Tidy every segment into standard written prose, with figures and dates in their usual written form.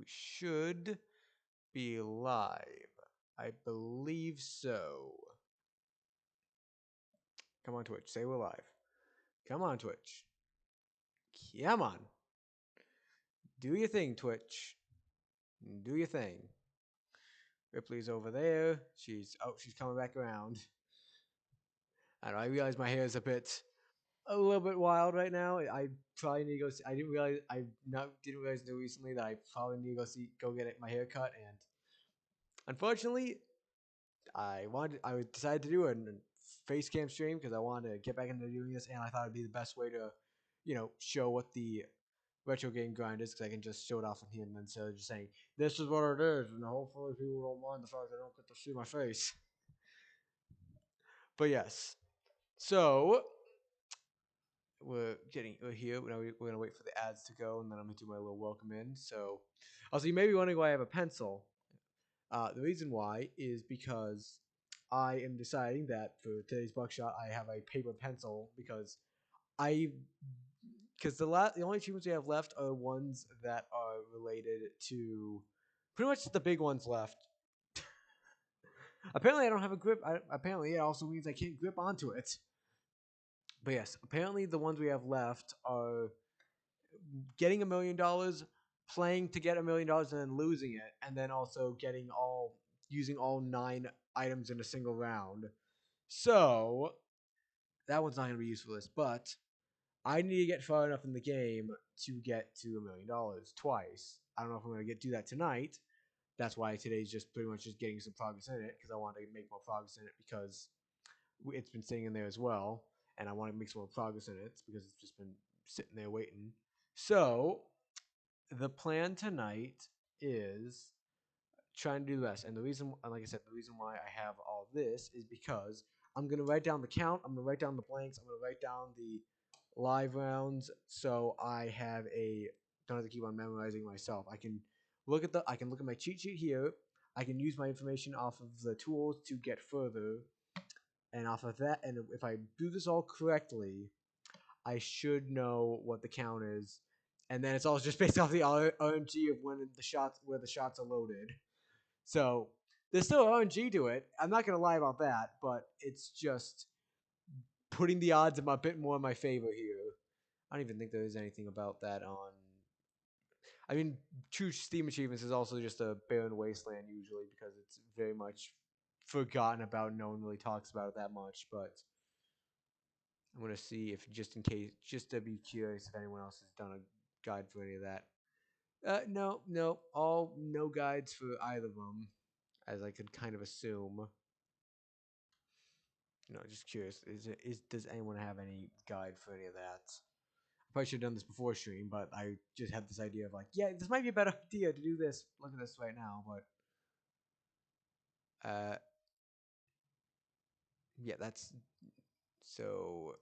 We should be live. I believe so. Come on, Twitch. Say we're live. Come on, Twitch. Come on. Do your thing, Twitch. Do your thing. Ripley's over there. She's coming back around. I don't know, I realize my hair is a little bit wild right now. I probably need to go see, didn't realize until recently that I probably need to go get my hair cut, and unfortunately I decided to do a face cam stream because I wanted to get back into doing this, and I thought it'd be the best way to, show what the retro game grind is, because I can just show it off from here and then instead of just saying this is what it is, and hopefully people don't mind the fact I don't get to see my face. But yes, so we're here. We're gonna wait for the ads to go, and then I'm gonna do my little welcome in. So, also you may be wondering why I have a pencil. The reason why is because I am deciding that for today's Buckshot, I have a paper pencil because I the only achievements we have left are ones that are related to pretty much the big ones left. Apparently, I don't have a grip. Apparently, it also means I can't grip onto it. But yes, apparently the ones we have left are getting $1,000,000, playing to get $1,000,000 and then losing it, and then also using all 9 items in a single round. So that one's not going to be used for this, but I need to get far enough in the game to get to $1,000,000 twice. I don't know if I'm going to do that tonight. That's why today's just pretty much just getting some progress in it, because I want to make more progress in it because it's been sitting in there as well, and I want to make some more progress in it because it's just been sitting there waiting. So the plan tonight is trying to do less, and the reason, like I said, the reason why I have all this is because I'm gonna write down the count, I'm gonna write down the blanks, I'm gonna write down the live rounds, so I don't have to keep on memorizing myself. I can look at my cheat sheet here. I can use my information off of the tools to get further, and off of that, and if I do this all correctly, I should know what the count is, and then it's all just based off the RNG of where the shots are loaded. So there's still RNG to it. I'm not gonna lie about that, but it's just putting the odds a bit more in my favor here. I don't even think there is anything about that on. I mean, true Steam achievements is also just a barren wasteland usually because it's very much forgotten about. No one really talks about it that much, but I'm gonna see if just to be curious if anyone else has done a guide for any of that. No, no guides for either of them, as I could kind of assume. Just curious. Does anyone have any guide for any of that? I probably should have done this before stream, but I just had this idea of like, yeah, this might be a better idea to do this. Look at this right now, but yeah, that's so.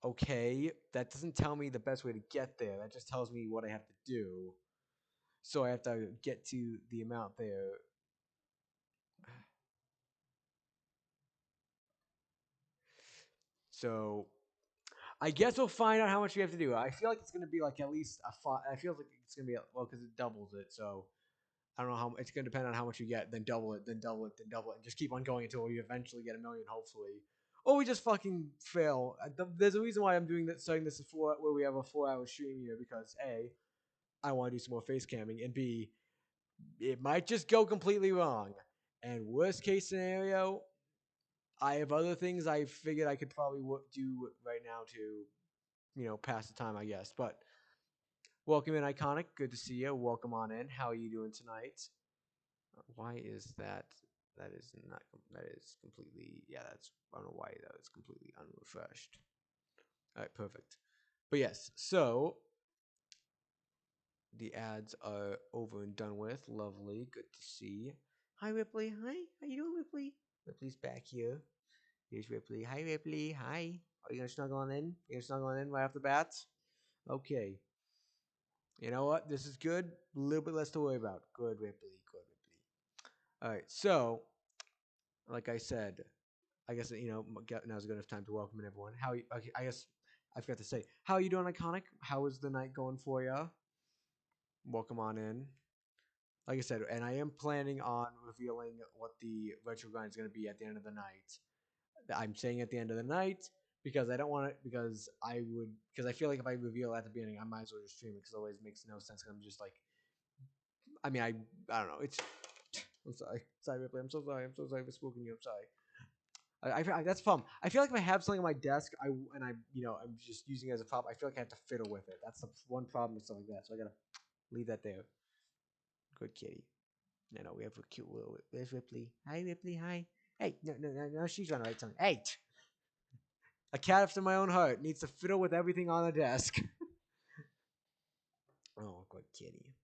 Okay, that doesn't tell me the best way to get there. That just tells me what I have to do. So I have to get to the amount there. So I guess we'll find out how much we have to do. I feel like it's gonna be like at least a five. I feel like it's gonna be because it doubles it. So I don't know how it's gonna depend on how much you get. Then double it. Then double it. Then double it. And just keep on going until we eventually get 1,000,000. Hopefully, or we just fucking fail. There's a reason why I'm doing that. Starting this where we have a 4-hour stream here because A, I want to do some more face camming, and B, it might just go completely wrong. And worst case scenario, I have other things I figured I could probably do right now to, pass the time, I guess. But welcome in, Iconic. Good to see you. Welcome on in. How are you doing tonight? Why is that? That is not. That is completely. Yeah, that's. I don't know why that is completely unrefreshed. All right, perfect. But yes, so the ads are over and done with. Lovely. Good to see. Hi, Ripley. Hi. How you doing, Ripley? Ripley's back here. Here's Ripley. Hi, Ripley. Hi. Are you gonna snuggle on in? You gonna snuggle on in right off the bat? Okay. You know what? This is good. A little bit less to worry about. Good, Ripley. Good, Ripley. All right. So, like I said, I guess now's a good enough time to welcome in everyone. Okay. I guess I forgot to say, how are you doing, Iconic? How is the night going for you? Welcome on in. Like I said, and I am planning on revealing what the retro grind is going to be at the end of the night. I'm saying at the end of the night because I don't want it because I feel like if I reveal at the beginning, I might as well just stream it because otherwise it makes no sense. I'm just like, I mean, I don't know. I'm sorry, Ripley. I'm so sorry. I'm so sorry for spooking you. I'm sorry. That's fun. I feel like if I have something on my desk, I'm just using it as a prop. I feel like I have to fiddle with it. That's the one problem with something like that. So I gotta leave that there. Good kitty. No, we have a cute little. There's Ripley. Hi, Ripley. Hi. Hey, no. She's on the right tongue. Hey, a cat after my own heart needs to fiddle with everything on the desk. Oh, good kitty.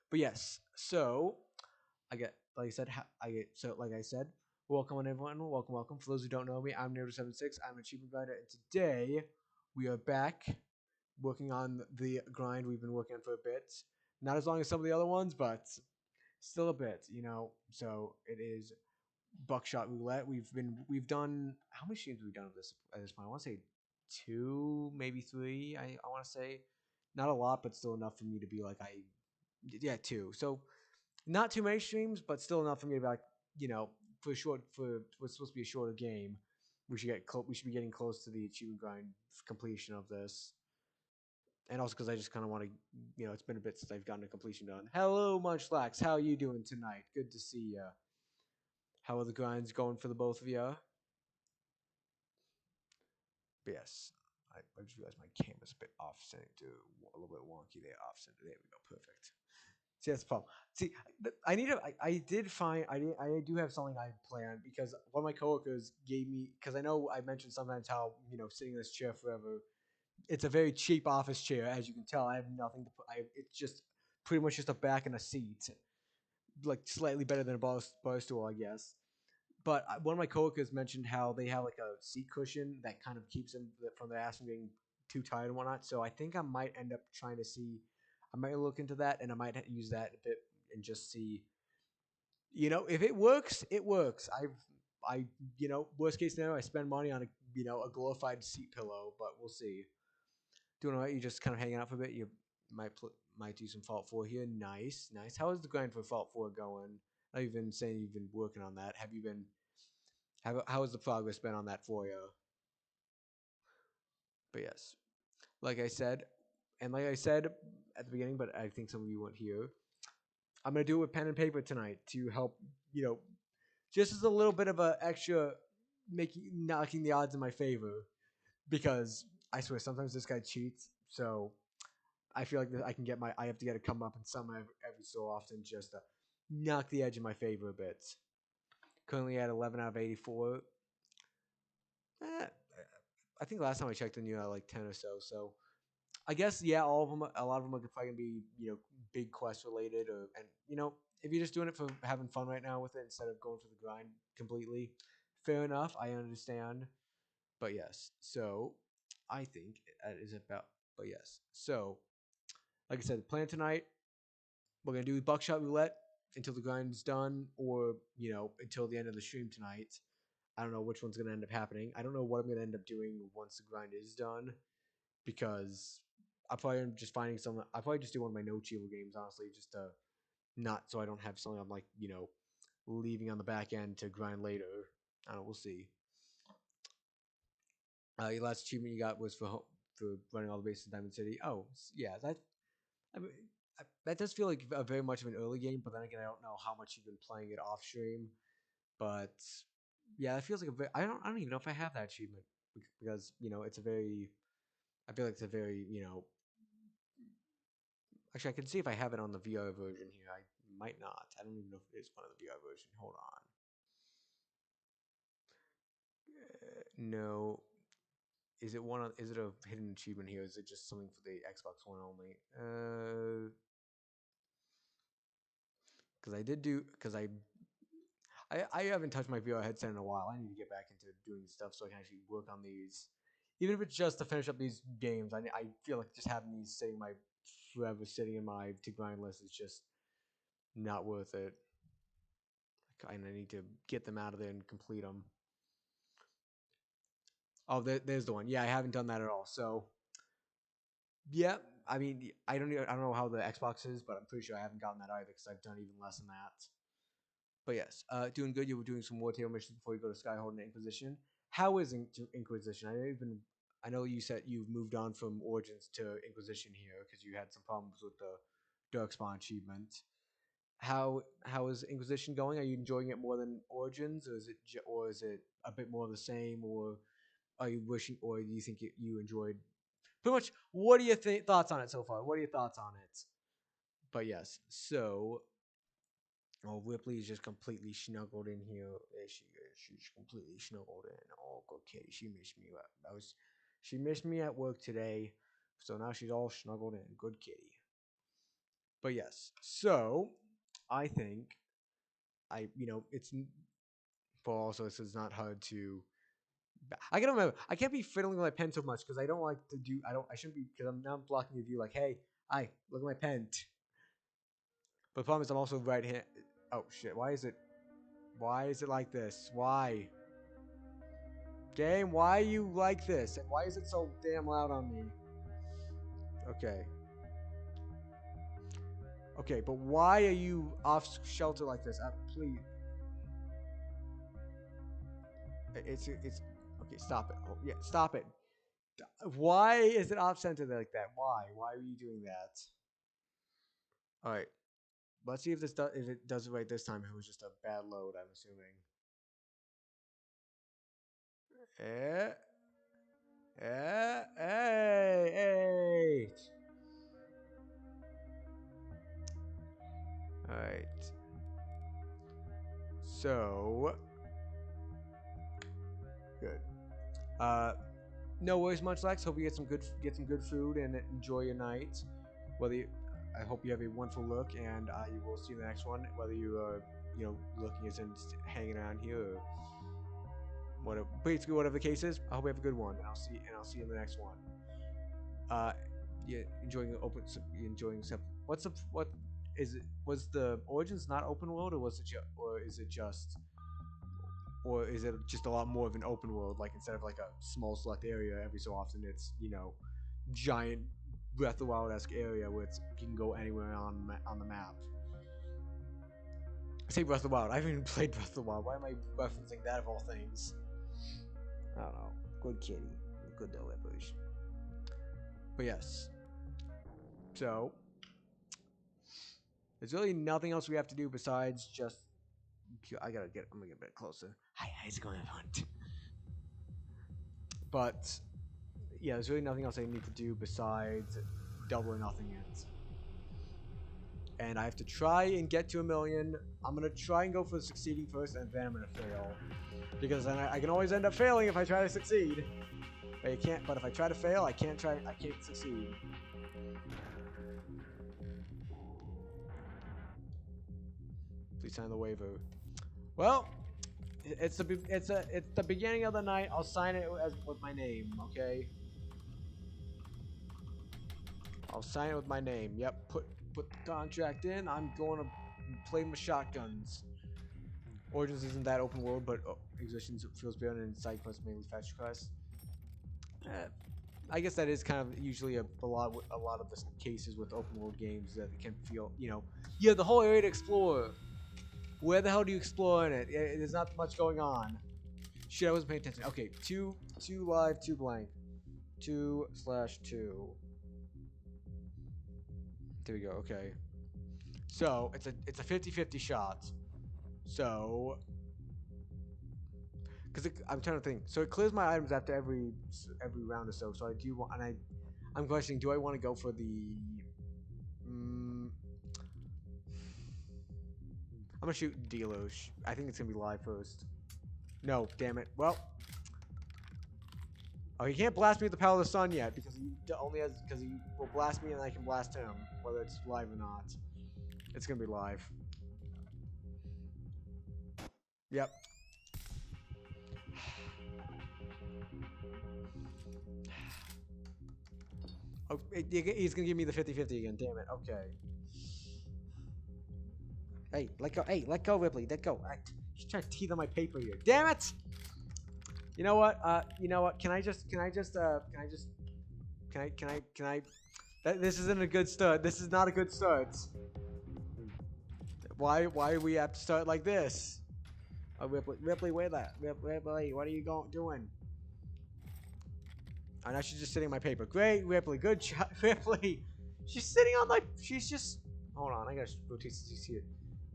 But yes, so I get like I said, like I said, welcome on everyone, welcome. For those who don't know me, I'm Nero76. I'm an achievement grinder, and today we are back working on the grind we've been working on for a bit. Not as long as some of the other ones, but still a bit, So it is Buckshot Roulette. We've done how many streams have we done of this at this point? I want to say 2, maybe 3. I want to say not a lot, but still enough for me to be like 2. So not too many streams, but still enough for me to be like, for what's supposed to be a shorter game, we should be getting close to the achievement grind completion of this. And also because I just kind of want to, it's been a bit since I've gotten a completion done. Hello, Munchlax. How are you doing tonight? Good to see you. How are the grinds going for the both of you? But yes, I just realized my camera's a bit off-center, a little bit wonky there. Off-center. There we go. Perfect. See, that's the problem. See, I do have something I plan because one of my coworkers gave me, because I know I mentioned sometimes how, sitting in this chair forever, it's a very cheap office chair. As you can tell, I have nothing to put, it's just pretty much just a back and a seat, like slightly better than a bar stool, I guess. But one of my coworkers mentioned how they have like a seat cushion that kind of keeps them from their ass from getting too tired and whatnot. So I think I might end up trying to see. I might look into that, and I might use that a bit and just see. If it works, it works. Worst case scenario, I spend money on a glorified seat pillow, but we'll see. Doing all right, you just kind of hanging out for a bit. You might do some Fault 4 here. Nice. How is the grind for Fault 4 going? I know you've been saying you've been working on that. Have you been? How has the progress been on that for you? But yes, like I said, like I said at the beginning, but I think some of you weren't here. I'm gonna do it with pen and paper tonight to help, just as a little bit of a extra, knocking the odds in my favor. Because I swear sometimes this guy cheats, so I feel like I have to get a come up in some every so often just to knock the edge in my favor a bit. Currently at 11 out of 84. Eh, I think last time I checked, you had like 10 or so. So I guess all of them, a lot of them are probably gonna be big quest related, and if you're just doing it for having fun right now with it instead of going for the grind completely, fair enough. I understand, but yes. So I think that is about. But yes, so like I said, the plan tonight we're gonna do Buckshot Roulette until the grind's done, or until the end of the stream tonight. I don't know which one's gonna end up happening. I don't know what I'm gonna end up doing once the grind is done because I probably am just finding some. I probably just do one of my no Chivo games, honestly, just to not so I don't have something I'm like leaving on the back end to grind later. I don't know. We'll see. Your last achievement you got was for running all the bases in Diamond City. Oh yeah, I mean, that does feel like very much of an early game, but then again, I don't know how much you've been playing it off stream. But yeah, it feels like I don't even know if I have that achievement because it's a very. I feel like it's a very Actually, I can see if I have it on the VR version here. I might not. I don't even know if it is one of the VR version. Hold on. No. Is it one? Is it a hidden achievement here? Is it just something for the Xbox One only? Because I did do. Because I haven't touched my VR headset in a while. I need to get back into doing stuff so I can actually work on these. Even if it's just to finish up these games, I feel like just having these sitting in my to grind list is just not worth it. And I need to get them out of there and complete them. Oh, there's the one. Yeah, I haven't done that at all. So Yeah, I mean, I don't know how the Xbox is, but I'm pretty sure I haven't gotten that either because I've done even less than that. But yes, doing good. You were doing some Wartail missions before you go to Skyhold and Inquisition. How is Inquisition? I know you said you've moved on from Origins to Inquisition here because you had some problems with the Darkspawn achievement. How is Inquisition going? Are you enjoying it more than Origins, or is it a bit more of the same, or are you wishing, or do you think you enjoyed pretty much? What are your thoughts on it so far? What are your thoughts on it? But yes, so oh, Ripley is just completely snuggled in here. There she is. She's completely snuggled in. Oh, okay. She missed me. She missed me at work today, so now she's all snuggled in. Good kitty. But yes, so I think it's for also it's not hard to. I gotta remember. I can't be fiddling with my pen so much because I don't like to do. I shouldn't be because I'm now blocking your view. Like, hey, hi, look at my pen. But the problem is I'm also right hand. Oh shit! Why is it? Why is it like this? Why? Game, why you like this? And why is it so damn loud on me? Okay. Okay, but why are you off shelter like this? Please. It's okay, stop it. Oh, yeah, stop it. Why is it off center like that? Why? Why are you doing that? Alright. Let's see if if it does it right this time. It was just a bad load, I'm assuming. Eh. Hey. Alright. So good. No worries, much Lex. Hope you get some good food and enjoy your night. I hope you have a wonderful look, and I will see you in the next one. Whether you are looking as in hanging around here or whatever, basically whatever the case is. I hope you have a good one, and I'll see you in the next one. Yeah, enjoying some. What is it? Was the Origins not open world, or or is it just a lot more of an open world? Like instead of like a small select area every so often, it's giant Breath of the Wild-esque area where you can go anywhere on the map. I say Breath of the Wild. I haven't even played Breath of the Wild. Why am I referencing that of all things? I don't know. Good kitty. Good delivers. But yes. So there's really nothing else we have to do besides just. I'm gonna get a bit closer. Hi, how's it going, everyone? But yeah, there's really nothing else I need to do besides double or nothing it. And I have to try and get to 1,000,000. I'm gonna try and go for succeeding first, and then I'm gonna fail, because then I can always end up failing if I try to succeed. But if I try to fail, I can't succeed. Please sign the waiver. Well, it's the beginning of the night. I'll sign it with my name, okay? I'll sign it with my name. Yep, put the contract in. I'm going to play my shotguns. Origins isn't that open world, but Inquisition feels better than side quests, mainly fetch quests. I guess that is kind of usually a lot of the cases with open world games, that it can feel, yeah, the whole area to explore. Where the hell do you explore in it? There's not much going on. Shit, I wasn't paying attention. Okay, 2 live, 2 blank. 2/2. There we go, okay. So, it's a 50-50 shot. So, because I'm trying to think. So it clears my items after every round or so. So I do want, and I'm questioning, do I want to go for the? I'm gonna shoot Delos. I think it's gonna be live first. No, damn it. Well, oh, he can't blast me with the power of the sun yet because he will blast me and I can blast him, whether it's live or not. It's gonna be live. Yep. Oh, he's gonna give me the 50-50 again. Damn it. Okay. Hey, let go. Hey, let go, Ripley. Let go. He's trying to teeth on my paper here. Damn it! You know what? Can I just Can I? This isn't a good start. This is not a good start. Why do we have to start like this? Oh, Ripley, where that? Ripley, what are you doing? Oh, now she's just sitting on my paper. Great, Ripley, good job, Ripley. She's sitting on she's just. Hold on, I gotta rotate this here.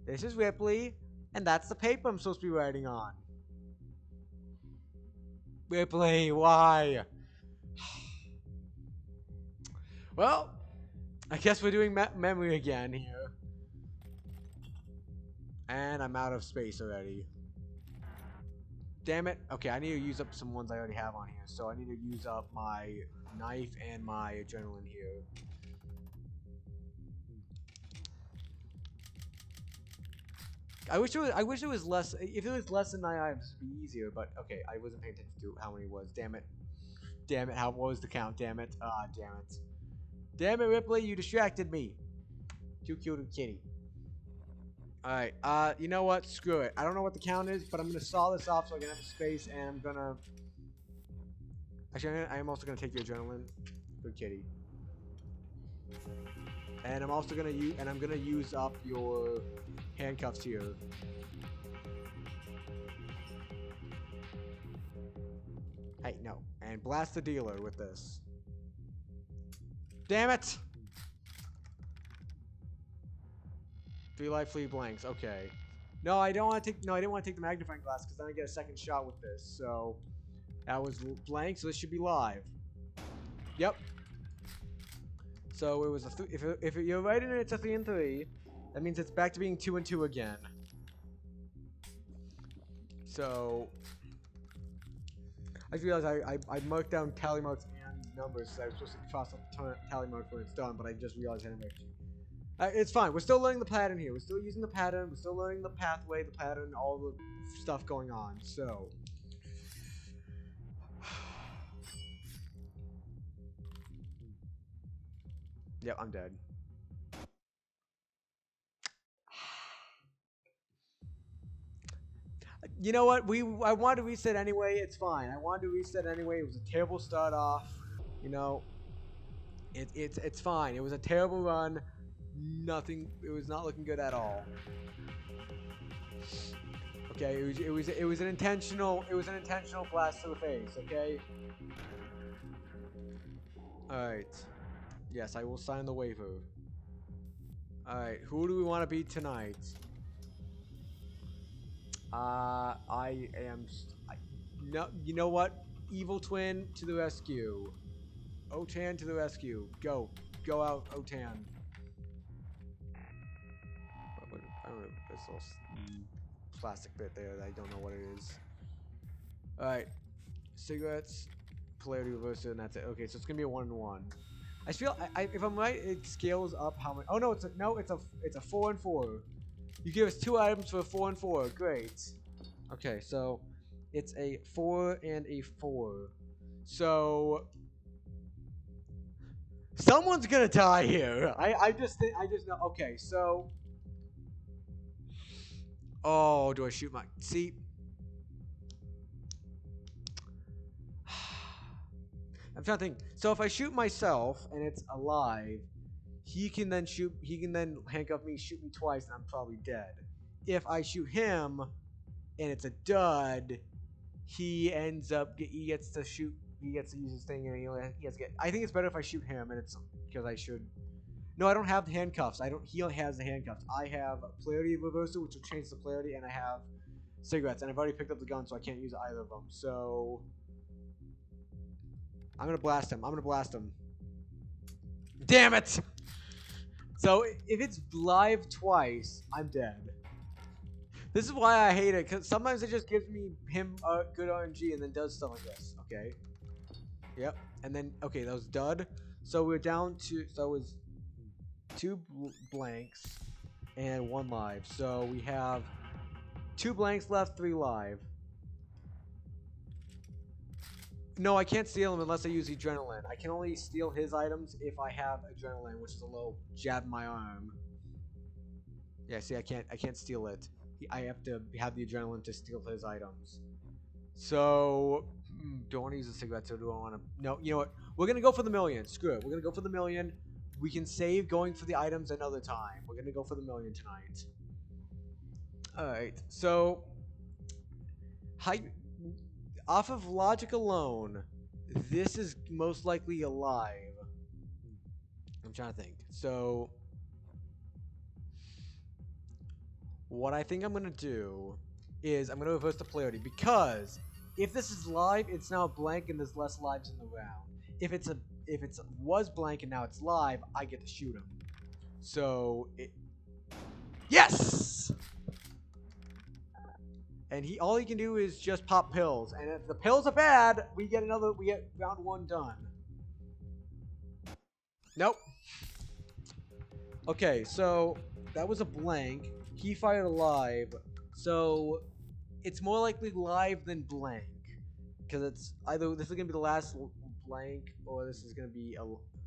This is Ripley, and that's the paper I'm supposed to be writing on. Ripley, why? Well, I guess we're doing memory again here. And I'm out of space already. Damn it. Okay, I need to use up some ones I already have on here. So I need to use up my knife and my adrenaline here. I wish it was less. If it was less than 9 items, it'd be easier. But okay, I wasn't paying attention to how many it was. Damn it. Damn it. What was the count? Damn it. Damn it. Damn it, Ripley. You distracted me. Too cute a kitty. Alright, you know what? Screw it. I don't know what the count is, but I'm gonna saw this off so I can have a space, and I'm gonna... Actually, I am also gonna take your adrenaline. Good kitty. And I'm also gonna use up your handcuffs here. Hey, no. And blast the dealer with this. Damn it! 3 life, 3 blanks. Okay. No, I don't want to take. No, I didn't want to take the magnifying glass because then I get a second shot with this. So that was blank. So this should be live. Yep. So it was a. If you're right in it, it's a 3 and 3. That means it's back to being 2 and 2 again. So I just realized I marked down tally marks and numbers. So I was supposed to cross up the tally mark when it's done, but I just realized I didn't make it. It's fine. We're still learning the pattern here. We're still using the pattern. We're still learning the pathway, the pattern, all the stuff going on. So, yep, I'm dead. You know what? I wanted to reset anyway. It's fine. I wanted to reset anyway. It was a terrible start off. You know, it's fine. It was a terrible run. Nothing. It was not looking good at all. Okay, it was an intentional blast to the face. Okay. All right. Yes, I will sign the waiver. All right. Who do we want to beat tonight? No. You know what? Evil Twin to the rescue. Otan to the rescue. Go out, Otan. I don't know, this little plastic bit there that I don't know what it is. Alright. Cigarettes, polarity reversal, and that's it. Okay, so it's gonna be a 1-1. I feel if I'm right, it scales up how many. Oh no, it's a 4 and 4. You give us 2 items for a 4 and 4. Great. Okay, so it's a 4 and a 4. So someone's gonna die here. I just know. Okay, so. Oh, do I shoot my... See? I'm trying to think. So if I shoot myself and it's alive, he can then handcuff me, shoot me twice, and I'm probably dead. If I shoot him and it's a dud, he gets to use his thing, and he has to get... I think it's better if I shoot him, and it's because I should... No, I don't have the handcuffs. He has the handcuffs. I have polarity reversal, which will change the polarity, and I have cigarettes. And I've already picked up the gun, so I can't use either of them. So I'm gonna blast him. Damn it! So if it's live twice, I'm dead. This is why I hate it, because sometimes it just gives me good RNG and then does stuff like this. Okay. Yep. And then okay, that was dud. So we're down to it was 2 blanks and 1 live. So we have 2 blanks left, 3 live. No, I can't steal him unless I use adrenaline. I can only steal his items if I have adrenaline, which is a little jab in my arm. Yeah, see, I can't steal it. I have to have the adrenaline to steal his items. So, do I want to use a cigarette or do I want to... No, you know what? We're going to go for the million. Screw it. We're going to go for the million. We can save going for the items another time. We're going to go for the million tonight. Alright, so... off of logic alone, this is most likely alive. I'm trying to think. So... what I think I'm going to do is I'm going to reverse the polarity, because if this is live, it's now blank and there's less lives in the round. If it was blank and now it's live, I get to shoot him. So yes! And all he can do is just pop pills, and if the pills are bad, we get round 1 done. Nope. Okay, so that was a blank. He fired a live, so it's more likely live than blank, because it's either this is gonna be the last blank or this is gonna be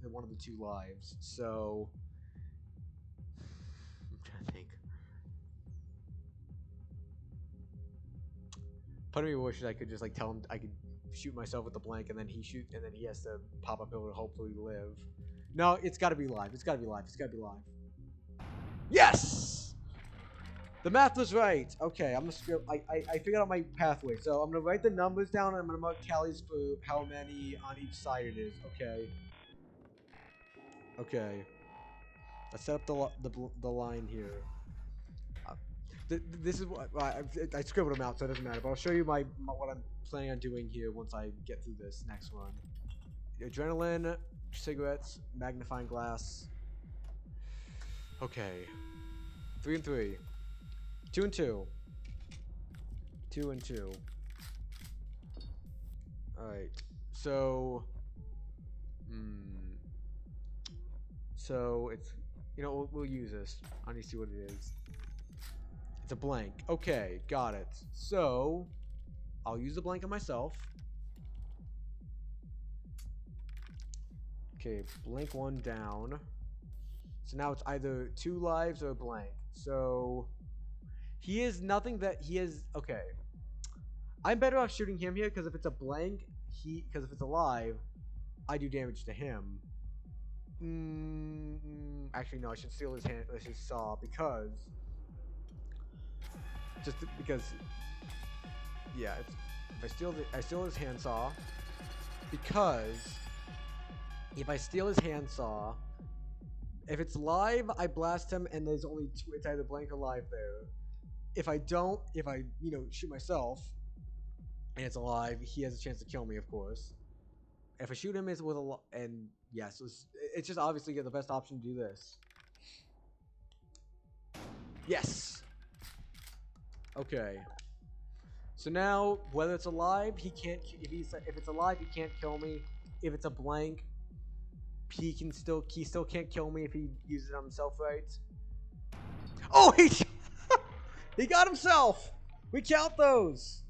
one of the 2 lives. So I'm trying to think. Part of me wishes I could just like tell him I could shoot myself with the blank and then he has to pop up to hopefully live. No, it's got to be live. It's got to be live. It's got to be live. Yes! The math was right. Okay, I'm gonna I figured out my pathway. So I'm gonna write the numbers down and I'm gonna mark tallies for how many on each side it is. Okay. Okay. Let's set up the line here. This is what I scribbled them out, so it doesn't matter. But I'll show you what I'm planning on doing here once I get through this next one. Adrenaline, cigarettes, magnifying glass. Okay. 3 and 3. 2 and 2. 2 and 2. Alright. So... So, it's... You know, we'll use this. I need to see what it is. It's a blank. Okay, got it. So, I'll use the blank on myself. Okay, blank 1 down. So now it's either 2 lives or a blank. So... he is nothing that he is... Okay. I'm better off shooting him here, because if it's a blank, because if it's alive, I do damage to him. Actually, no, I should steal his saw, because... Just because... Yeah, if I steal his handsaw, because... If I steal his handsaw, if it's live, I blast him, and there's only 2... It's either blank or live there. If I shoot myself and it's alive, he has a chance to kill me, of course. If I shoot him, it's with and yes, it's just obviously the best option to do this. Yes. Okay. So now, whether it's alive, he can't. If it's alive, he can't kill me. If it's a blank, he still can't kill me if he uses it on himself, right? Oh, he got himself! We count those!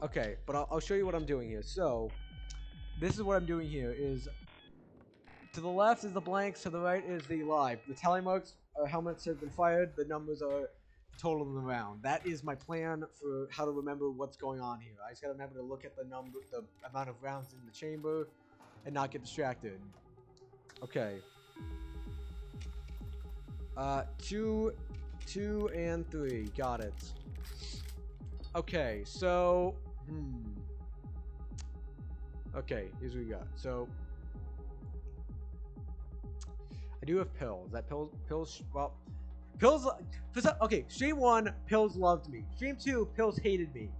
Okay, but I'll show you what I'm doing here. So, this is what I'm doing here is... To the left is the blanks, to the right is the live. The tally marks are how much have been fired, the numbers are total in the round. That is my plan for how to remember what's going on here. I just gotta remember to look at the amount of rounds in the chamber, and not get distracted. Okay. 2 and 3. Got it. Okay, so... Okay, here's what we got. So... I do have pills. That pills... Well... Pills... Okay, Stream 1, Pills loved me. Stream 2, Pills hated me.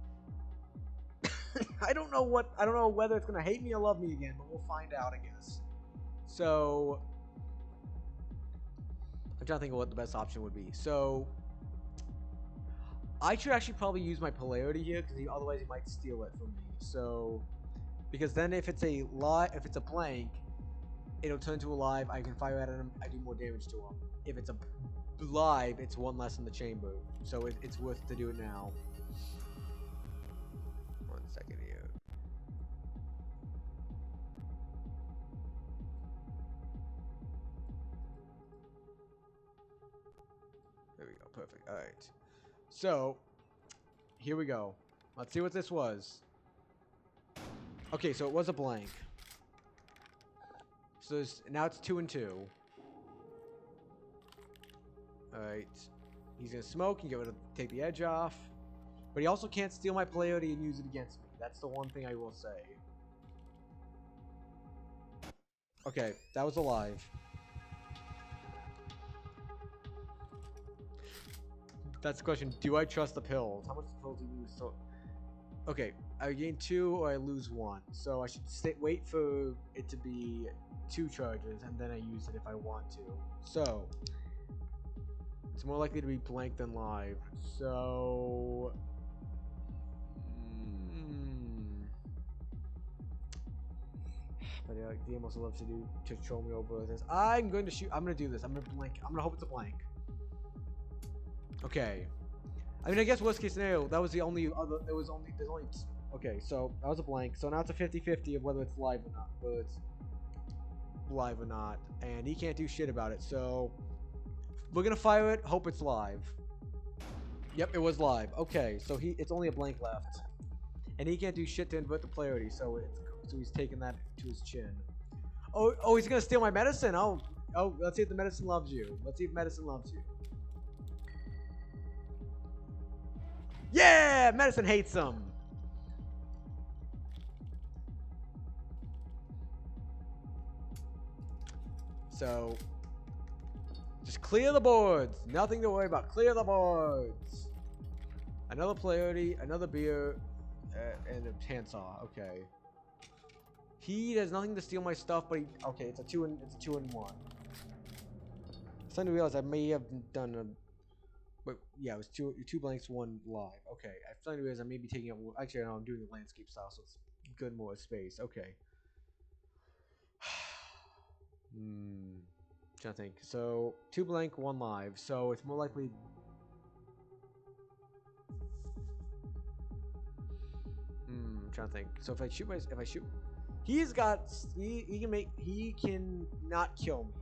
I don't know whether it's gonna hate me or love me again, but we'll find out, I guess. So... I'm trying to think of what the best option would be. So, I should actually probably use my polarity here, because otherwise he might steal it from me. So, because then if it's a blank, it'll turn to a live. I can fire at him. I do more damage to him. If it's a live, it's 1 less in the chamber. So it's worth to do it now. 1 second here. There we go. Perfect. All right. So, here we go. Let's see what this was. Okay, so it was a blank. So now it's 2 and 2. Alright. He's gonna smoke and take the edge off. But he also can't steal my peyote and use it against me. That's the one thing I will say. Okay, that was alive. That's the question. Do I trust the pills? How much pills do you lose? So, okay, I gain 2 or I lose 1. So I should wait for it to be 2 charges and then I use it if I want to. So it's more likely to be blank than live. So but the game also loves to troll me over with this. I'm going to shoot. I'm going to do this. I'm going to blank. I'm going to hope it's a blank. Okay. I mean, I guess worst case scenario, that was the only other. There's only. Okay, so that was a blank. So now it's a 50-50 of whether it's live or not. Whether it's live or not, and he can't do shit about it. So we're gonna fire it. Hope it's live. Yep, it was live. Okay, so it's only a blank left, and he can't do shit to invert the polarity. So he's taking that to his chin. Oh, he's gonna steal my medicine. Oh, let's see if the medicine loves you. Let's see if medicine loves you. Yeah, medicine hates him. So just clear the boards. Nothing to worry about. Clear the boards. Another peyote, another beer, and a handsaw. Okay. He has nothing to steal my stuff, but okay, it's a 2 and 1. Starting to realize I may have done a. But yeah, it was two blanks, 1 live. Okay, I'm starting to realize I may be taking up. Actually, no, I'm doing a landscape style, so it's good more space. Okay. Trying to think. So 2 blank, 1 live. So it's more likely. Trying to think. So if I shoot, he can not kill me.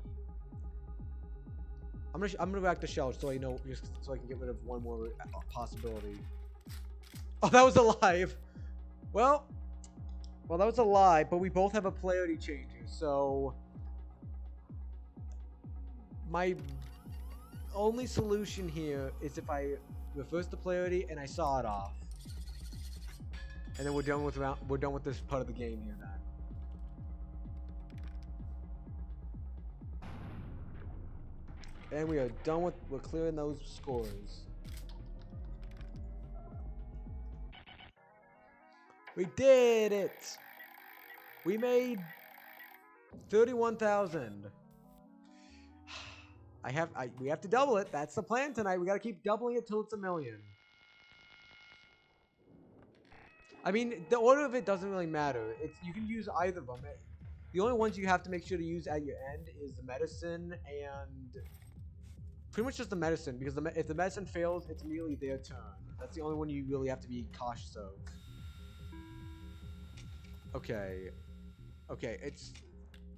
I'm gonna go back to shell so I know, just so I can get rid of one more possibility. Oh, that was alive. Well, that was a lie, but we both have a polarity changer, so my only solution here is if I reverse the polarity and I saw it off, and then we're done with this part of the game here. Then, and we are done with. We're clearing those scores. We did it! We made 31,000. We have to double it. That's the plan tonight. We got to keep doubling it till it's 1 million. I mean, the order of it doesn't really matter. You can use either of them. The only ones you have to make sure to use at your end is the medicine and pretty much just the medicine, because if the medicine fails, it's immediately their turn. That's the only one you really have to be cautious of. Okay. Okay,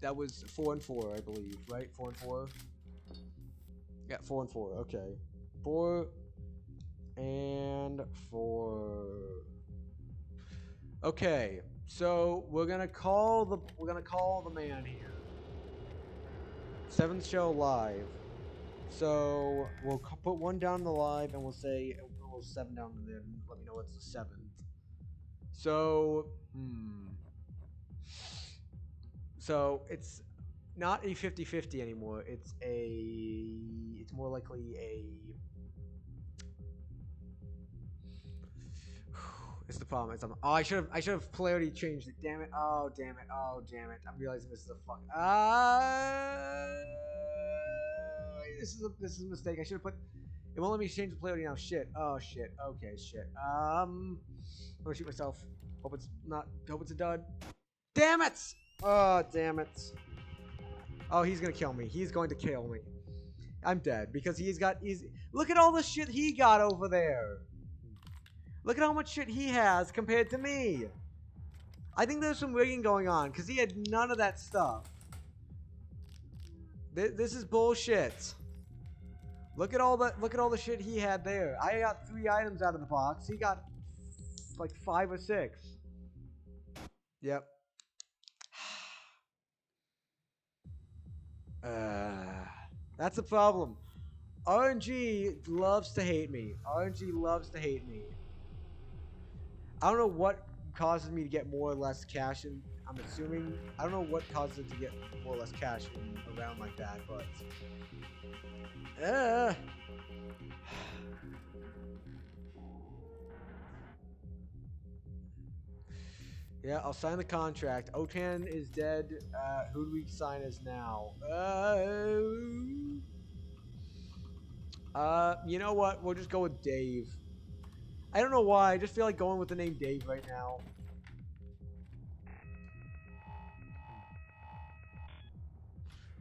that was 4 and 4, I believe, right? 4 and 4? Yeah, 4 and 4, okay. 4 and 4. Okay, so we're gonna call the man here. 7th show live. So we'll put 1 down the live, and we'll say we'll 7 down there. And let me know what's the 7th. So So it's not a 50-50 anymore. It's more likely a. It's the problem. I should have polarity changed it. Damn it. Oh damn it. Oh damn it. I'm realizing this is a fuck. This is a mistake. I should have put. It won't let me change the polarity now. Shit. Oh shit. Okay. Shit. I'm gonna shoot myself. Hope it's a dud. Damn it. Oh damn it. Oh, he's gonna kill me. He's going to kill me. I'm dead because look at all the shit he got over there. Look at how much shit he has compared to me. I think there's some rigging going on because he had none of that stuff. This is bullshit. Look at all the shit he had there. I got 3 items out of the box. He got like 5 or 6. Yep. That's the problem. RNG loves to hate me. RNG loves to hate me. I don't know what causes me to get more or less cash in. I'm assuming, I don't know what causes it to get more or less cash in around like that, but yeah, I'll sign the contract. Otan is dead. Who do we sign as now? You know what? We'll just go with Dave. I don't know why. I just feel like going with the name Dave right now.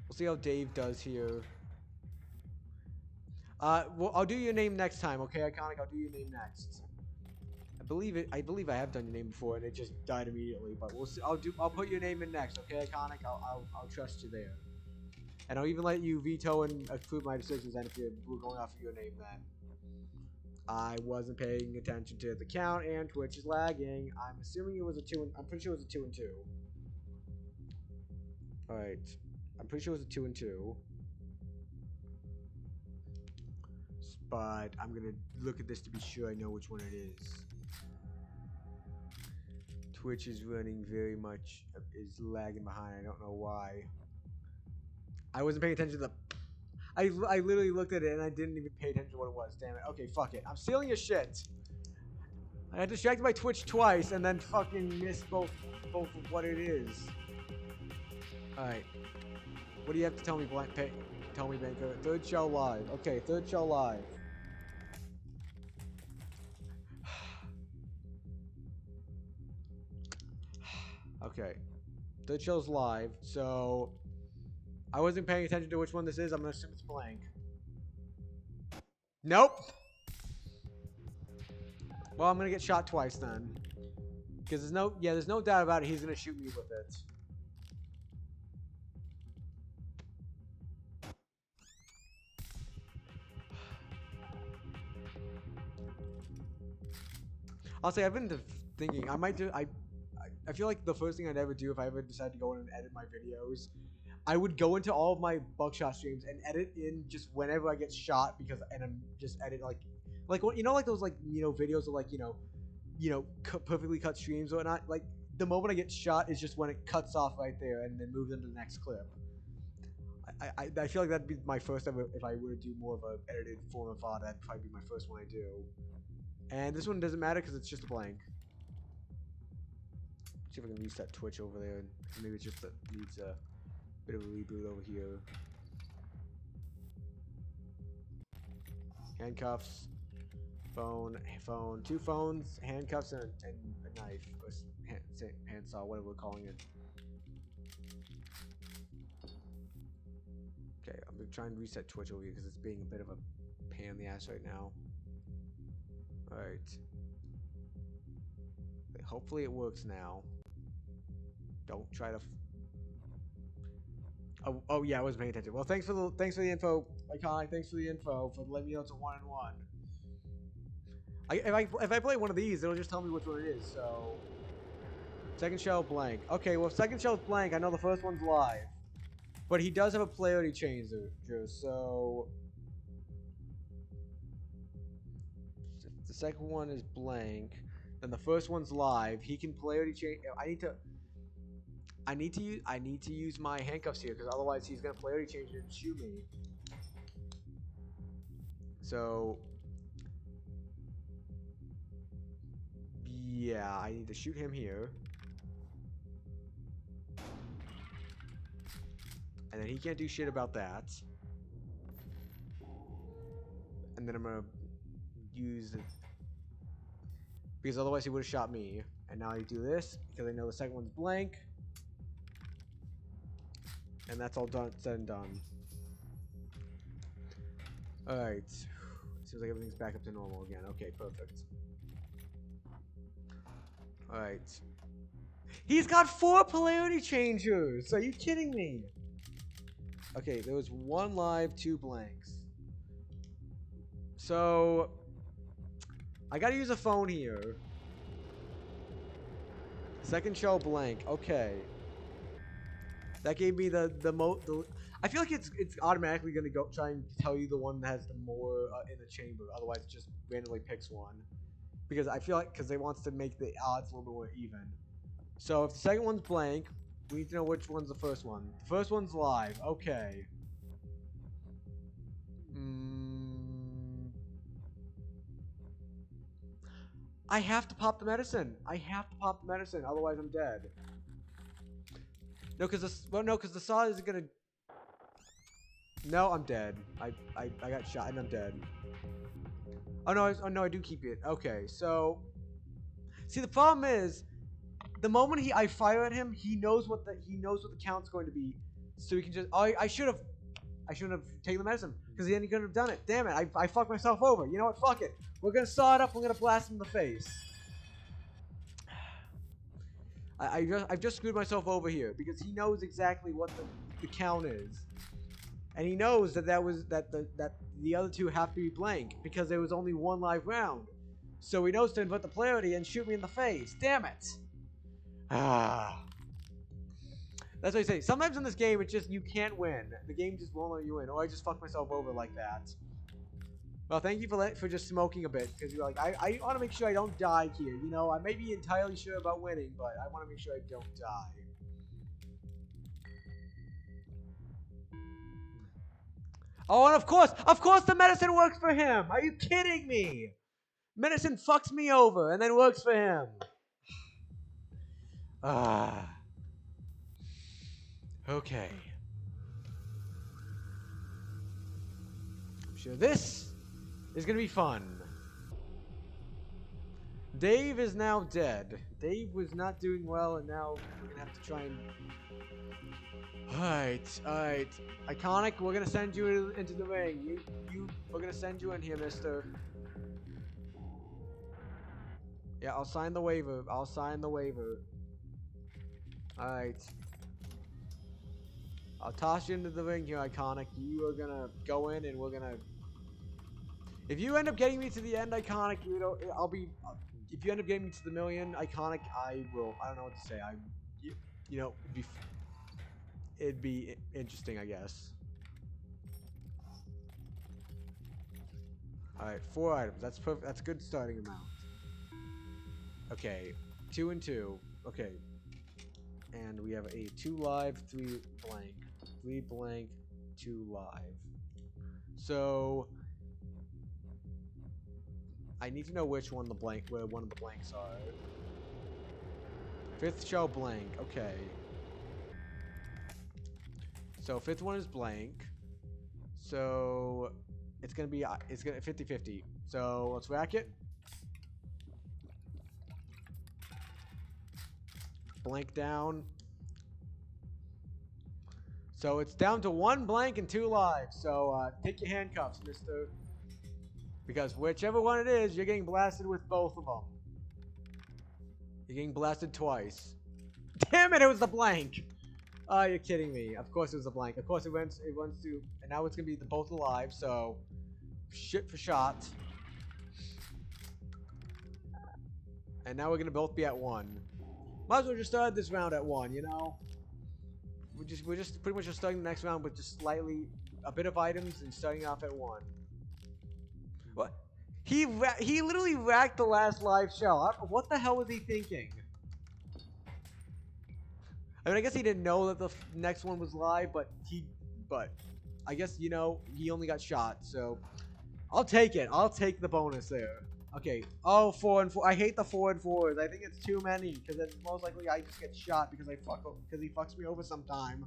We'll see how Dave does here. Well, I'll do your name next time, okay, Iconic? I'll do your name next. I believe I have done your name before, and it just died immediately. But we'll see. I'll put your name in next, okay, Iconic? I'll trust you there, and I'll even let you veto and approve my decisions. And if we're going off of your name, then I wasn't paying attention to the count, and Twitch is lagging. I'm assuming it was a 2. I'm pretty sure it was a 2 and 2. All right, I'm pretty sure it was a 2 and 2. But I'm gonna look at this to be sure I know which one it is. Twitch is running very much, is lagging behind. I don't know why. I wasn't paying attention to the. I literally looked at it and I didn't even pay attention to what it was. Damn it. Okay, fuck it. I'm stealing your shit. I got distracted by Twitch twice and then fucking missed both of what it is. All right. What do you have to tell me, Tell me, Banker. Third show live. Okay, third show live. Okay. Third show's live, so I wasn't paying attention to which one this is. I'm gonna assume it's blank. Nope. Well, I'm gonna get shot twice then. Because there's no doubt about it, he's gonna shoot me with it. I'll say I've been thinking I might do. I feel like the first thing I'd ever do if I ever decide to go in and edit my videos, I would go into all of my Buckshot streams and edit in just whenever I get shot and I'm just edit like you know, like those like, you know, videos of like, you know, perfectly cut streams or whatnot. Like the moment I get shot is just when it cuts off right there and then moves into the next clip. I feel like that'd be my first ever, if I were to do more of a edited form of VOD, that'd probably be my first one I do. And this one doesn't matter because it's just a blank. See if I can reset Twitch over there. Maybe it just needs a bit of a reboot over here. Handcuffs, phone, 2 phones, handcuffs, and a knife, or handsaw, whatever we're calling it. Okay, I'm gonna try and reset Twitch over here because it's being a bit of a pain in the ass right now. All right. Hopefully it works now. Don't try to. Oh yeah, I was paying attention. Well, thanks for the info, Iconic. Thanks for the info for letting me know it's a 1 and 1. If I play one of these, it'll just tell me which one it is. So, second shell blank. Okay, well, if second shell's blank, I know the first one's live, but he does have a polarity changer. So, if the second one is blank, then the first one's live. He can polarity change. I need to use my handcuffs here because otherwise he's gonna polarity change it and shoot me. So yeah, I need to shoot him here, and then he can't do shit about that. And then I'm gonna use it because otherwise he would have shot me. And now I do this because I know the second one's blank. And that's all done, said and done. Alright. Seems like everything's back up to normal again. Okay, perfect. Alright. He's got 4 polarity changers! Are you kidding me? Okay, there was 1 live, 2 blanks. So, I gotta use a phone here. Second shell blank. Okay. That gave me the I feel like it's automatically gonna go try and tell you the one that has the more in the chamber. Otherwise, it just randomly picks one. Because I feel like it wants to make the odds a little bit more even. So if the second one's blank, we need to know which one's the first one. The first one's live. Okay. I have to pop the medicine. I have to pop the medicine, otherwise I'm dead. No, because the saw isn't gonna. No, I'm dead. I got shot and I'm dead. Oh no, I do keep it. Okay, so see the problem is, the moment I fire at him, he knows what the count's going to be, so he can just. Oh, I shouldn't have taken the medicine because then he couldn't have done it. Damn it! I fucked myself over. You know what? Fuck it. We're gonna saw it up. We're gonna blast him in the face. I've just screwed myself over here because he knows exactly what the count is, and he knows that the other two have to be blank because there was only one live round, so he knows to invert the polarity and shoot me in the face. Damn it! That's what I say. Sometimes in this game, it's just you can't win. The game just won't let you win, or I just fuck myself over like that. Well, thank you for just smoking a bit, because you're like, I want to make sure I don't die here. You know, I may be entirely sure about winning, but I want to make sure I don't die. Oh, and of course the medicine works for him. Are you kidding me? Medicine fucks me over and then works for him. Okay. I'm sure this is gonna be fun. Dave is now dead. Dave was not doing well, and now we're gonna have to try and. Alright. Iconic, we're gonna send you into the ring. We're gonna send you in here, mister. Yeah, I'll sign the waiver. Alright. I'll toss you into the ring here, Iconic. You are gonna go in, and we're gonna. If you end up getting me to the end, Iconic, I'll be. If you end up getting me to the million, Iconic, I will. I don't know what to say. It'd be interesting, I guess. All right, 4 items. That's perfect. That's a good starting amount. Okay, 2 and 2. Okay, and we have a 2 live, 3 blank, 3 blank, 2 live. So. I need to know where one of the blanks are. 5th show blank. Okay. So 5th one is blank. So it's gonna be 50-50. So let's rack it. Blank down. So it's down to 1 blank and 2 live. So take your handcuffs, mister. Because whichever one it is, you're getting blasted with both of them. You're getting blasted twice. Damn it, it was the blank. Oh, you're kidding me. Of course it was a blank. Of course it runs to, and now it's going to be both alive, so shit for shot. And now we're going to both be at 1. Might as well just start this round at 1, you know? We're just pretty much just starting the next round with just slightly, a bit of items and starting off at 1. What? He literally racked the last live shell. What the hell was he thinking? I mean, I guess he didn't know that the next one was live, but I guess, you know, he only got shot, so I'll take it. I'll take the bonus there. Okay. Oh, 4 and 4. I hate the 4 and 4s. I think it's too many because it's most likely I just get shot because he fucks me over sometime.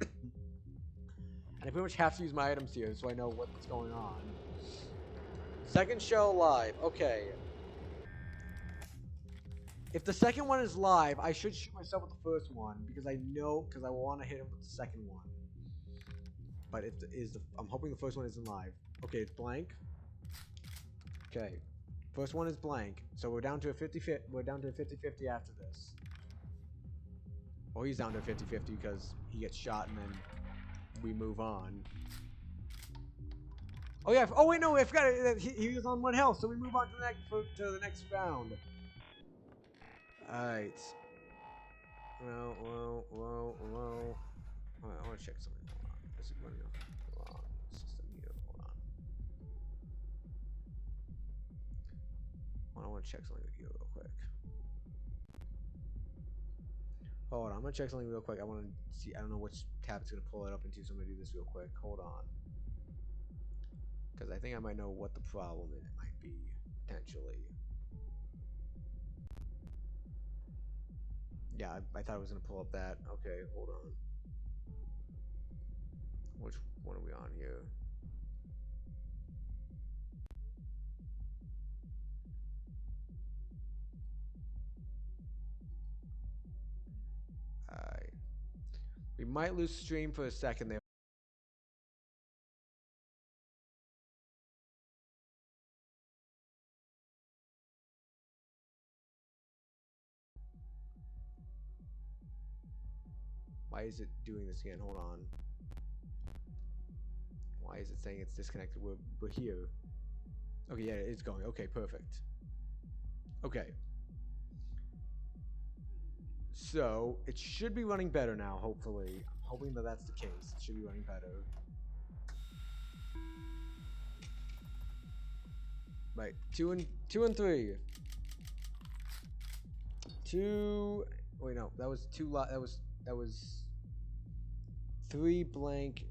And I pretty much have to use my items here so I know what's going on. Second show live. Okay. If the second one is live, I should shoot myself with the first one because I want to hit him with the second one. But I'm hoping the first one isn't live. Okay, it's blank. Okay. First one is blank. So we're down to a 50-50. We're down to a 50-50 after this. Or he's down to a 50-50 because he gets shot and then we move on. Oh yeah. Oh wait, no, I forgot. He was on 1 health, so we move on to the next round. All right. Whoa. Alright, I want to check something. Hold on. This is running off the wrong system here. Hold on. I want to check something with you real quick. Hold on, I'm gonna check something real quick. I want to see. I don't know which tab it's gonna pull it up into, so I'm gonna do this real quick. Hold on, because I think I might know what the problem in it might be potentially. Yeah, I thought it was gonna pull up that. Okay, hold on. Which one are we on here? Alright. We might lose stream for a second there. Why is it doing this again? Hold on. Why is it saying it's disconnected? We're here. Okay, yeah, it's going. Okay, perfect. Okay. So, it should be running better now, hopefully. I'm hoping that that's the case. It should be running better. Right, two and three. Wait, no, that was that was 3 blank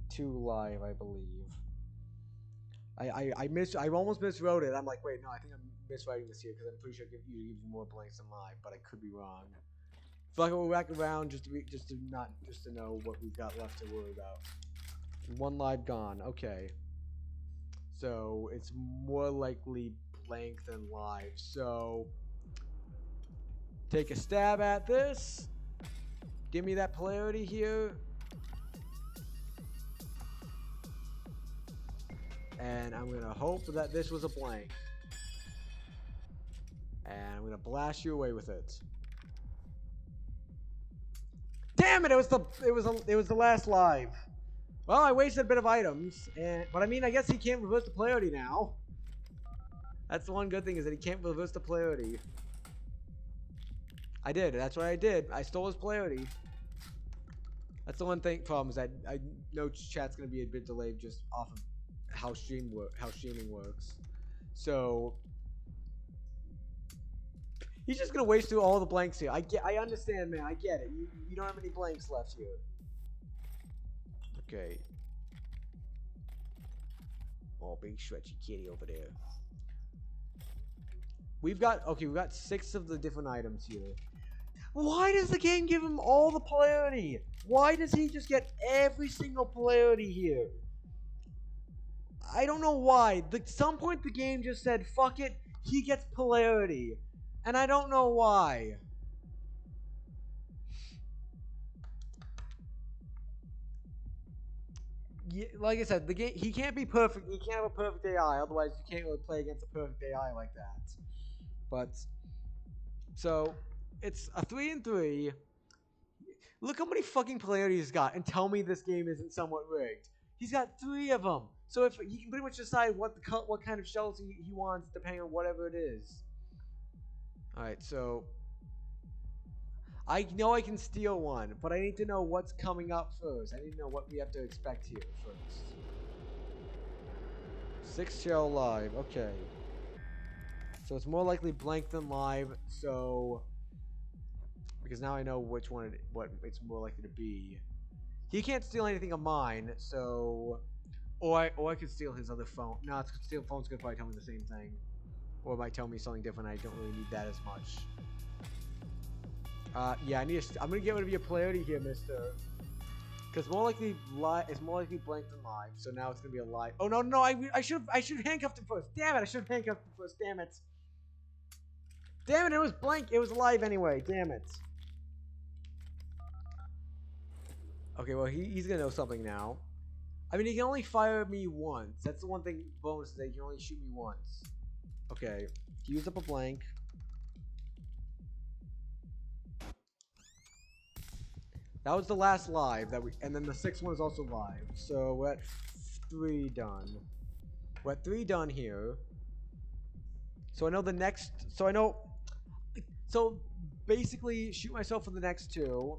2 live, I believe. I almost miswrote it. I'm like, wait, no, I think I'm miswriting this here because I'm pretty sure it gives you more blanks than live, but I could be wrong. Feel like we'll back around just to know what we've got left to worry about. 1 live gone. Okay. So it's more likely blank than live. So take a stab at this. Give me that polarity here. And I'm gonna hope that this was a blank. And I'm gonna blast you away with it. Damn it! It was the last live. Well, I wasted a bit of items, but I mean, I guess he can't reverse the polarity now. That's the one good thing, is that he can't reverse the polarity. I did. That's what I did. I stole his polarity. That's the one problem, is that I know chat's gonna be a bit delayed just off of how streaming works. So he's just gonna waste through all the blanks here. I understand, man. I get it. You don't have any blanks left here. Okay. Oh, big stretchy kitty over there. We've got 6 of the different items here. Why does the game give him all the polarity? Why does he just get every single polarity here? I don't know why. At some point the game just said, fuck it, he gets polarity. And I don't know why. Yeah, like I said, the game, he can't be perfect. He can't have a perfect AI, otherwise you can't really play against a perfect AI like that. But so it's a 3 and 3. Look how many fucking polarity he's got, and tell me this game isn't somewhat rigged. He's got 3 of them, so if he can pretty much decide what kind of shells he wants depending on whatever it is. All right, so I know I can steal one, but I need to know what's coming up first. I need to know what we have to expect here first. 6 shell live, okay. So it's more likely blank than live, so because now I know what it's more likely to be. He can't steal anything of mine, so or I could steal his other phone. No, steal phone's gonna probably tell me the same thing, or it might tell me something different. I don't really need that as much. Yeah, I'm gonna get rid of your polarity here, mister. Because it's more likely blank than live. So now it's gonna be a live. Oh no! I should have handcuffed him first. Damn it! I should have handcuffed him first. Damn it! Damn it! It was blank. It was live anyway. Damn it. Okay, well he's gonna know something now. I mean, he can only fire me once. That's the one thing bonus, is that he can only shoot me once. Okay, he used up a blank. That was the last live and then the 6th one is also live. So we're at 3 done. We're at 3 done here. So I know the next. So basically shoot myself for the next 2.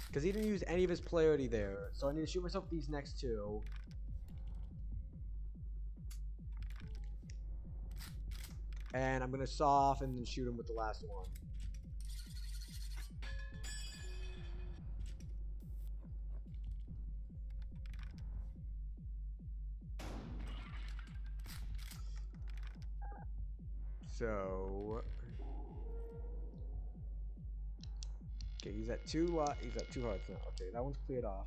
Because he didn't use any of his polarity there. So I need to shoot myself with these next 2. And I'm going to saw off and then shoot him with the last one. So... Okay, he's at 2 hearts now. Okay, that one's cleared off.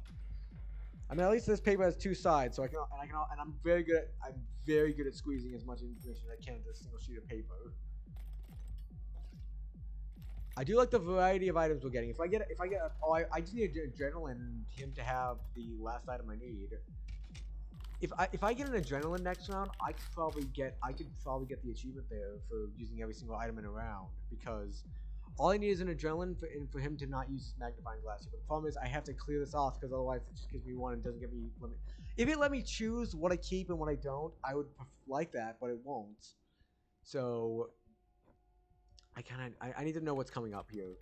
I mean, at least this paper has 2 sides, so and I'm very good at squeezing as much information as I can into a single sheet of paper. I do like the variety of items we're getting. I just need adrenaline and him to have the last item I need. If I get an adrenaline next round, I could probably get the achievement there for using every single item in a round, because all I need is an adrenaline for him to not use his magnifying glass. But the problem is I have to clear this off, because otherwise it just gives me 1 and doesn't give me limit. If it let me choose what I keep and what I don't, I would like that, but it won't. So I need to know what's coming up here.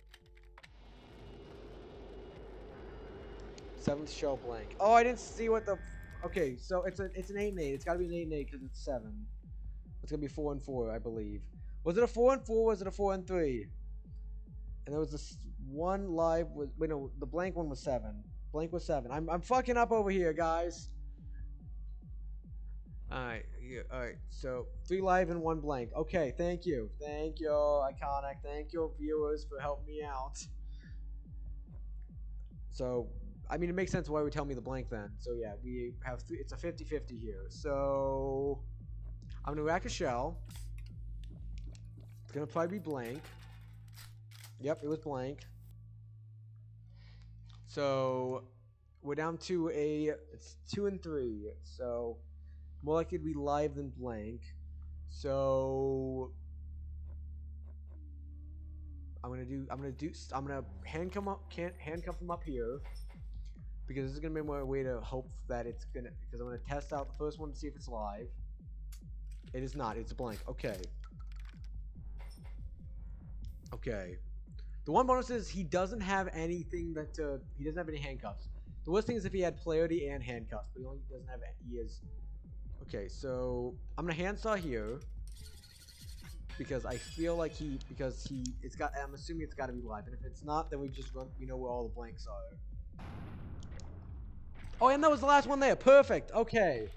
7th shell blank. Oh, I didn't see what the. Okay, so it's an 8 and 8. It's got to be an 8 and 8 because it's 7. It's gonna be 4 and 4, I believe. Was it a 4 and 4? Or was it a 4 and 3? And there was this one live with. Wait, no, the blank one was 7. Blank was 7. I'm fucking up over here, guys. Alright, alright. So 3 live and 1 blank. Okay, thank you, Iconic. Thank you, viewers, for helping me out. So, I mean, it makes sense why would tell me the blank then. So yeah, we have 3. It's a 50-50 here. So I'm gonna rack a shell. It's gonna probably be blank. Yep, it was blank. So we're down to it's 2 and 3. So more likely to be live than blank. So I'm gonna handcuff him up here, because this is gonna be my way to hope that it's gonna, because I'm gonna test out the first one to see if it's live. It is not, it's blank. Okay. Okay. The one bonus is he doesn't have anything that he doesn't have any handcuffs. The worst thing is if he had polarity and handcuffs, but he only doesn't have. He is. Okay, so I'm gonna handsaw here because I feel like it's got. I'm assuming it's got to be live, and if it's not, then we just run. We know where all the blanks are. Oh, and that was the last one there. Perfect. Okay,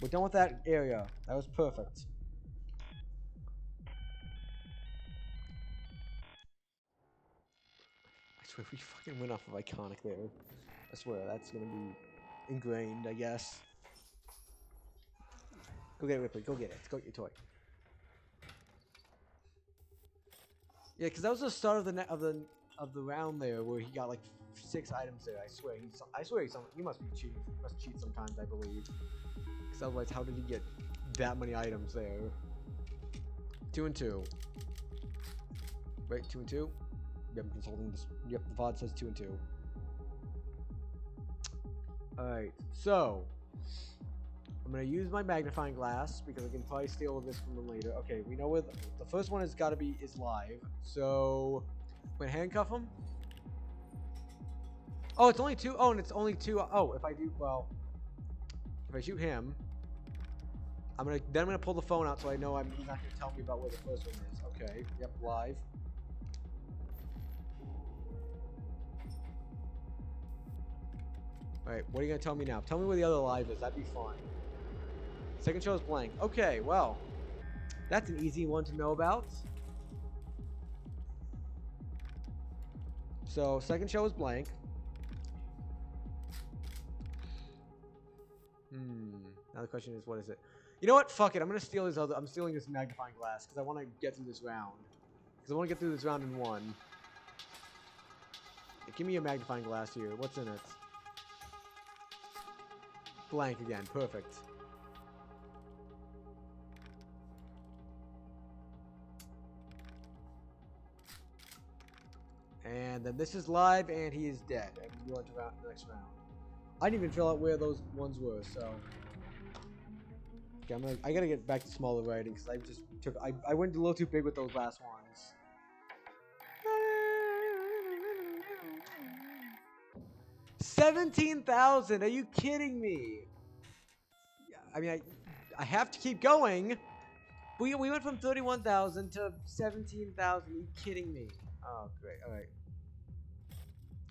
we're done with that area. That was perfect. I swear we fucking went off of Iconic there. I swear that's gonna be ingrained, I guess. Go get it, Ripley. Go get it. Go get your toy. Yeah, because that was the start of the round there, where he got like 6 items there. I swear he must be cheating. He must cheat sometimes, I believe. Because otherwise, how did he get that many items there? 2 and 2. Right, 2 and 2. Yep, I'm consulting this. Yep, the VOD says 2 and 2. Alright, so I'm gonna use my magnifying glass because I can probably steal this from them later. Okay, we know where the first one is live. So I'm gonna handcuff him. Oh, it's only 2. Oh, and it's only 2. Oh, if I shoot him, I'm gonna pull the phone out so I know he's not gonna tell me about where the first one is. Okay, yep, live. Alright, what are you going to tell me now? Tell me where the other live is. That'd be fun. Second show is blank. Okay, well. That's an easy one to know about. So, second show is blank. Now the question is, what is it? You know what? Fuck it. I'm stealing this magnifying glass because I want to get through this round. Because I want to get through this round in 1. Give me a magnifying glass here. What's in it? Blank again. Perfect. And then this is live, and he is dead. And we go into the next round. I didn't even fill out where those ones were, so. Okay, I gotta get back to smaller writing because I went a little too big with those last ones. 17,000? Are you kidding me? I mean, I have to keep going. We went from 31,000 to 17,000. Are you kidding me? Oh, great. All right.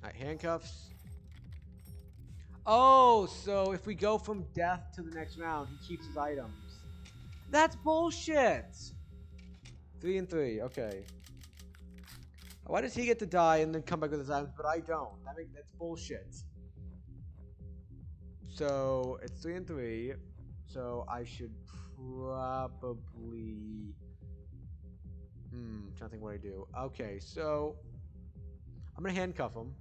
All right, handcuffs. Oh, so if we go from death to the next round, he keeps his items. That's bullshit. 3 and 3. Okay. Why does he get to die and then come back with his items, but I don't? That's bullshit. So it's 3 and 3. So I should probably. Trying to think what I do. Okay, so I'm gonna handcuff him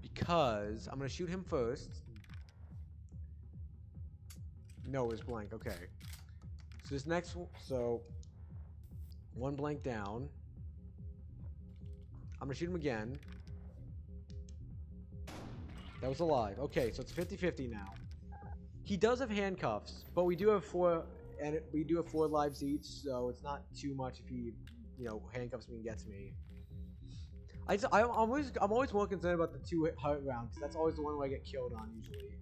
because I'm gonna shoot him first. No, it's blank. Okay. So this next one, so one blank down. I'm gonna shoot him again. That was alive. Okay, so it's 50-50 now. He does have handcuffs, but we do have 4 lives each, so it's not too much if he, handcuffs me and gets me. I'm always more concerned about the 2 heart round because that's always the one where I get killed on usually.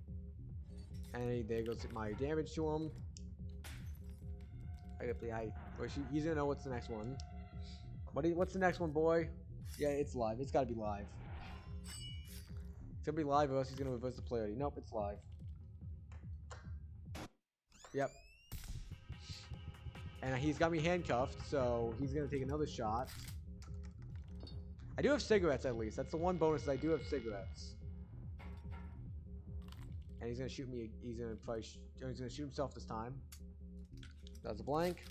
And there goes my damage to him. He's gonna know what's the next one. What's the next one, boy? Yeah, it's live. It's gotta be live. It's gonna be live or else he's gonna reverse the polarity. Nope, it's live. Yep. And he's got me handcuffed, so he's gonna take another shot. I do have cigarettes at least. That's the one bonus. I do have cigarettes. And he's gonna shoot me. He's gonna shoot himself this time. That was a blank.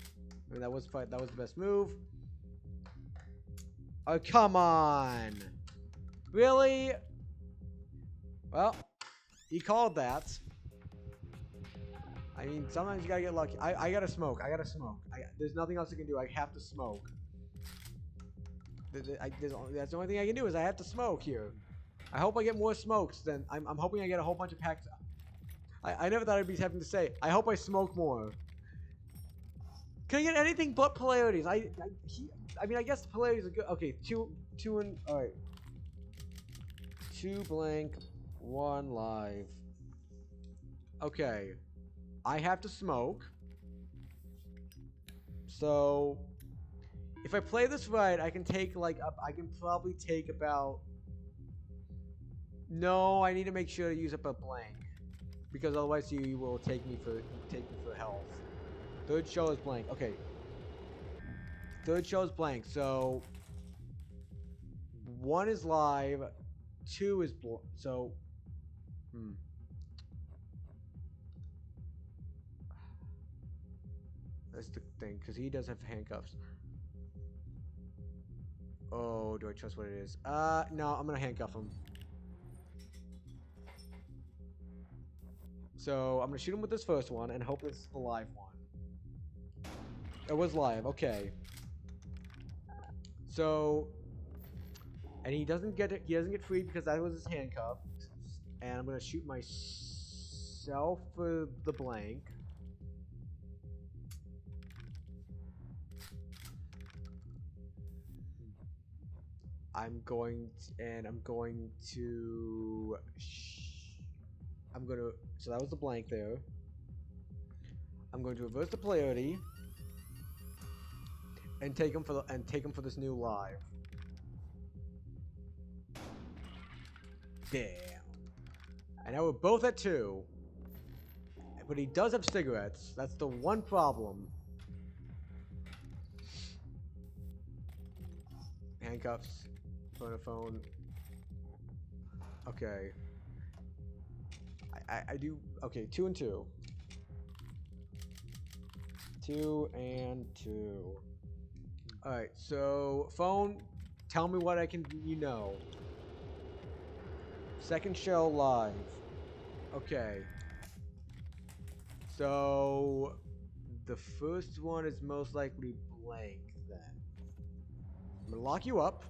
I mean, that was the best move. Oh, come on! Really? Well, he called that. I mean, sometimes you gotta get lucky. I gotta smoke. There's nothing else I can do. I have to smoke. That's the only thing I can do is I have to smoke here. I hope I get more smokes than I'm hoping I get a whole bunch of packs. I never thought I'd be having to say. I hope I smoke more. Can I get anything but polarities? I mean, I guess the polarities are good. Okay, two and all right. 2 blank, 1 live. Okay, I have to smoke. So, if I play this right, I can take I can probably take about. No, I need to make sure to use up a blank, because otherwise you will take me for health. Third shell is blank. Okay. Third shell is blank. So 1 is live, 2 is so. That's the thing, because he does have handcuffs. Oh, do I trust what it is? No, I'm gonna handcuff him. So I'm gonna shoot him with this first one and hope this is the live one. It was live. Okay. So, and he doesn't get free because that was his handcuff. And I'm gonna shoot myself for the blank. So that was the blank there. I'm going to reverse the polarity and take him for this new live. Damn. And now we're both at 2. But he does have cigarettes. That's the one problem. Handcuffs. Phone. Okay. I do. Okay, 2 and 2. 2 and 2. Alright, so phone, tell me what I can Second shell live. Okay. So the first one is most likely blank then. I'm gonna lock you up.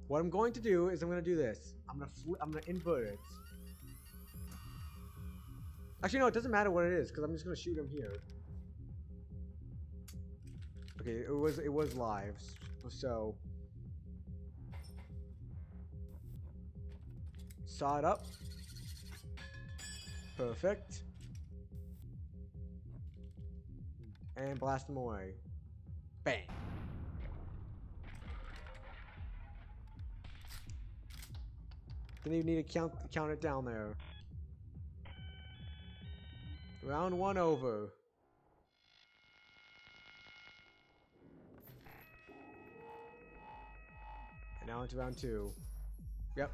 What I'm going to do is I'm gonna do this. I'm gonna invert it. Actually, no, it doesn't matter what it is, because I'm just gonna shoot him here. Okay, it was live, so saw it up. Perfect. And blast him away. Bang. Didn't even need to count it down there. Round 1 over. And now into round 2. Yep.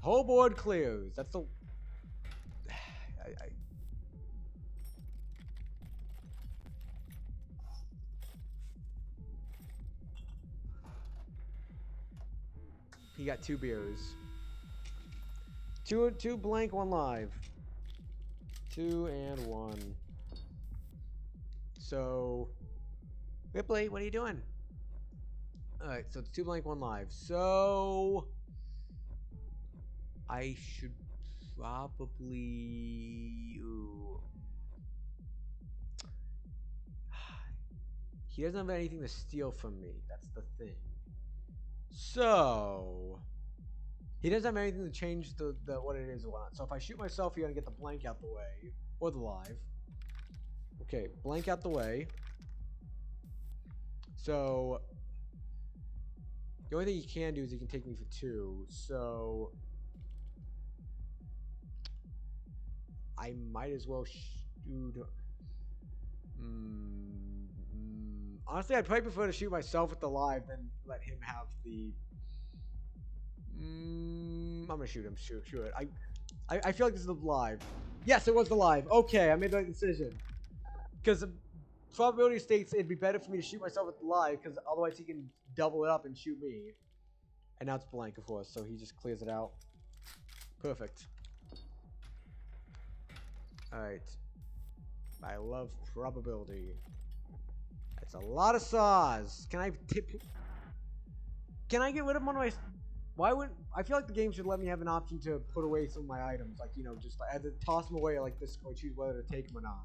Whole board clears. That's the... He got 2 beers. Two blank, 1 live. 2 and 1. So, Ripley, what are you doing? Alright, so it's 2 blank, 1 live. So, I should probably... Ooh. He doesn't have anything to steal from me. That's the thing. So... He doesn't have anything to change the what it is or whatnot. So if I shoot myself, you're gonna get the blank out the way. Or the live. Okay, blank out the way. So the only thing he can do is he can take me for 2. So I might as well shoot. Honestly, I'd probably prefer to shoot myself with the live than let him have the... I'm gonna shoot him. Shoot it. I feel like this is the live. Yes, it was the live. Okay, I made the right decision. Because the probability states it'd be better for me to shoot myself with the live, because otherwise he can double it up and shoot me. And now it's blank, of course, so he just clears it out. Perfect. Alright. I love probability. That's a lot of saws. Can I get rid of one of my... Why wouldn't... I feel like the game should let me have an option to put away some of my items. Like, you know, just either toss them away like this or choose whether to take them or not.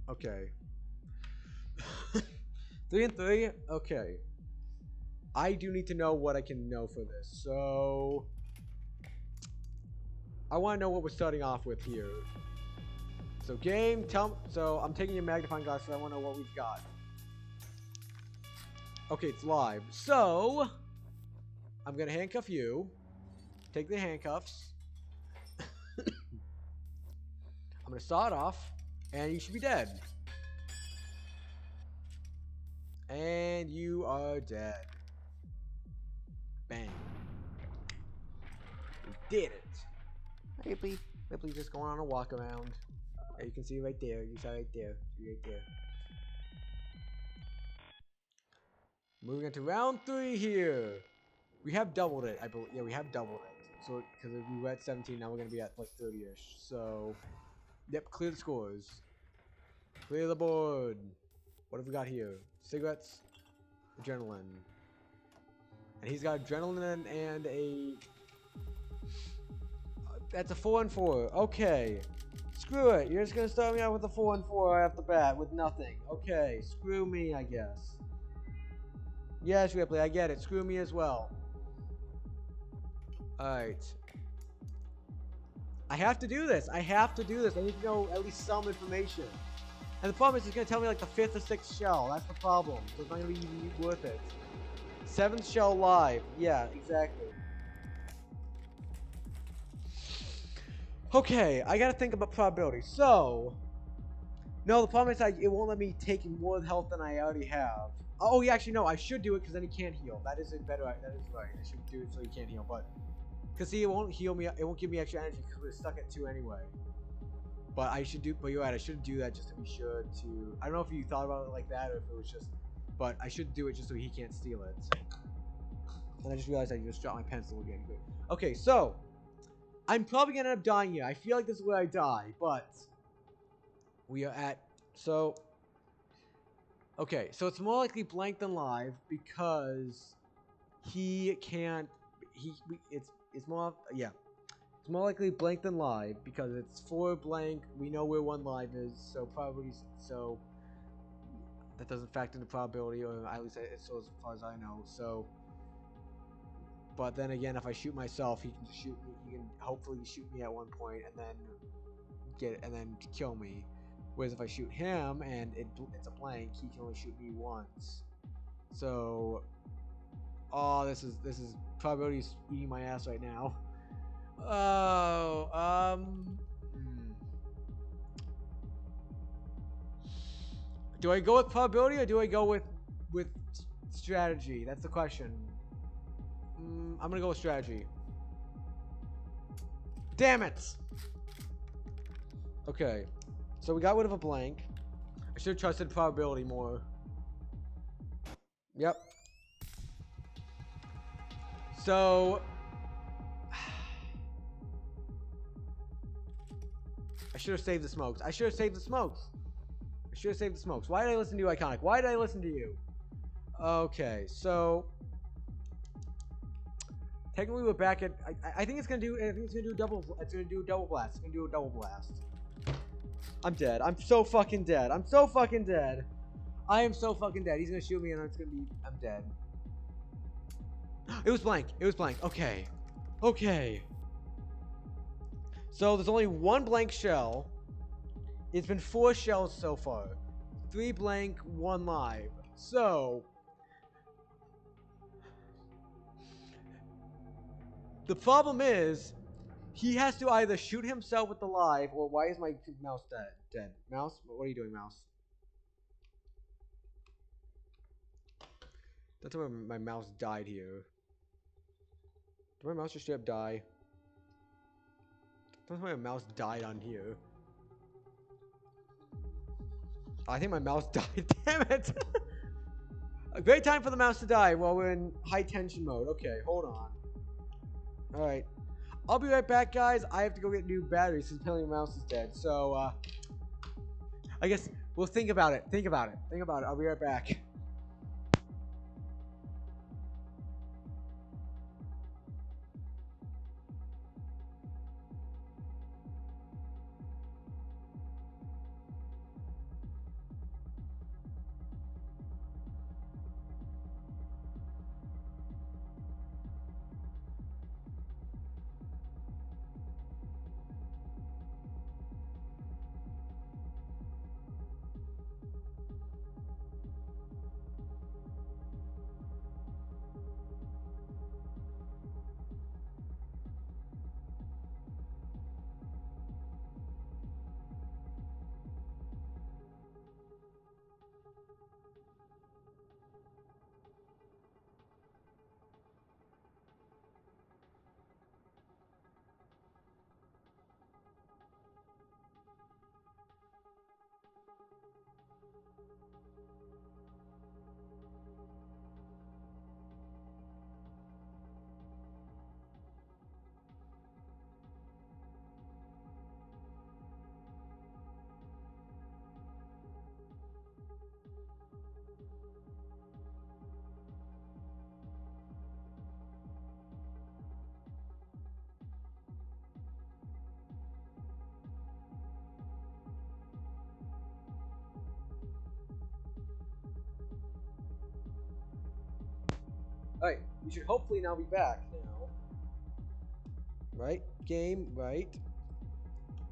Okay. 3 and 3? Okay. I do need to know what I can know for this. So... I want to know what we're starting off with here. So game, so I'm taking a magnifying glass so I want to know what we've got. Okay, it's live. So, I'm going to handcuff you. Take the handcuffs. I'm going to saw it off. And you should be dead. And you are dead. Bang. We did it. Ripley's just going on a walk around. Yeah, you can see right there. You saw right there. Right there. Moving on to round 3 here. We have doubled it, I believe. Yeah, we have doubled it. So, because we were at 17, now we're going to be at like 30-ish. So, yep, clear the scores. Clear the board. What have we got here? Cigarettes, adrenaline. And he's got adrenaline and a... that's a 4 and 4. Okay. Screw it. You're just going to start me out with a 4 and 4 right off the bat with nothing. Okay. Screw me, I guess. Yes, Ripley, I get it. Screw me as well. Alright. I have to do this. I have to do this. I need to know at least some information. And the problem is it's going to tell me like the 5th or 6th shell. That's the problem. So it's not going to be worth it. 7th shell live. Yeah, exactly. Okay, I got to think about probability. So... no, the problem is it won't let me take more health than I already have. Oh, yeah, actually, no, I should do it because then he can't heal. That is better. That is right. I should do it so he can't heal. But, because see, it won't heal me. It won't give me extra energy because we're stuck at 2 anyway. But I should do, but you're right. I should do that just to be sure to, I don't know if you thought about it like that or if it was just, but I should do it just so he can't steal it. And I just realized I just dropped my pencil again. Good. Okay, so, I'm probably going to end up dying here. I feel like this is where I die, but we are at, so... okay, so it's more likely blank than live because he can't. It's it's more likely blank than live because it's 4 blank. We know where 1 live is, so probabilities. So that doesn't factor into probability, or at least so as far as I know. So, but then again, if I shoot myself, he can just shoot me. He can hopefully shoot me at one point and then kill me. Whereas if I shoot him and it's a blank, he can only shoot me once. So, oh, this is probability's eating my ass right now. Oh, do I go with probability or do I go with strategy? That's the question. I'm gonna go with strategy. Damn it! Okay, so we got rid of a blank. I should have trusted probability more. Yep. So I should have saved the smokes. I should have saved the smokes. Why did I listen to you, Iconic? Why did I listen to you? Okay, so technically we're back at. I think it's gonna do. I think it's gonna do double. It's gonna do a double blast. It's gonna do a double blast. I'm dead. I'm so fucking dead. I am so fucking dead. He's gonna shoot me and it's gonna be. I'm dead. It was blank. Okay. So there's only 1 blank shell. It's been 4 shells so far. 3 blank, 1 live. So the problem is he has to either shoot himself with the live, or why is my mouse dead? Mouse? What are you doing, mouse? That's why my mouse died here. Did my mouse just straight up die? That's why my mouse died on here. I think my mouse died. Damn it! A great time for the mouse to die while we're in high tension mode. Okay, hold on. Alright. I'll be right back, guys. I have to go get new batteries since apparently my mouse is dead. So, I guess we'll think about it. I'll be right back. Alright, we should hopefully now be back now. Right? Game, right?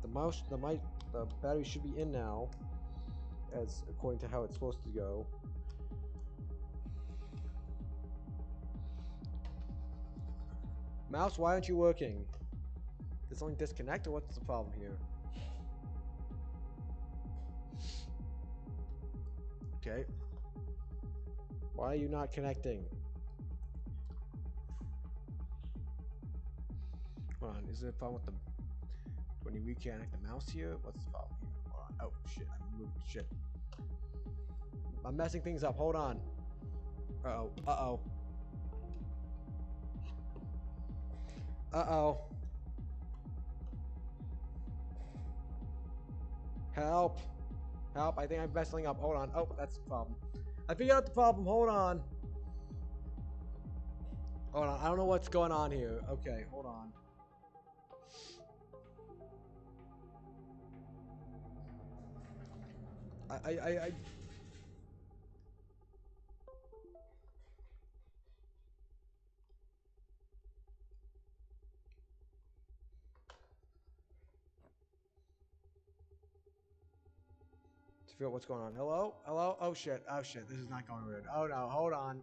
The battery should be in now, as according to how it's supposed to go. Mouse, why aren't you working? Did something disconnect, or what's the problem here? Okay. Why are you not connecting? Hold on, is there a problem with the... When you reconnect the mouse here? What's the problem here? Hold on. Oh, shit. I'm moving shit. I'm messing things up. Hold on. Uh-oh. Uh-oh. Uh-oh. Help. Help. I think I'm messing up. Hold on. Oh, that's the problem. I figured out the problem. Hold on. Hold on, I don't know what's going on here. Okay, hold on. I figure out what's going on. Hello? Hello? Oh shit. Oh shit. This is not going good. Oh no, hold on.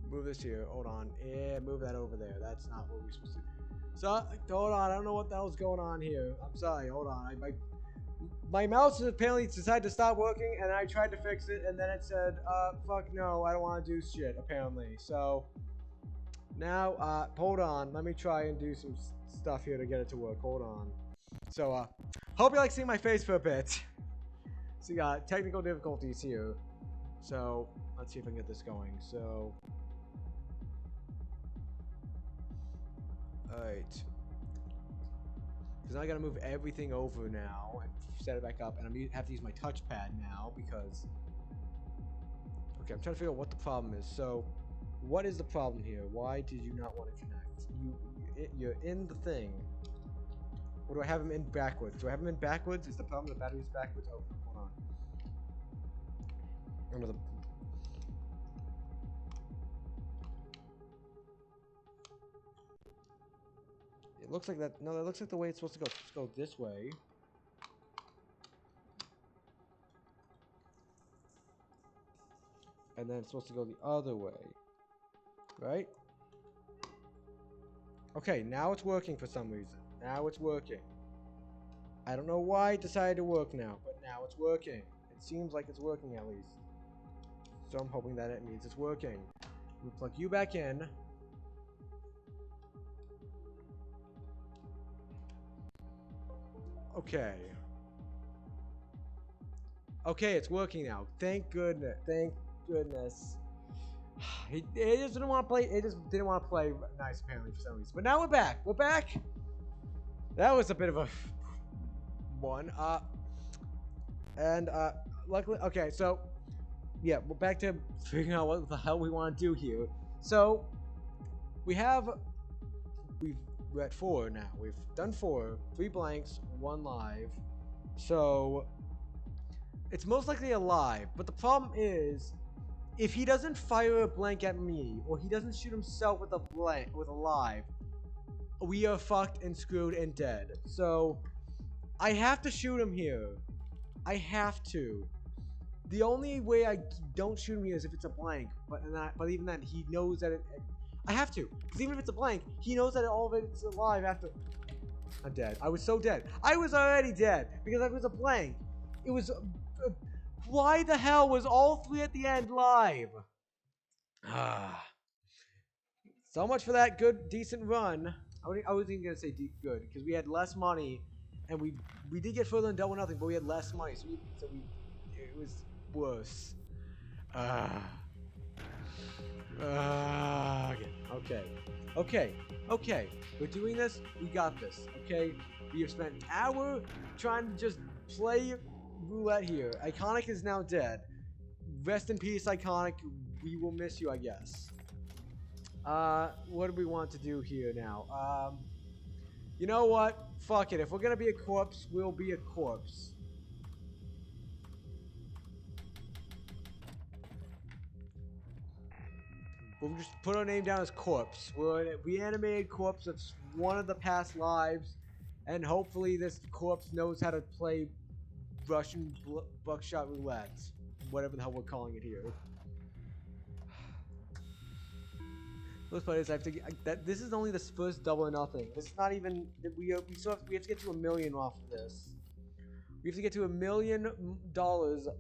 Move this here. Hold on. Yeah, move that over there. That's not what we're supposed to do. So, hold on. I don't know what the hell's going on here. I'm sorry. Hold on. My mouse apparently decided to stop working, and I tried to fix it, and then it said, fuck no, I don't want to do shit, apparently. So, now, hold on. Let me try and do some stuff here to get it to work. Hold on. So, hope you like seeing my face for a bit. So, you got technical difficulties here. So, let's see if I can get this going. So, alright. Because now I gotta move everything over now and set it back up. And I have to use my touchpad now because... Okay, I'm trying to figure out what the problem is. So, what is the problem here? Why did you not want to connect? You're in the thing. Or do I have him in backwards? Do I have him in backwards? Is the problem the battery's backwards? Oh, hold on. Under the... It looks like that. No, that looks like the way it's supposed to go. It's supposed to go this way. And then it's supposed to go the other way. Right? Okay, now it's working for some reason. Now it's working. I don't know why it decided to work now, but now it's working. It seems like it's working at least. So I'm hoping that it means it's working. We plug you back in. Okay. Okay, it's working now. Thank goodness. Thank goodness. It just didn't want to play. It just didn't want to play nice apparently for some reason. But now we're back. We're back. That was a bit of a one. Luckily, okay. So, yeah, we're back to figuring out what the hell we want to do here. So, we're at 4 now. We've done 4, 3 blanks, 1 live. So, it's most likely a live. But the problem is, if he doesn't fire a blank at me, or he doesn't shoot himself with a live, we are fucked and screwed and dead. So, I have to shoot him here. I have to. The only way I don't shoot him here is if it's a blank. But even then, he knows that I have to. Because even if it's a blank, he knows that all of it's alive after... I'm dead. I was so dead. I was already dead. Because it was a blank. It was... why the hell was all 3 at the end live? So much for that good, decent run. I wasn't even going to say good. Because we had less money. And we did get further than double nothing. But we had less money. So it was worse. Okay. We're doing this. We got this. Okay. We have spent an hour trying to just play roulette here. Iconic is now dead. Rest in peace, Iconic. We will miss you, I guess. What do we want to do here now? You know what? Fuck it. If we're gonna be a corpse, we'll be a corpse. We'll just put our name down as corpse. We're a reanimated corpse that's one of the past lives, and hopefully this corpse knows how to play Russian Buckshot Roulette, whatever the hell we're calling it here. Most part is I have to get this is only the first double or nothing. This is not even we have to get to $1 million off of this. We have to get to $1 million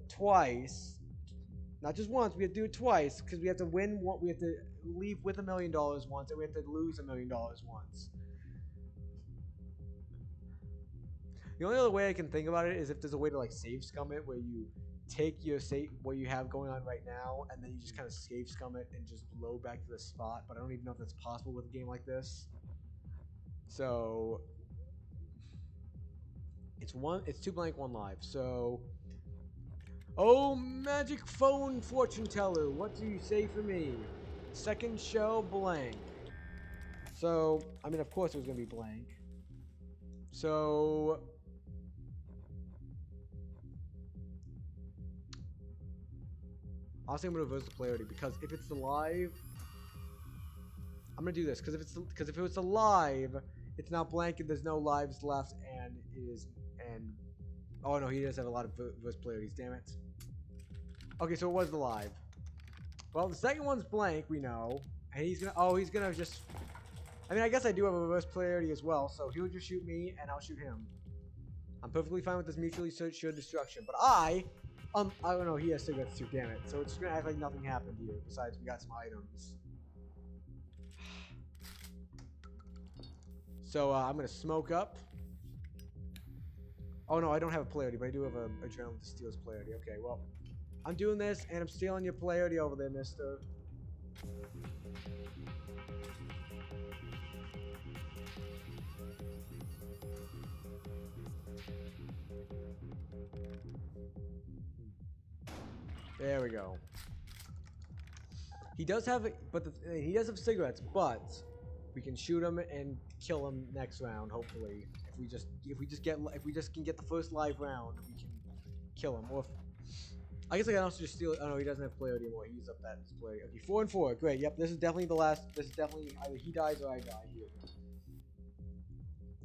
twice. Not just once, we have to do it twice, because we have to win one, we have to leave with $1 million once, and we have to lose $1 million once. The only other way I can think about it is if there's a way to like save scum it, where you take your what you have going on right now, and then you just kind of save scum it and just load back to the spot, but I don't even know if that's possible with a game like this. So it's 2 blank, 1 live, so... Oh, magic phone fortune teller, what do you say for me? second show blank. So, I mean, of course it was gonna be blank. So, honestly, I'm gonna reverse the polarity because if it's alive, I'm gonna do this because if it was alive, it's now blank and there's no lives left, and it is oh no, he does have a lot of reverse polarities. Damn it. Okay, so it was alive. Well, the second one's blank, we know, and he's gonna just. I mean, I guess I do have a reverse polarity as well, so he'll just shoot me and I'll shoot him. I'm perfectly fine with this mutually assured destruction, but I don't know, he has cigarettes too, damn it. So it's just gonna act like nothing happened here, besides we got some items. So, I'm gonna smoke up. Oh no, I don't have a polarity, but I do have a adrenaline to steal his polarity. Okay, well, I'm doing this, and I'm stealing your polarity over there, mister. There we go. He does have, he does have cigarettes, but we can shoot him and kill him next round. Hopefully, if we just can get the first live round, we can kill him. Or I guess I can also just steal it. Oh no, he doesn't have polarity anymore. He used up that polarity. Okay, 4 and 4. Great. Yep, this is definitely the last. This is definitely either he dies or I die here.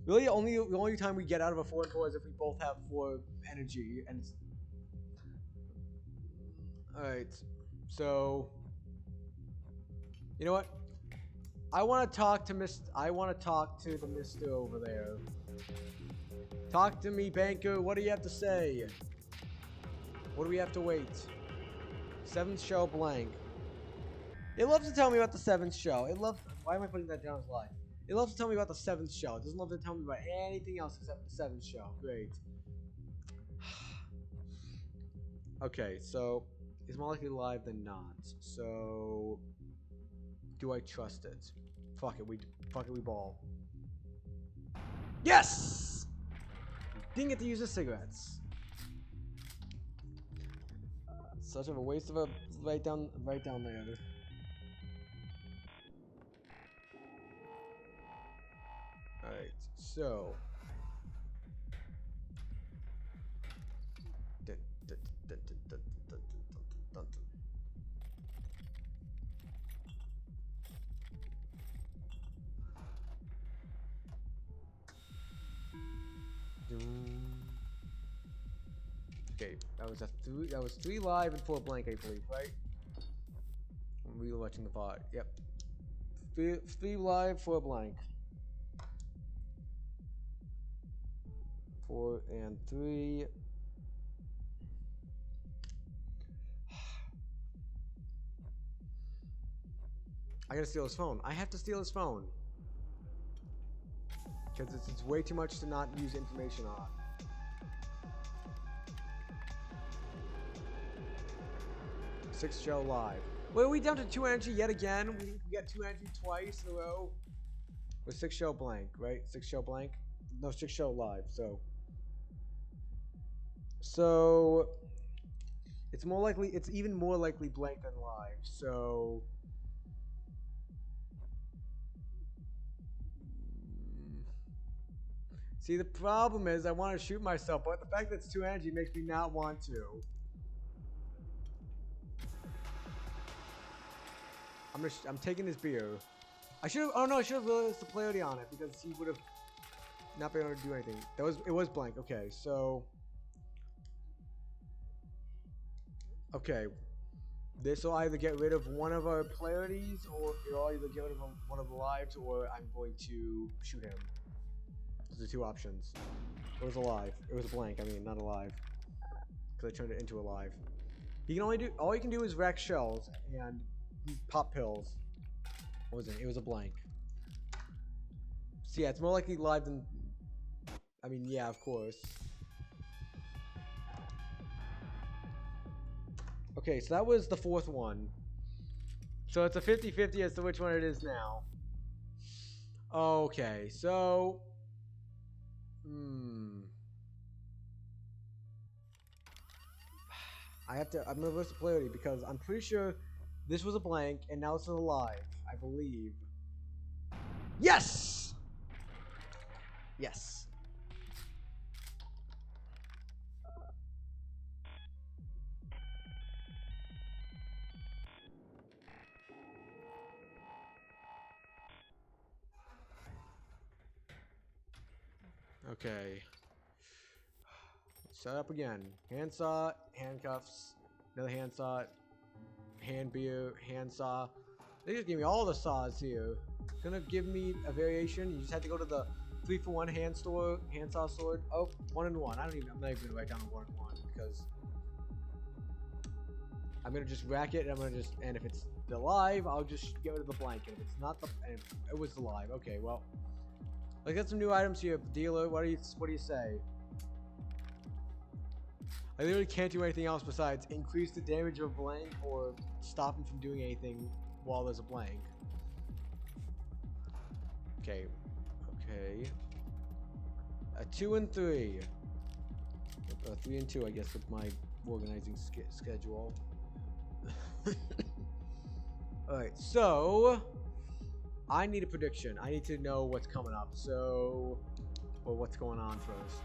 Really, the only time we get out of a 4 and 4 is if we both have 4 energy, and it's all right. So, you know what? I want to talk to the mister over there. Talk to me, banker. What do you have to say? What do we have to wait? 7th show blank. It loves to tell me about the 7th show. It loves. Why am I putting that down as live? It loves to tell me about the 7th show. It doesn't love to tell me about anything else except the 7th show. Great. Okay, so it's more likely live than not. So, do I trust it? Fuck it, we ball. Yes! Didn't get to use the cigarettes. Such of a waste of a right down there. Alright, so okay, that was 3 live and 4 blank, I believe, right? I'm really watching the VOD. Yep. 3 live, 4 blank. 4 and 3. I gotta steal his phone. I have to steal his phone. Because it's way too much to not use information on. Sixth show live. Wait, are we down to 2 energy yet again? We got 2 energy twice in a row. With 6 show blank, right? 6 show blank? No, 6 show live, so it's even more likely blank than live, so see, the problem is I want to shoot myself, but the fact that it's 2 energy makes me not want to. I'm taking his beer. I should have realized the polarity on it because he would have not been able to do anything. It was blank. Okay, so okay, this will either get rid of one of our polarities, or it'll either get rid of one of the lives, or I'm going to shoot him. Those are 2 options. It was alive. It was blank. I mean, not alive, because I turned it into alive. He can all he can do is rack shells and pop pills. What was it? It was a blank. So yeah, it's more likely live than. I mean, yeah, of course. Okay, so that was the 4th one. So it's a 50-50 as to which one it is now. Okay, so I'm gonna reverse the polarity because I'm pretty sure This was a blank, and now it's alive, I believe. Yes! Yes. Okay. Set up again. Handsaw, handcuffs, another handsaw, hand beer, handsaw. They just gave me all the saws here. Gonna give me a variation. You just had to go to the 3-for-1 handsaw sword. Oh, 1-in-1. I'm not even gonna write down a 1-in-1 because I'm gonna just rack it and and if it's alive, I'll just get rid of the blank. And if it's not and it was alive. Okay, well, let's get some new items here, dealer. What do you say? I literally can't do anything else besides increase the damage of a blank or stop him from doing anything while there's a blank. Okay. Okay. A 2 and 3. 3 and 2, I guess, with my organizing schedule. Alright, so I need a prediction. I need to know what's coming up. So, or what's going on first.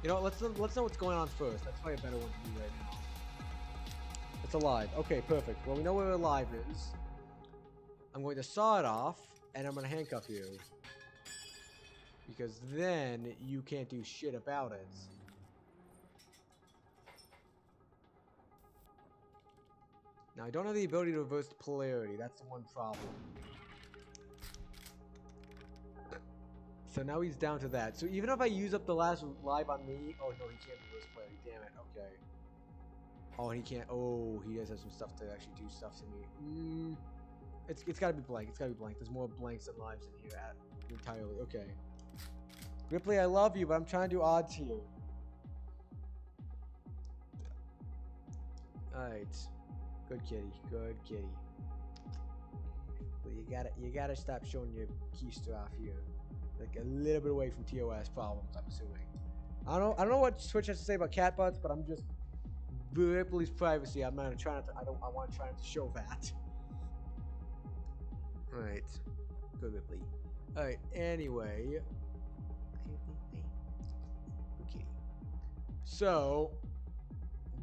You know, let's know what's going on first. That's probably a better one to do right now. It's alive. Okay, perfect. Well, we know where alive is. I'm going to saw it off, and I'm going to handcuff you. Because then you can't do shit about it. Now, I don't have the ability to reverse the polarity. That's the one problem. So now he's down to that. So even if I use up the last live on me... Oh, no, he can't reverse polarity. Damn it. Okay. Oh, and he can't... Oh, he does have some stuff to actually do stuff to me. It's got to be blank. It's got to be blank. There's more blanks than lives in here entirely. Okay. Ripley, I love you, but I'm trying to do odds here. Alright. Good kitty. Good kitty. But you gotta stop showing your keister off here. Like a little bit away from TOS problems, I'm assuming. I don't know what Switch has to say about cat butts, but I'm just Ripley's privacy. I'm not trying to. I want to try to show that. All right, good Ripley. All right. Anyway, okay. So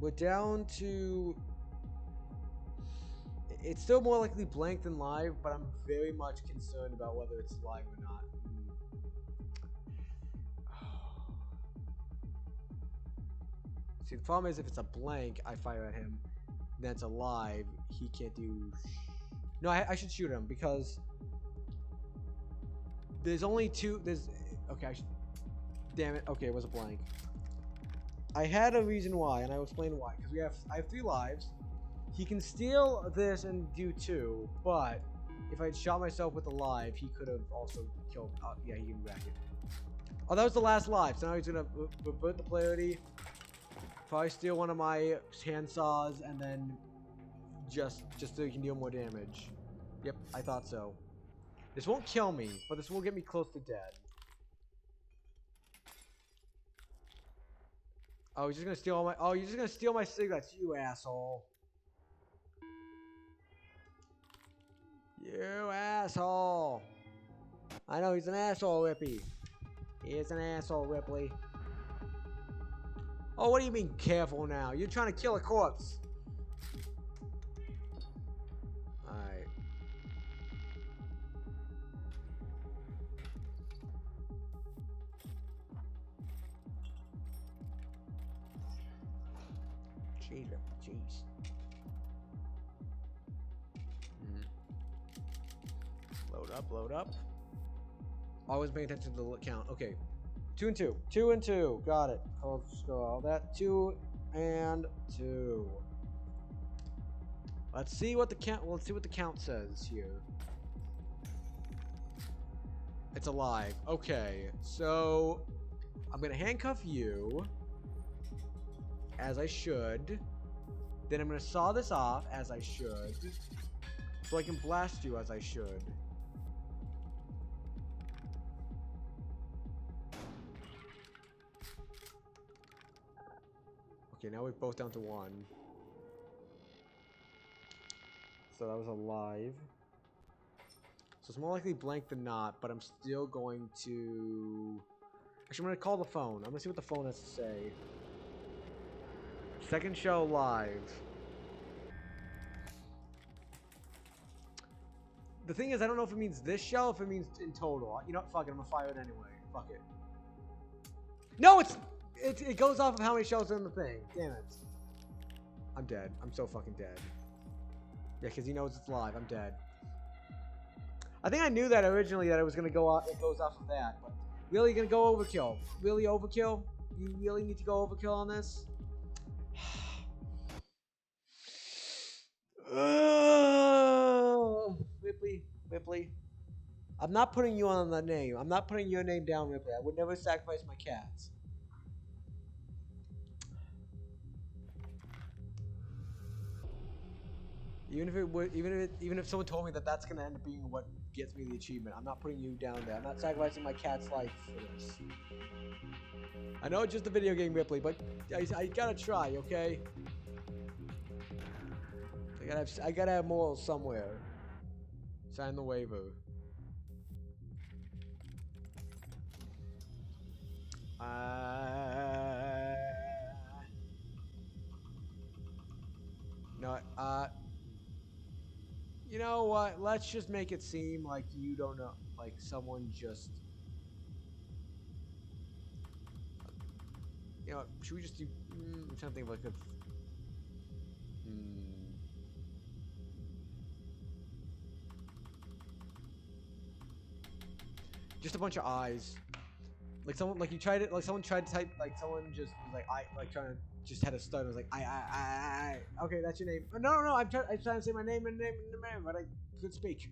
we're down to. It's still more likely blank than live, but I'm very much concerned about whether it's live or not. See, the problem is if it's a blank, I fire at him, then it's alive, he can't do... No, I should shoot him, because... There's only two... Okay, damn it. Okay, it was a blank. I had a reason why, and I will explain why. Because I have 3 lives. He can steal this and do 2, but... If I had shot myself with a live, he could have also killed... yeah, he can rack it. Oh, that was the last live, so now he's gonna revert the polarity... Probably steal one of my handsaws and then just so he can deal more damage. Yep, I thought so. This won't kill me, but this will get me close to dead. Oh, he's just gonna steal all my... Oh, you're just gonna steal my cigarettes, you asshole. You asshole. I know, he's an asshole, Rippy. He is an asshole, Ripley. Oh, what do you mean careful now? You're trying to kill a corpse. Alright. Jeez. Load up. Always paying attention to the count. Okay. 2 and 2. 2 and 2. Got it. I'll just go all that. 2 and 2. Let's see what the count says here. It's alive. Okay. So I'm gonna handcuff you as I should. Then I'm gonna saw this off as I should. So I can blast you as I should. Okay, now we're both down to 1. So that was alive. So it's more likely blank than not, but I'm still going to... Actually, I'm going to call the phone. I'm going to see what the phone has to say. Second shell live. The thing is, I don't know if it means this shell, if it means in total. You know what? Fuck it. I'm going to fire it anyway. Fuck it. No, it goes off of how many shells are in the thing. Damn it. I'm dead. I'm so fucking dead. Yeah, because he knows it's live. I'm dead. I think I knew that originally, that it was going to go off. It goes off of that. But really going to go overkill? Really overkill? You really need to go overkill on this? Ripley. I'm not putting you on the name. I'm not putting your name down, Ripley. I would never sacrifice my cats. Even if someone told me that that's gonna end up being what gets me the achievement, I'm not putting you down there. I'm not sacrificing my cat's life for this. I know it's just a video game, Ripley, but I gotta try, okay? I gotta have morals somewhere. Sign the waiver. No, you know what? Let's just make it seem like you don't know, like someone just... You know what? Should we just do... I'm trying to think of like a... Just a bunch of eyes. Like someone, like you tried it, like someone tried to type, like someone just was like, trying to, just had a stutter. I was like, I. Okay, that's your name. No, I'm trying to say my name and name, but I couldn't speak.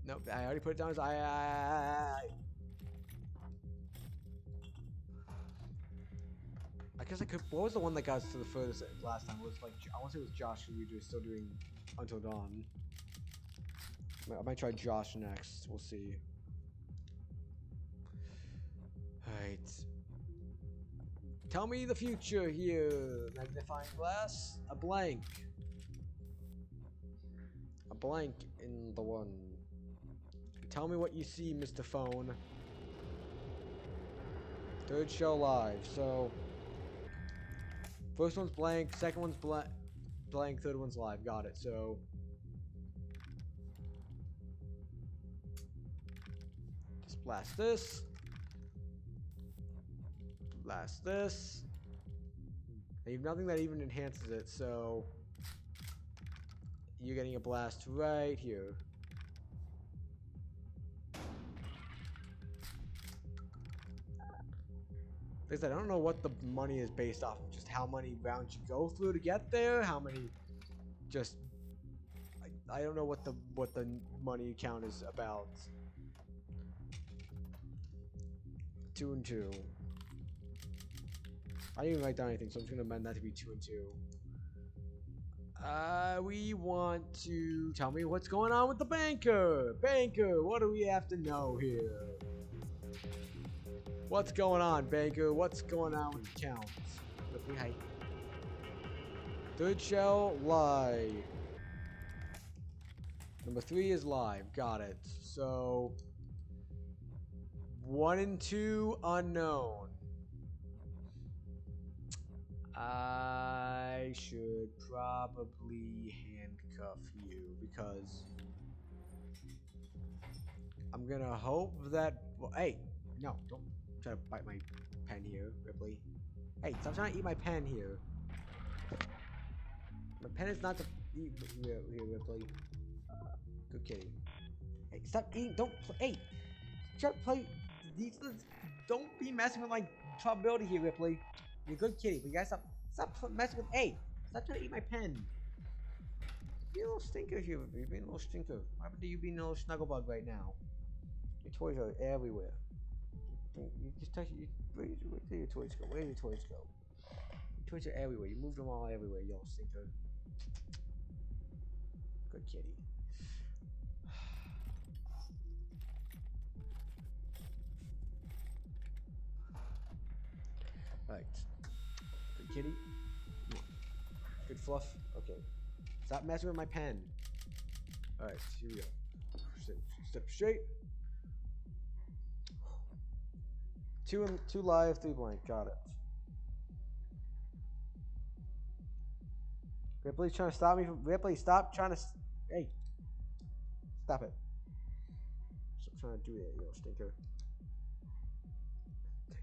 Nope, I already put it down as I. I guess I could. What was the one that got us to the furthest last time? It was like, I want to say it was Josh, who we were still doing Until Dawn. I might try Josh next. We'll see. Alright. Tell me the future here. Magnifying glass. A blank. A blank in the one. Tell me what you see, Mr. Phone. Third show live. So, first one's blank, second one's blank, third one's live. Got it. So, just blast this. Blast this. I have nothing that even enhances it, so you're getting a blast right here. Like I said, I don't know what the money is based off of, just how many rounds you go through to get there, how many just I don't know what the money count is about. 2 and 2. I didn't even write down anything, so I'm just gonna amend that to be 2 and 2. We want to tell me what's going on with the banker. Banker, what do we have to know here? What's going on, banker? What's going on with the count? Third shell live. Number 3 is live. Got it. So 1 and 2 unknown. I should probably handcuff you because I'm gonna hope that. Well, hey, no, don't try to bite my pen here, Ripley. Hey, stop trying to eat my pen here. My pen is not to eat here, Ripley. Good kitty. Hey, stop eating. Don't play. Hey, try to play. Don't be messing with my probability here, Ripley. You're a good kitty, but you guys stop messing with. Hey, stop trying to eat my pen. You're a little stinker here, you're being a little stinker. What happened to you being a little snugglebug right now? Your toys are everywhere. You just touch it. Where do your toys go? Where do your toys go? Your toys are everywhere. You moved them all everywhere, you little stinker. Good kitty. Right. Good kitty. Good fluff. Okay. Stop messing with my pen. Alright, here we go. Step straight. Two live, 3 blank. Got it. Ripley's trying to stop me from. Ripley, stop trying to. Hey. Stop it. Stop trying to do that, you little stinker.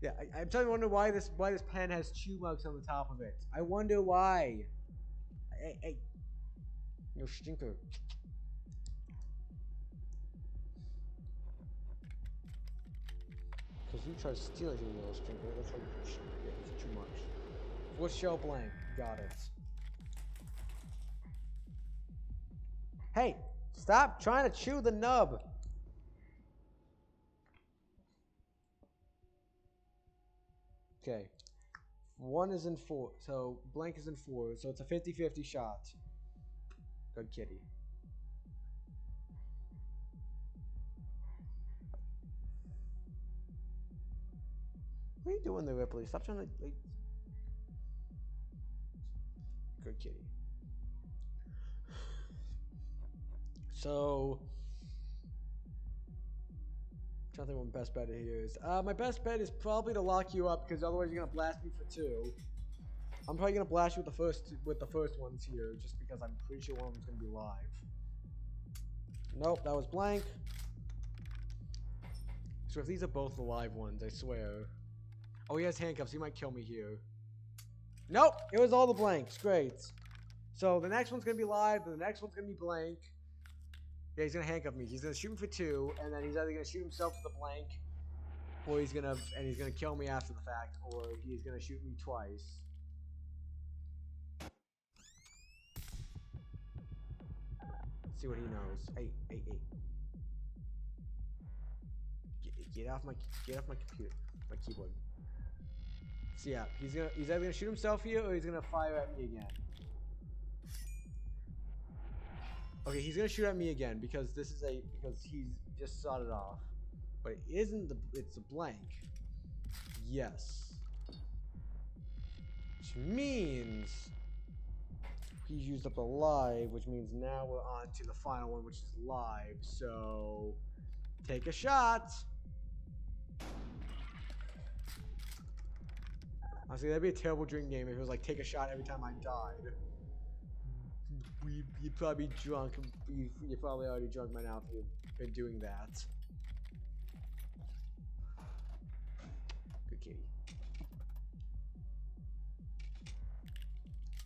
Yeah, I'm trying to wonder why this pen has chew marks on the top of it. I wonder why. Hey. You stinker. Because you try to steal it, you little stinker. That's why it's too much. What's shell blank? Got it. Hey, stop trying to chew the nub. Okay. 1 is in 4. So blank is in 4. So it's a 50-50 shot. Good kitty. What are you doing there, Ripley? Stop trying to like. Good kitty. So, I'm trying to think what my best bet here is. My best bet is probably to lock you up because otherwise you're gonna blast me for 2. I'm probably gonna blast you with the first ones here, just because I'm pretty sure one of them's gonna be live. Nope, that was blank. So if these are both the live ones, I swear. Oh, he has handcuffs. He might kill me here. Nope, it was all the blanks. Great. So the next one's gonna be live, and the next one's gonna be blank. Yeah, he's gonna handcuff me. He's gonna shoot me for 2, and then he's either gonna shoot himself with a blank, or he's gonna kill me after the fact, or he's gonna shoot me twice. Let's see what he knows. Hey. Get off my computer, my keyboard. So yeah, he's either gonna shoot himself here, or he's gonna fire at me again. Okay, he's gonna shoot at me again because because he's just sawed it off. But it isn't it's a blank. Yes. Which means he's used up a live, which means now we're on to the final one, which is live. So take a shot. Honestly, that'd be a terrible drink game if it was like take a shot every time I died. You'd probably be drunk. You're probably already drunk by now if you've been doing that. Good kitty.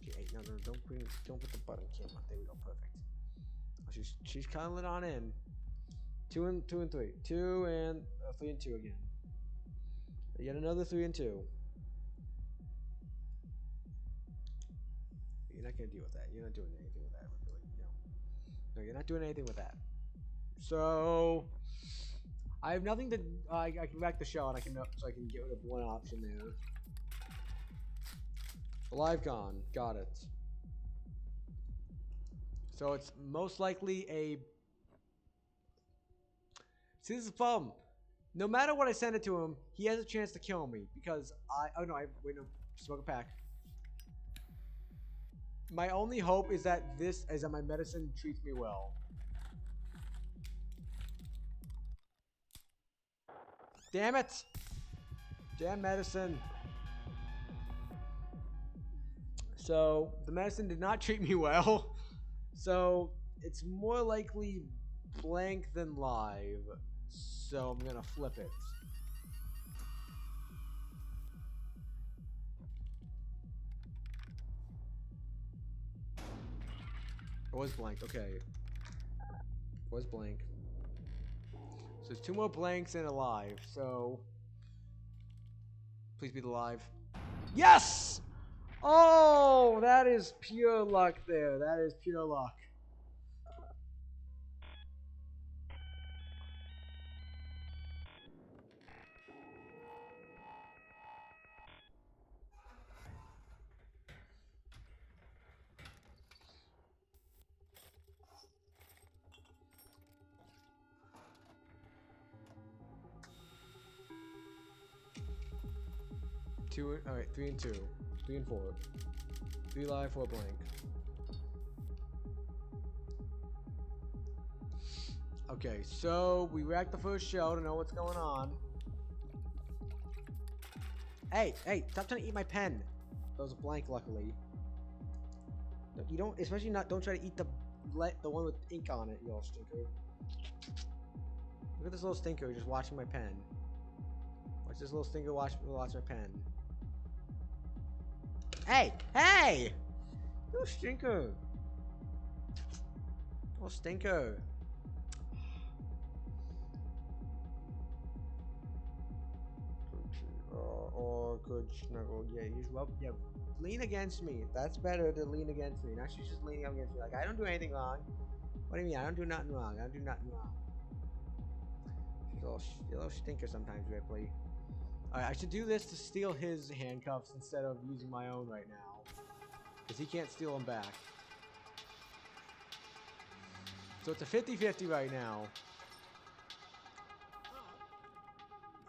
Okay, no, don't put the button camera. There we go, perfect. She's cuddling on in. 2 and 3. 2 and 3 and 2 again. Yet another 3 and 2. You're not gonna deal with that. You're not doing anything with that. Really. No, you're not doing anything with that. So I have nothing to. I can back the shell, and I can get rid of one option there. Live gone. Got it. So it's most likely a. See, this is the problem. No matter what I send it to him, he has a chance to kill me because Oh no! Wait, no. Smoke a pack. My only hope is that my medicine treats me well. Damn it! Damn medicine. So, the medicine did not treat me well. So, it's more likely blank than live. So, I'm gonna flip it. It was blank, okay. It was blank. So there's 2 more blanks and a live, so... Please be the live. Yes! Oh, that is pure luck there. That is pure luck. Alright, 3 and 2. 3 and 4. 3 live, 4 blank. Okay, so we racked the first shell to know what's going on. Hey, stop trying to eat my pen. That was a blank, luckily. You don't, especially not, don't try to eat the one with ink on it, you little stinker. Look at this little stinker just watching my pen. Watch this little stinker watch my pen. Hey! Little stinker. Little stinker. Or good snuggle. Yeah, lean against me. That's better to lean against me. Now she's just leaning up against me. Like, I don't do anything wrong. What do you mean? I don't do nothing wrong. I don't do nothing wrong. She's a little stinker sometimes, Ripley. Alright, I should do this to steal his handcuffs instead of using my own right now. Because he can't steal them back. So it's a 50-50 right now.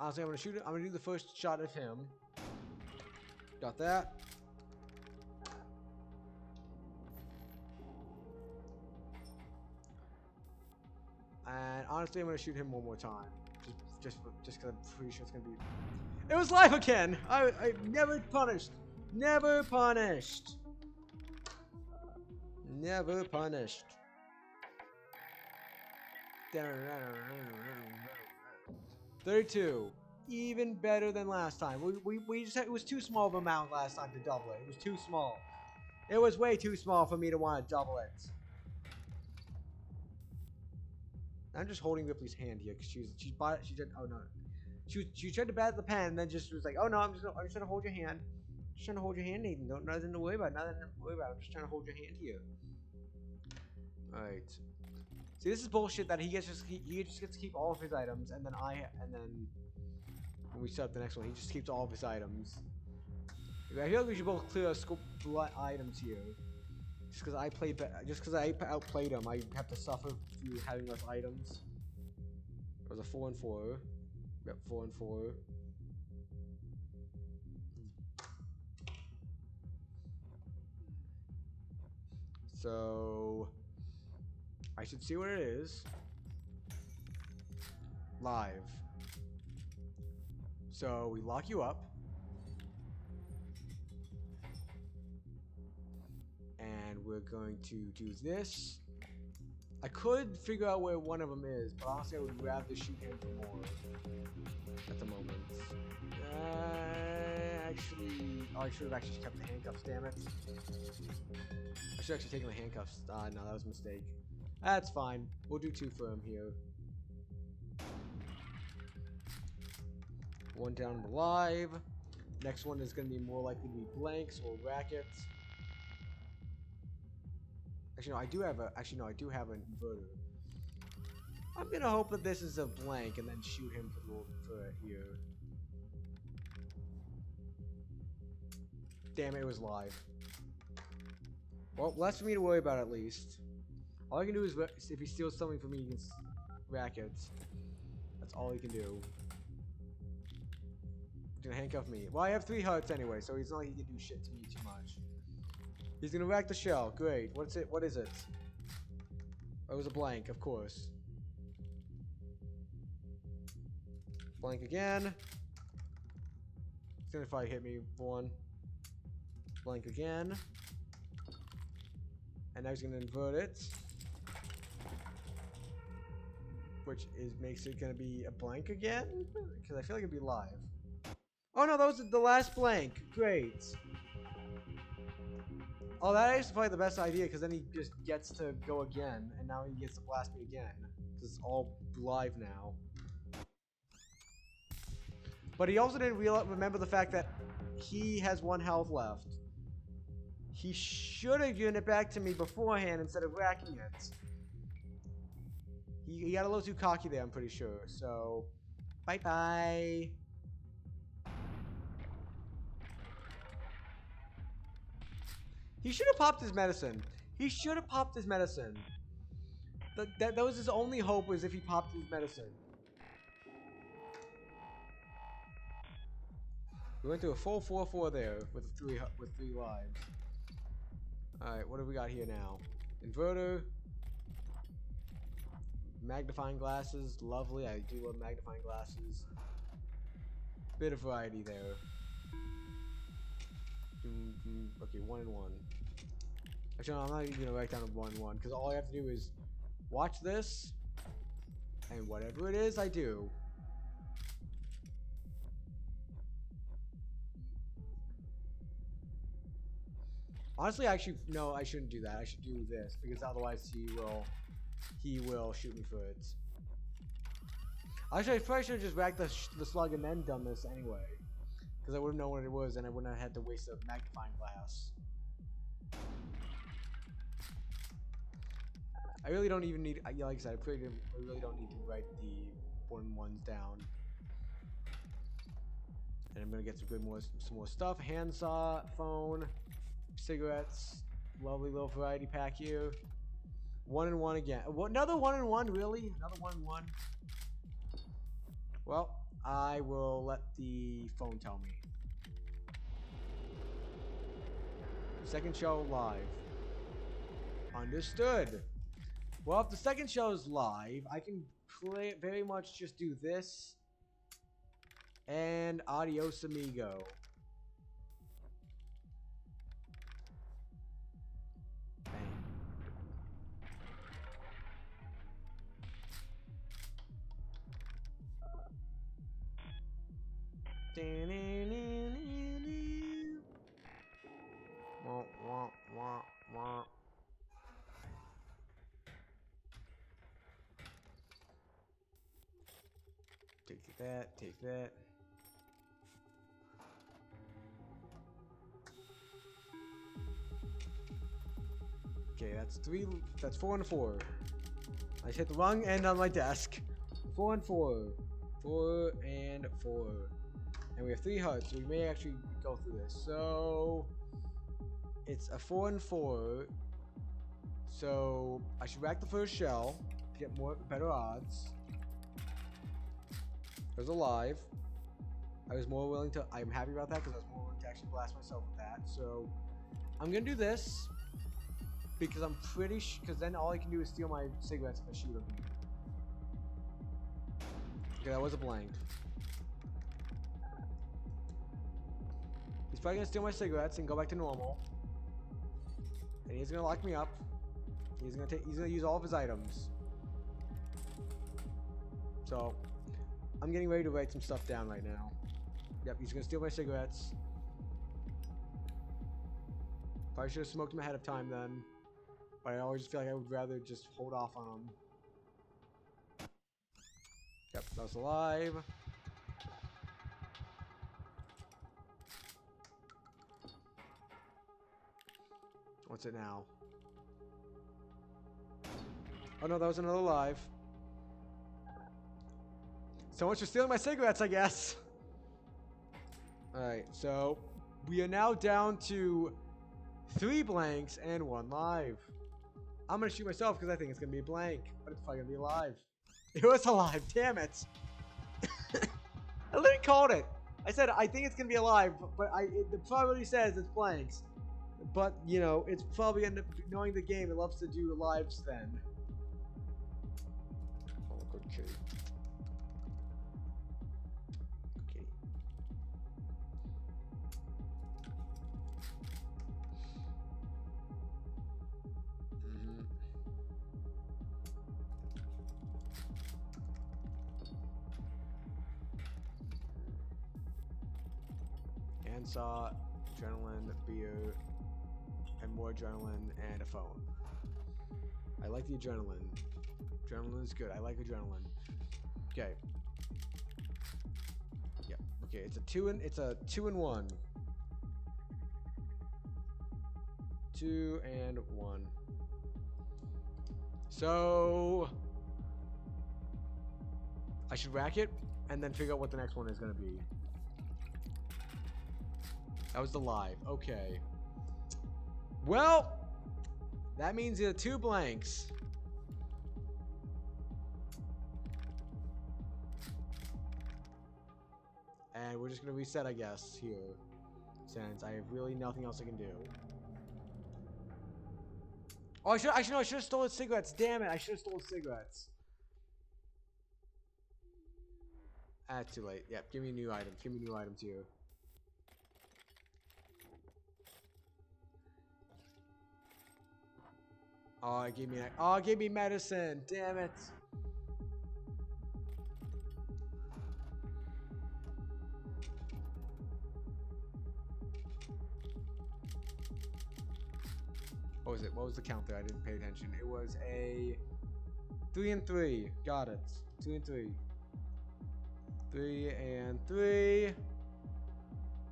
Honestly, I'm gonna shoot it. I'm gonna do the first shot at him. Got that. And honestly, I'm gonna shoot him one more time. Just because I'm pretty sure it's gonna be. It was live again. I never punished. Never punished. Never punished. 32. Even better than last time. We just had, it was too small of an amount last time to double it. It was too small. It was way too small for me to want to double it. I'm just holding Ripley's hand here because she did, oh no. She tried to bat the pen and then just was like, oh no, I'm just trying to hold your hand. Just trying to hold your hand, Nathan. Nothing to worry about. Nothing to worry about. I'm just trying to hold your hand here. Alright. See, this is bullshit that he just gets to keep all of his items, and then when we set up the next one, he just keeps all of his items. I feel like we should both clear our items here. Just because I outplayed him, I have to suffer through having less items. It was a 4 and 4. Yep, 4 and 4. So I should see what it is. Live. So we lock you up. And we're going to do this. I could figure out where one of them is, but honestly I would rather shoot him for more at the moment. Actually, I should have actually kept the handcuffs, damn it. I should have actually taken the handcuffs. No, that was a mistake. That's fine. We'll do 2 for him here. One down and alive. Next one is going to be more likely to be blanks or rackets. Actually, no, I do have an inverter. I'm gonna hope that this is a blank and then shoot him for here. Damn it, it was live. Well, less for me to worry about at least. All I can do is if he steals something from me, he can rackets. That's all he can do. He's gonna handcuff me. Well, I have 3 hearts anyway, so he's not like he can do shit to me too much. He's gonna rack the shell. Great. What's it? What is it? Oh, it was a blank, of course. Blank again. He's gonna probably hit me 1. Blank again. And now he's gonna invert it. Which makes it gonna be a blank again? Because I feel like it'd be live. Oh no, that was the last blank. Great. Oh, that is probably the best idea, because then he just gets to go again, and now he gets to blast me again. Because it's all live now. But he also didn't remember the fact that he has 1 health left. He should have given it back to me beforehand instead of racking it. He got a little too cocky there, I'm pretty sure. So, bye-bye. He should have popped his medicine. He should have popped his medicine. That was his only hope, was if he popped his medicine. We went through a full 4-4 there with 3 lives. All right, what do we got here now? Inverter. Magnifying glasses, lovely. I do love magnifying glasses. Bit of variety there. Okay, 1 and 1. Actually, no, I'm not even gonna write down a 1 and 1 because all I have to do is watch this, and whatever it is, I do. Honestly, actually, no, I shouldn't do that. I should do this because otherwise he will shoot me for it. Actually, I probably should have just racked the slug and then done this anyway, because I wouldn't know what it was and I wouldn't have had to waste a magnifying glass. I really don't even need, like I said, I really don't need to write the 1-1s down. And I'm gonna get some more stuff. Handsaw, phone, cigarettes, lovely little variety pack here. 1 and 1 again. What, another 1 and 1? Really? Another 1 and 1? Well, I will let the phone tell me. Second show live. Understood. Well, if the second show is live, I can very much just do this. And adios, amigo. Wah, wah, wah, wah. Take that, take that. Okay, that's 4 and 4. I hit the wrong end on my desk. 4 and 4. 4 and 4. And we have 3 hearts, so we may actually go through this. So it's a 4 and 4. So I should rack the first shell to get better odds. I was alive. I'm happy about that because I was more willing to actually blast myself with that. So I'm gonna do this because I'm pretty sure, because then all I can do is steal my cigarettes if I shoot him. Okay, that was a blank. He's probably gonna steal my cigarettes and go back to normal. And he's gonna lock me up. He's gonna use all of his items. So I'm getting ready to write some stuff down right now. Yep, he's gonna steal my cigarettes. Probably should have smoked them ahead of time then. But I always feel like I would rather just hold off on them. Yep, that was alive. What's it now? Oh no, that was another live. So much for stealing my cigarettes, I guess. Alright, so we are now down to 3 blanks and 1 live. I'm gonna shoot myself because I think it's gonna be a blank, but it's probably gonna be alive. It was alive, damn it. I literally called it. I said I think it's gonna be alive, but the probability says it's blanks. But you know, it's probably end up knowing the game. It loves to do lives then. Oh, okay. Okay. Handsaw, adrenaline, beer, and more adrenaline, and a phone. I like the adrenaline. Adrenaline is good. I like adrenaline. Okay. Yep. Okay. It's a 2 and 1. 2 and 1. So I should rack it and then figure out what the next one is gonna be. That was the live. Okay. Well, that means there are 2 blanks. And we're just gonna reset, I guess, here. Since I have really nothing else I can do. Oh, I should have stolen cigarettes. Damn it, I should have stolen cigarettes. Too late. Yep, give me new items. Give me new items here. Oh, it gave me. Oh, it gave me medicine. Damn it. What was it? What was the count there? I didn't pay attention. It was a 3 and 3. Got it. 2 and 3. 3 and 3.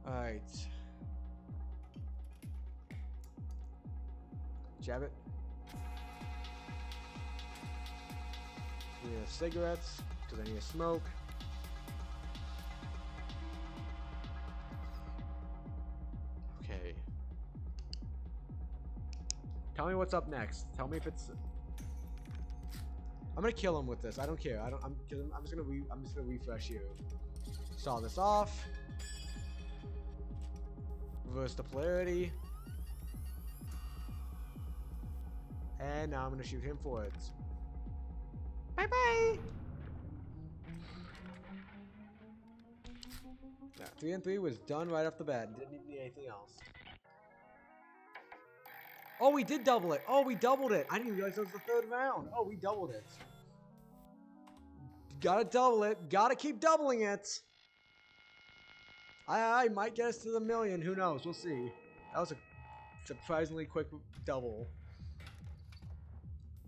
Alright. Jab it. I need cigarettes, because I need to smoke. Okay. Tell me what's up next. Tell me if it's. I'm gonna kill him with this. I don't care. I'm just gonna refresh you. Saw this off. Reverse the polarity. And now I'm gonna shoot him for it. Bye bye. Yeah, 3 and 3 was done right off the bat. Didn't even need anything else. Oh, we did double it. Oh, we doubled it. I didn't realize that was the third round. Oh, we doubled it. Gotta double it. Gotta keep doubling it. I might get us to the million. Who knows? We'll see. That was a surprisingly quick double.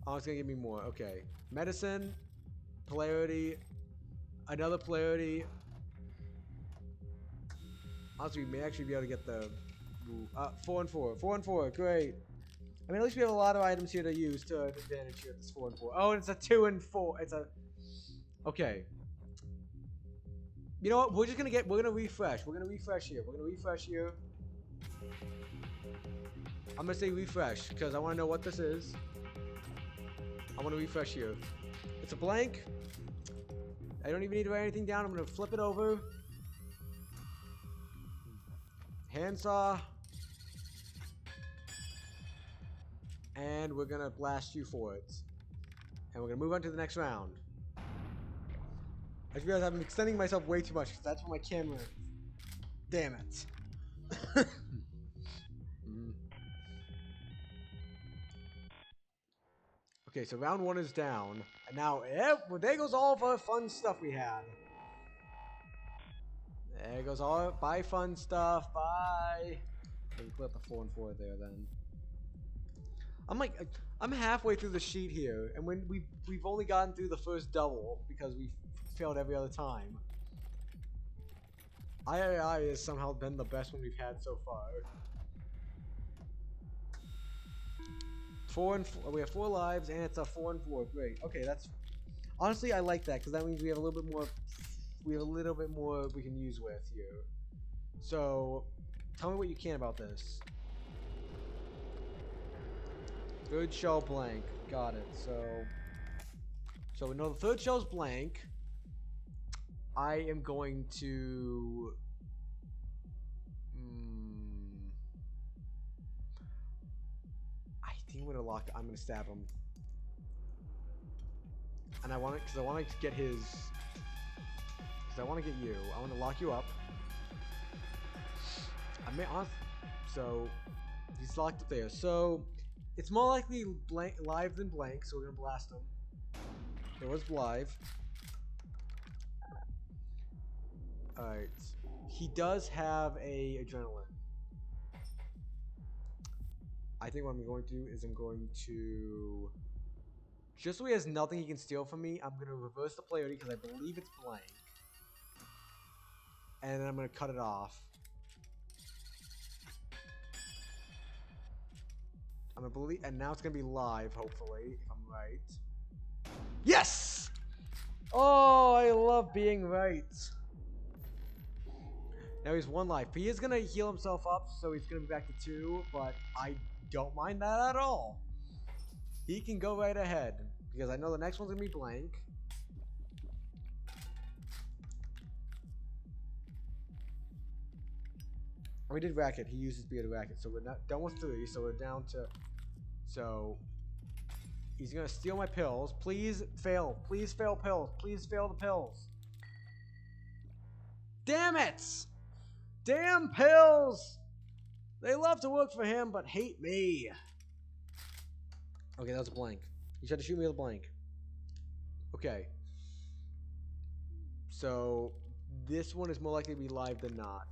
Oh, it's gonna give me more. Okay. Medicine. Polarity. Another polarity. Honestly, we may actually be able to get the 4 and 4. 4 and 4. Great. I mean, at least we have a lot of items here to use to advantage here. This 4 and 4. Oh, and it's a 2 and 4. It's a. Okay. You know what? We're gonna refresh. We're gonna refresh here. We're gonna refresh here. I'm gonna say refresh because I want to know what this is. I want to refresh here. It's a blank. I don't even need to write anything down. I'm gonna flip it over. Handsaw. And we're gonna blast you for it. And we're gonna move on to the next round. I just realized I'm extending myself way too much because that's where my camera is. Damn it. Okay, so round 1 is down. And now, well, there goes all of our fun stuff we had. There goes all. Bye, fun stuff. Bye. Let me put up the 4 and 4 there then. I'm halfway through the sheet here, and when we've only gotten through the first double because we failed every other time. III has somehow been the best one we've had so far. 4 and 4. We have 4 lives, and it's a 4 and 4. Great. Okay, that's honestly I like that because that means we have a little bit more. We have a little bit more we can use with here. So, tell me what you can about this. Third shell blank. Got it. So we know the third shell's blank. I am going to. I think I'm gonna lock. I'm gonna stab him. And I want it because I want to get his. Because I want to get you. I want to lock you up. I may honestly. So he's locked up there. So it's more likely blank, live than blank. So we're gonna blast him. It was live. Alright. He does have a adrenaline. I think what I'm going to do is I'm going to. Just so he has nothing he can steal from me, I'm going to reverse the polarity because I believe it's blank. And then I'm going to cut it off. I'm going to believe. And now it's going to be live, hopefully, if I'm right. Yes! Oh, I love being right. Now he's 1 life. He is going to heal himself up, so he's going to be back to 2, but I don't mind that at all. He can go right ahead, because I know the next one's going to be blank. We did racket. He used his beard to racket, so we're not done with 3, so we're down to... So... He's going to steal my pills. Please fail. Please fail pills. Please fail the pills. Damn it! Damn pills! They love to work for him, but hate me. Okay, that was a blank. You tried to shoot me with a blank. Okay. So, this one is more likely to be live than not.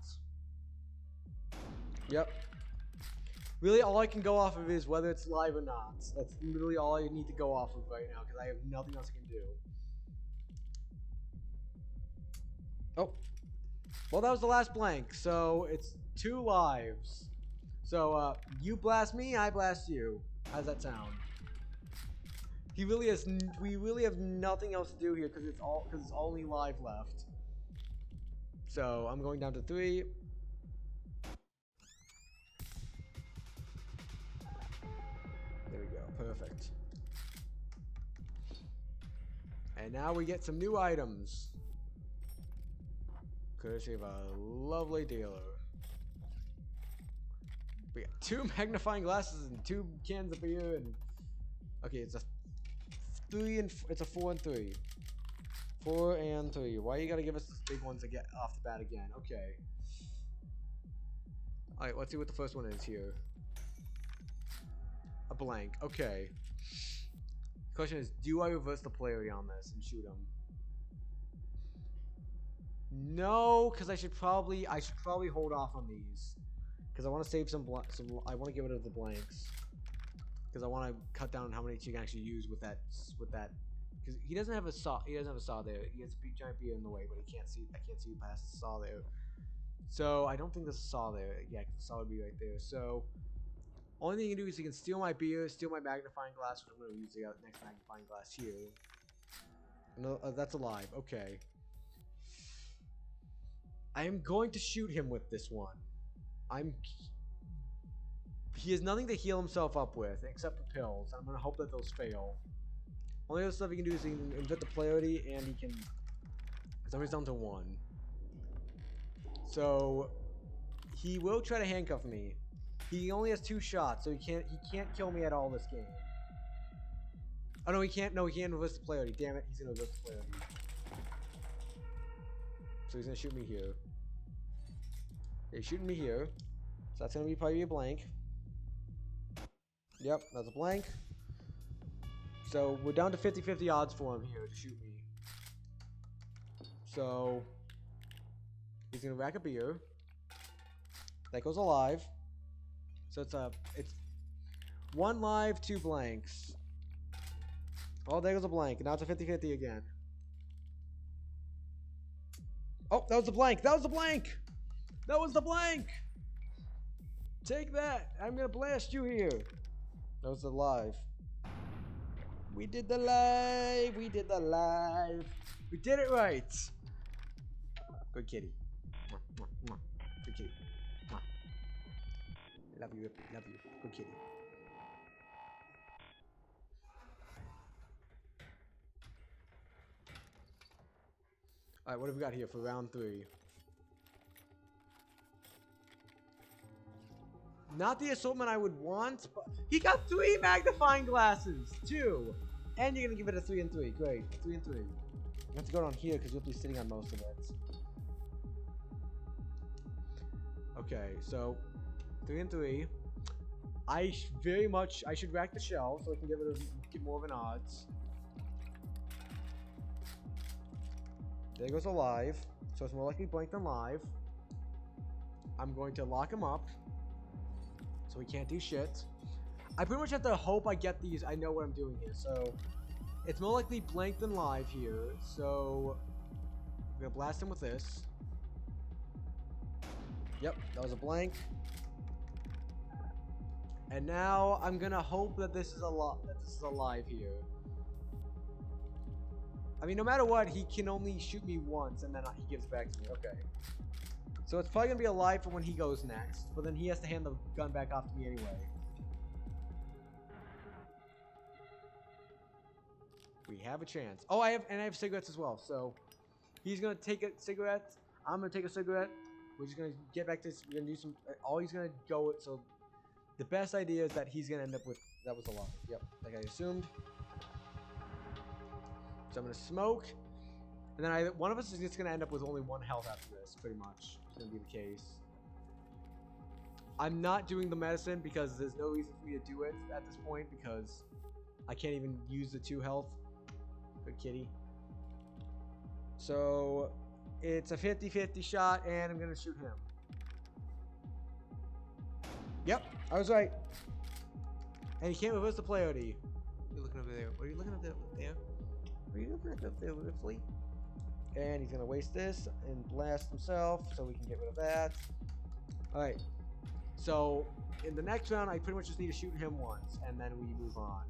Yep. Really, all I can go off of is whether it's live or not. That's literally all I need to go off of right now, because I have nothing else I can do. Oh. Well, that was the last blank, so it's 2 lives. So, you blast me, I blast you. How's that sound? We really have nothing else to do here, because it's only live left. So, I'm going down to 3. There we go. Perfect. And now we get some new items. Courtesy of a lovely dealer. We got 2 magnifying glasses and 2 cans of beer and... Okay, it's a 3 and... It's a 4 and 3. 4 and 3. Why you gotta give us these big ones to get off the bat again? Okay. Alright, let's see what the first one is here. A blank. Okay. Question is, do I reverse the polarity on this and shoot him? No, because I should probably hold off on these, because I want to save some. I want to get rid of the blanks, because I want to cut down how many you can actually use with that. Because he doesn't have a saw. He doesn't have a saw there. He has a giant beer in the way, but he can't see. I can't see past the saw there. So I don't think there's a saw there. Yeah, the saw would be right there. So only thing you can do is you can steal my beer, steal my magnifying glass, which I'm going to use the next magnifying glass here. No, that's alive. Okay. I am going to shoot him with this one. He has nothing to heal himself up with except for pills. I'm gonna hope that those fail. Only other stuff he can do is he can invert the polarity, and he can. Somebody's down to 1. So he will try to handcuff me. He only has 2 shots, so he can't kill me at all this game. Oh no, he can't. No, he can't reverse the polarity. Damn it, he's gonna reverse the polarity. So he's gonna shoot me here. Yeah, he's shooting me here. So that's gonna be probably a blank. Yep, that's a blank. So we're down to 50-50 odds for him here to shoot me. So he's gonna rack a beer. That goes alive. So it's 1 live, 2 blanks. Oh, there goes a blank. Now it's a 50-50 again. Oh, that was the blank. That was the blank. That was the blank. Take that. I'm going to blast you here. That was the live. We did the live. We did the live. We did it right. Good kitty. Good kitty. Love you. Love you. Good kitty. Alright, what have we got here for round 3? Not the assortment I would want, but he got 3 magnifying glasses, 2. And you're gonna give it a 3 and 3. Great, 3 and 3. You have to go down here because you'll be sitting on most of it. Okay, so 3 and 3. I should rack the shell so I can get more of an odds. There goes a live, so it's more likely blank than live. I'm going to lock him up, so he can't do shit. I pretty much have to hope I get these. I know what I'm doing here, so it's more likely blank than live here. So I'm gonna blast him with this. Yep, that was a blank. And now I'm gonna hope that this is alive here. I mean, no matter what, he can only shoot me once, and then he gives back to me. Okay. So it's probably going to be alive for when he goes next, but then he has to hand the gun back off to me anyway. We have a chance. Oh, I have cigarettes as well, so he's going to take a cigarette. I'm going to take a cigarette. We're just going to get back to this. We're going to do some... All he's going to go with... So the best idea is that he's going to end up with... That was alive. Yep, like I assumed. So I'm going to smoke, And then one of us is just gonna end up with only 1 health after this, pretty much. It's gonna be the case. I'm not doing the medicine because there's no reason for me to do it at this point because I can't even use the 2 health. Good kitty. So it's a 50-50 shot, and I'm gonna shoot him. Yep, I was right. And he can't reverse the play OD. You're looking over there. What are you looking up there? What are you looking up there, Ripley? And he's gonna waste this and blast himself, so we can get rid of that. All right. So in the next round, I pretty much just need to shoot him once, and then we move on.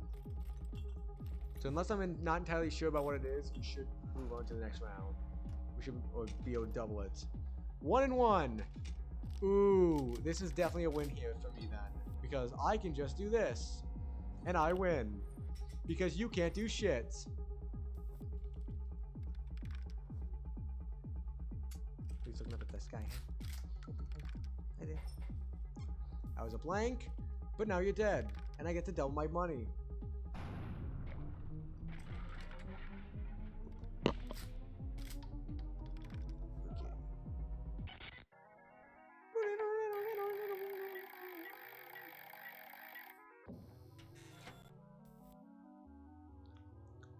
So unless I'm not entirely sure about what it is, we should move on to the next round. We should be able to double it. 1 and 1. Ooh, this is definitely a win here for me then, because I can just do this, and I win, because you can't do shit. He's looking up at the sky. I did. I was a blank, but now you're dead, and I get to double my money.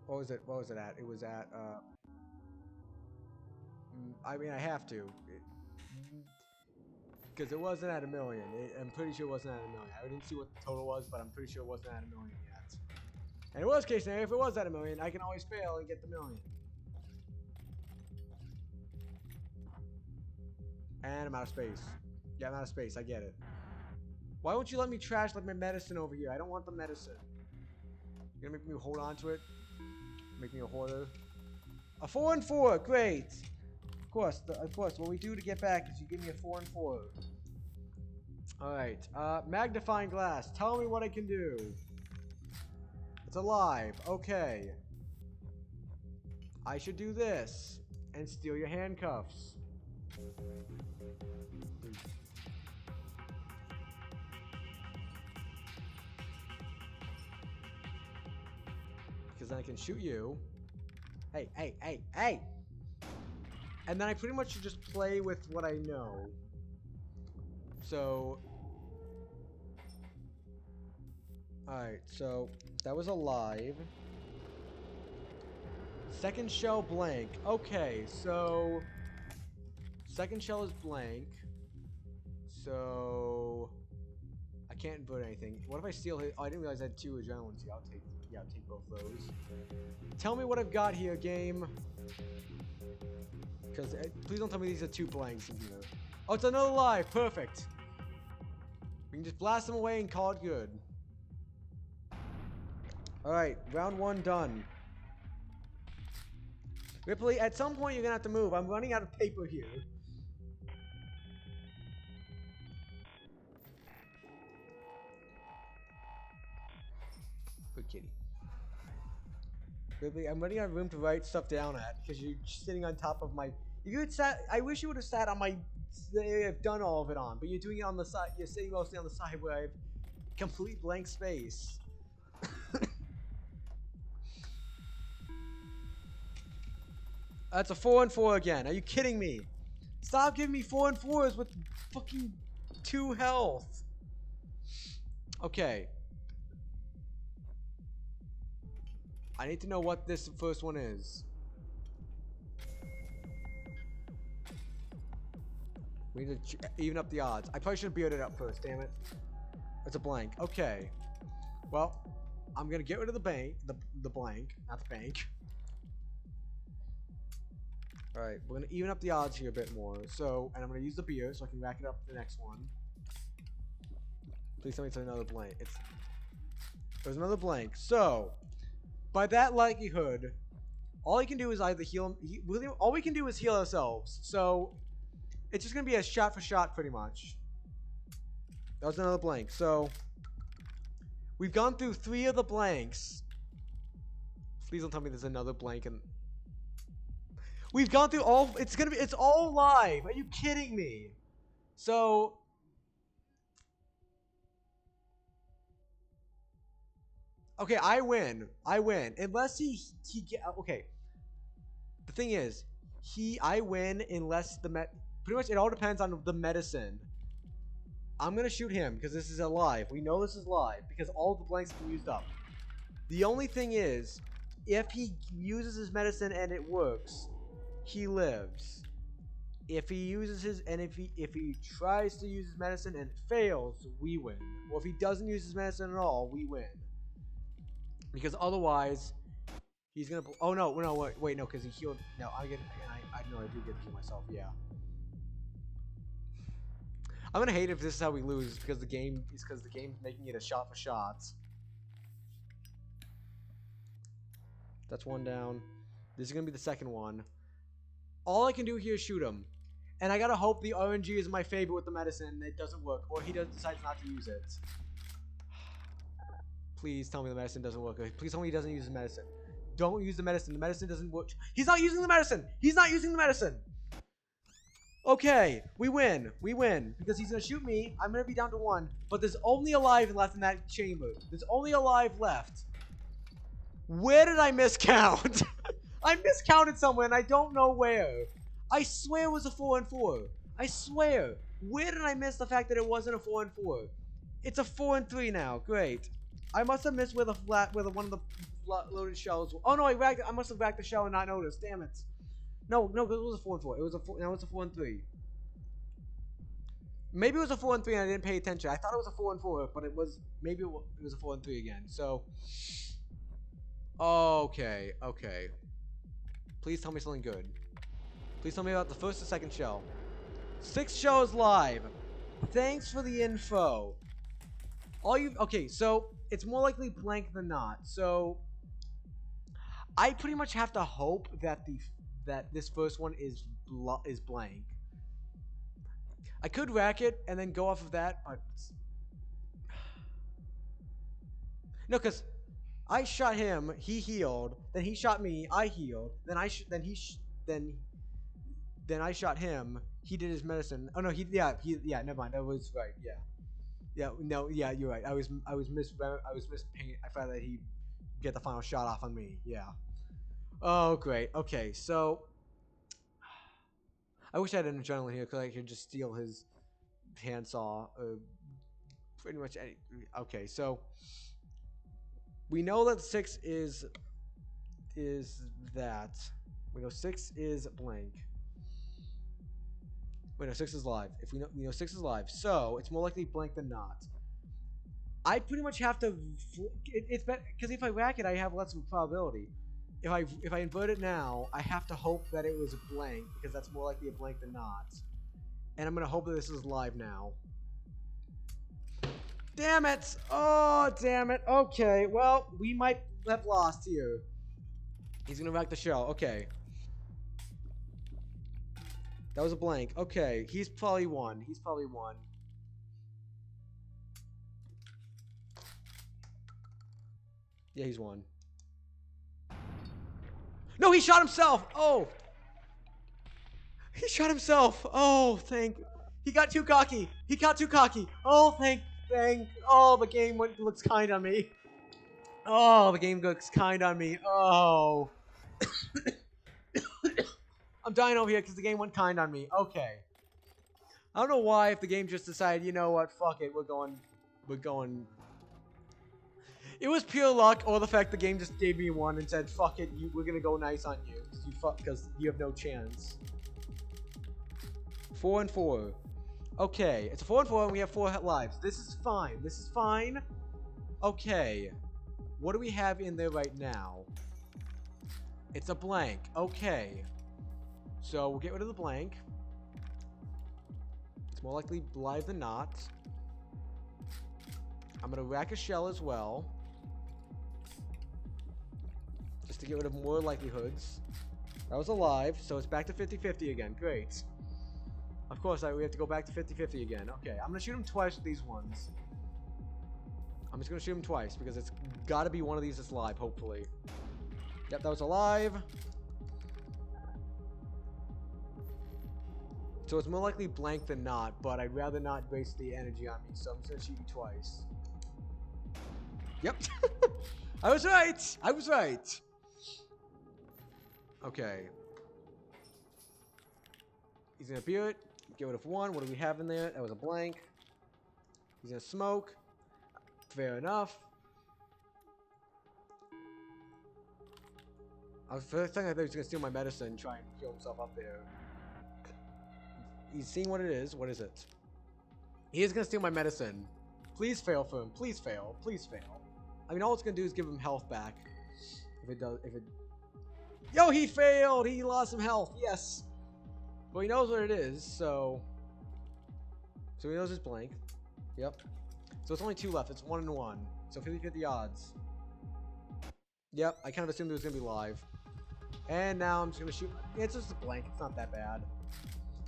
What was it? What was it at? It was at, I mean, I have to. Because it wasn't at 1 million. I'm pretty sure it wasn't at 1 million. I didn't see what the total was, but I'm pretty sure it wasn't at 1 million yet. And in worst case scenario, if it was at 1 million, I can always fail and get the 1 million. And I'm out of space. Yeah, I'm out of space. I get it. Why won't you let me trash like my medicine over here? I don't want the medicine. You're gonna make me hold on to it? Make me a hoarder? A 4 and 4. Great. Of course. What we do to get back is you give me a 4 and 4. Alright. Magnifying glass. Tell me what I can do. It's alive. Okay. I should do this. And steal your handcuffs. Because then I can shoot you. Hey, hey, hey, hey! And then I pretty much should just play with what I know. So... Alright, so that was alive. Second shell blank. Okay, so... Second shell is blank. So... I can't invert anything. What if I steal his... Oh, I didn't realize I had 2 adrenalines. Yeah, I'll take both those. Tell me what I've got here, game. Because please don't tell me these are 2 blanks in here. Oh, it's another live. Perfect. We can just blast them away and call it good. Alright, round 1 done. Ripley, at some point you're going to have to move. I'm running out of paper here. Good kitty. Ripley, I'm running out of room to write stuff down at because you're sitting on top of my... If you had sat... I wish you would have sat on my... I've done all of it on, but you're doing it on the side. You're sitting mostly on the side where I have complete blank space. That's a 4 and 4 again. Are you kidding me? Stop giving me 4 and 4s with fucking 2 health. Okay. I need to know what this first one is. We need to even up the odds. I probably should have bearded it up first, damn it. It's a blank. Okay. Well, I'm gonna get rid of the blank, not the bank. Alright, we're gonna even up the odds here a bit more. So, and I'm gonna use the beer so I can rack it up for the next one. Please tell me it's another blank. There's another blank. So, by that likelihood, all he can do is either heal. All we can do is heal ourselves. So, it's just gonna be a shot for shot, pretty much. That was another blank. So, we've gone through 3 of the blanks. Please don't tell me there's another blank and. We've gone through all. It's all live. Are you kidding me? So. Okay, I win. Unless he get. Okay. The The thing is, I win unless pretty much it all depends on the medicine. I'm gonna shoot him because this is alive. We know this is live because all the blanks have been used up. The only thing is, if he uses his medicine and it works, he lives. If he uses his if he tries to use his medicine and it fails, we win. Or if he doesn't use his medicine at all, we win. Because otherwise, he's gonna. Oh no, wait, no, because he healed. No, I do get to heal myself. Yeah. I'm gonna hate if this is how we lose because the game's making it a shot for shots. That's one down. This is gonna be the second one. All I can do here is shoot him. And I gotta hope the RNG is my favorite with the medicine and it doesn't work. Or he decides not to use it. Please tell me the medicine doesn't work. Please tell me he doesn't use his medicine. Don't use the medicine. The medicine doesn't work. He's not using the medicine! He's not using the medicine! Okay, we win. We win. Because he's gonna shoot me. I'm gonna be down to 1. But there's only a life left in that chamber. There's only a life left. Where did I miscount? I miscounted somewhere and I don't know where. I swear it was a 4 and 4. I swear. Where did I miss the fact that it wasn't a 4 and 4? It's a 4 and 3 now. Great. I must have missed where one of the loaded shells. Oh no, I must have racked the shell and not noticed. Damn it. No, because it was a 4 and 4. It was a 4. Now it's a 4 and 3. Maybe it was a 4 and 3 and I didn't pay attention. I thought it was a 4 and 4, but it was maybe it was a 4 and 3 again. So. Okay. Please tell me something good. Please tell me about the first and second shell. 6 shells live. Thanks for the info. Okay, so it's more likely blank than not. So I pretty much have to hope that this first one is blank. I could rack it and then go off of that, but no, because I shot him, he healed, then he shot me, I healed, then I shot him, he did his medicine. Oh no, never mind. That was right. Yeah, you're right. I was mispaying. I thought that he'd get the final shot off on me. Yeah. Oh great. Okay, so I wish I had an adrenaline here because I could just steal his handsaw. Pretty much any. Okay, so we know that 6 is that. We know 6 is blank. Wait, no, 6 is live. If we know 6 is live, so it's more likely blank than not. I pretty much have to. It's better because if I rack it, I have less of a probability. If I invert it now, I have to hope that it was a blank because that's more likely a blank than not. And I'm gonna hope that this is live now. Damn it! Oh, damn it! Okay, well, we might have lost here. He's gonna rack the shell. Okay. That was a blank. Okay, he's probably won. Yeah, he's won. No, he shot himself! Oh! He shot himself! Oh, he got too cocky! Oh, oh, the game looks kind on me. Oh, the game looks kind on me. Oh. I'm dying over here because the game went kind on me. Okay. I don't know why if the game just decided, you know what, fuck it, we're going. It was pure luck or the fact the game just gave me 1 and said, fuck it, we're gonna go nice on you. Because you have no chance. 4 and 4. Okay, it's a 4 and 4 and we have 4 lives. This is fine. Okay. What do we have in there right now? It's a blank. Okay. So we'll get rid of the blank. It's more likely live than not. I'm going to rack a shell as well. Just to get rid of more likelihoods. That was alive, so it's back to 50-50 again. Great. Of course, we have to go back to 50-50 again. Okay, I'm going to shoot him twice with these ones. I'm just going to shoot him twice because it's got to be one of these that's live, hopefully. Yep, that was alive. So it's more likely blank than not, but I'd rather not waste the energy on me, so I'm just going to shoot you twice. Yep. I was right. Okay. He's gonna beer it. Get rid of 1. What do we have in there? That was a blank. He's gonna smoke. Fair enough. First thing I thought he was gonna steal my medicine and try and kill himself up there. He's seeing what it is. What is it? He is gonna steal my medicine. Please fail for him. Please fail. Please fail. I mean, all it's gonna do is give him health back. If it does, if it... Yo, he failed! He lost some health. Yes. Well, he knows what it is, so... So he knows it's blank. Yep. So it's only 2 left. It's 1 and 1. So 50-50 odds. Yep, I kind of assumed it was gonna be live. And now I'm just gonna shoot... It's just a blank. It's not that bad.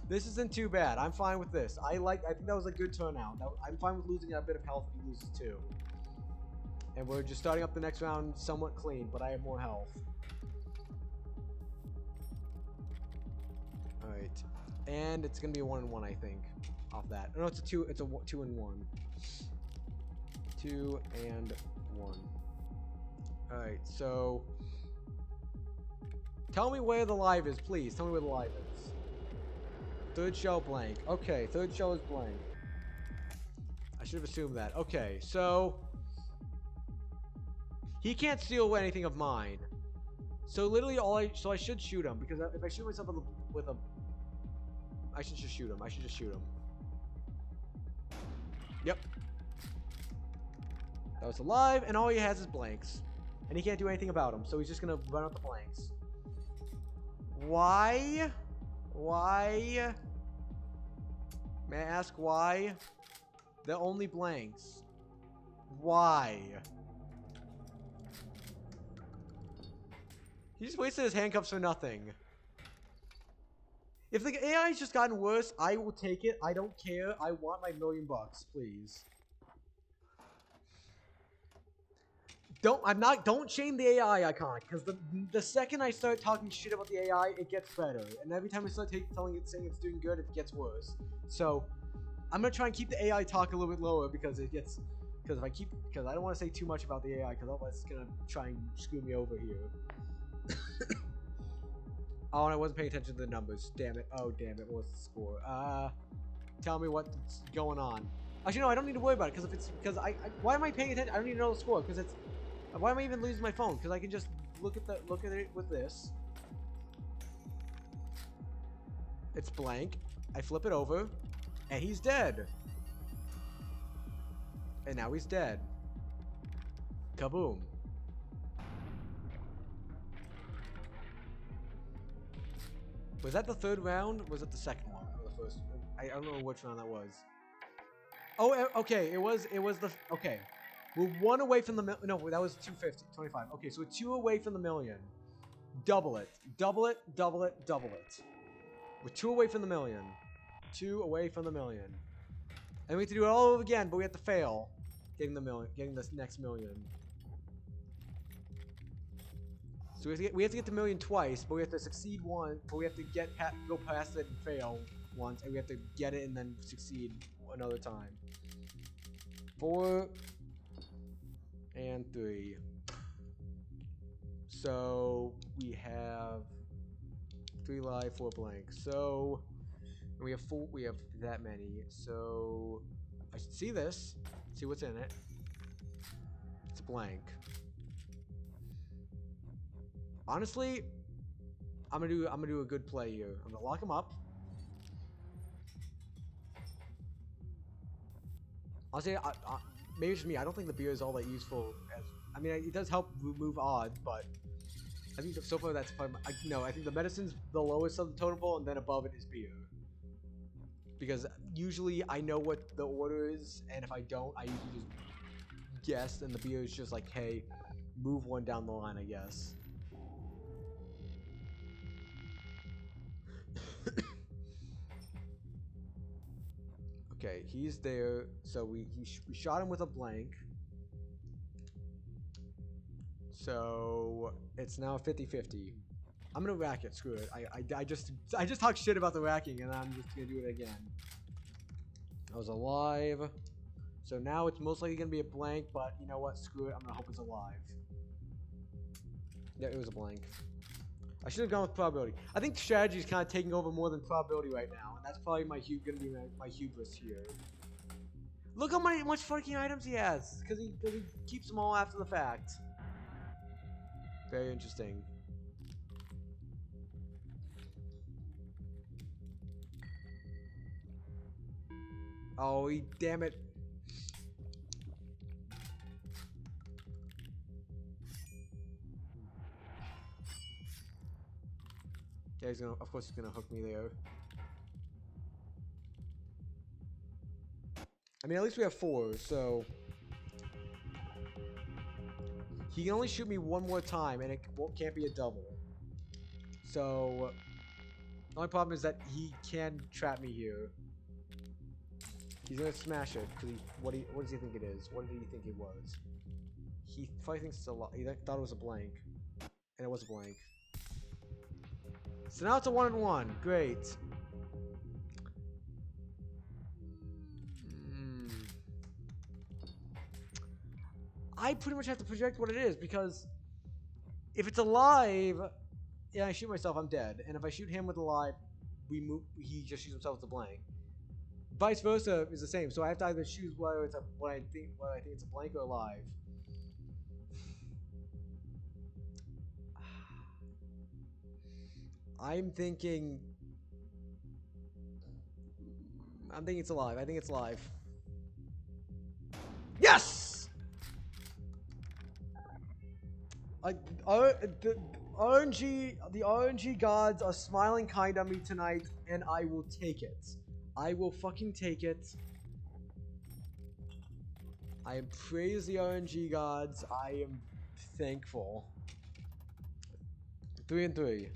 This isn't too bad. I'm fine with this. I think that was a good turnout. I'm fine with losing a bit of health if he loses 2. And we're just starting up the next round somewhat clean, but I have more health. Alright. And it's gonna be a 1 and 1, I think. Off that. No, it's a 2. It's a 2 and 1. 2 and 1. Alright, so... Tell me where the live is, please. Tell me where the live is. 3rd shell blank. Okay, 3rd shell is blank. I should have assumed that. Okay, so... He can't steal anything of mine. So literally so I should shoot him, because if I shoot myself with a... I should just shoot him. I should just shoot him. Yep. That was alive, and all he has is blanks. And he can't do anything about them, so he's just gonna run out the blanks. Why? Why? May I ask why? They're only blanks. Why? He just wasted his handcuffs for nothing. If the AI's just gotten worse, I will take it. I don't care. I want my $1,000,000, please. Don't shame the AI icon, because the second I start talking shit about the AI, it gets better. And every time I start saying it's doing good, it gets worse. So, I'm gonna try and keep the AI talk a little bit lower, because I don't want to say too much about the AI, because otherwise it's gonna try and screw me over here. Oh, and I wasn't paying attention to the numbers. Damn it. Oh, damn it. What's the score? Tell me what's going on. Actually, no, I don't need to worry about it, because why am I paying attention? I don't need to know the score, because it's... Why am I even losing my phone? Because I can just look at it with this. It's blank. I flip it over, and he's dead. And now he's dead. Kaboom. Was that the 3rd round? Or was it the 2nd one? Or the 1st? I don't know which round that was. Oh, okay. It was the... Okay. We're 1 away from the million. No, that was 250. Okay, so we're 2 away from the $1,000,000. Double it. Double it. Double it. Double it. We're 2 away from the $1,000,000. 2 away from the $1,000,000. And we have to do it all over again, but we have to fail getting this next $1,000,000. So we have to get the $1,000,000 twice, but we have to succeed once. But we have to go past it and fail once, and we have to get it and then succeed another time. 4 and 3. So we have 3 live, 4 blank. So we have 4. We have that many. So I should see this. See what's in it. It's blank. Honestly, I'm gonna do a good play here. I'm gonna lock him up. Honestly, maybe it's just me. I don't think the beer is all that useful. I mean, it does help remove odds, but I think so far that's fine. No, I think the medicine's the lowest of the totem pole, and then above it is beer. Because usually I know what the order is, and if I don't, I usually just guess, and the beer is just like, hey, move 1 down the line, I guess. Okay, he's there. So we shot him with a blank. So it's now 50-50. I'm gonna rack it. Screw it. I just talked shit about the racking, and I'm just gonna do it again. I was alive. So now it's most likely gonna be a blank, but you know what? Screw it. I'm gonna hope it's alive. Yeah, it was a blank. I should have gone with probability. I think strategy is kind of taking over more than probability right now, and that's probably gonna be my hubris here. Look how much fucking items he has, because he keeps them all after the fact. Very interesting. Oh, damn it. Yeah, of course he's gonna hook me there. I mean, at least we have 4, so... He can only shoot me one more time, and it can't be a double. So... The only problem is that he can trap me here. He's gonna smash it, because what does he think it is? What did he think it was? He probably thinks it's a lot. He thought it was a blank. And it was a blank. So now it's a 1-on-1. Great. I pretty much have to project what it is, because if it's alive, yeah, I shoot myself, I'm dead. And if I shoot him with alive, he just shoots himself with a blank. Vice versa is the same, so I have to either choose whether it's what I think it's a blank or alive. I'm thinking it's alive. I think it's live. Yes! The RNG gods are smiling kind on me tonight, and I will take it. I will fucking take it. I praise the RNG gods. I am thankful. 3 and 3.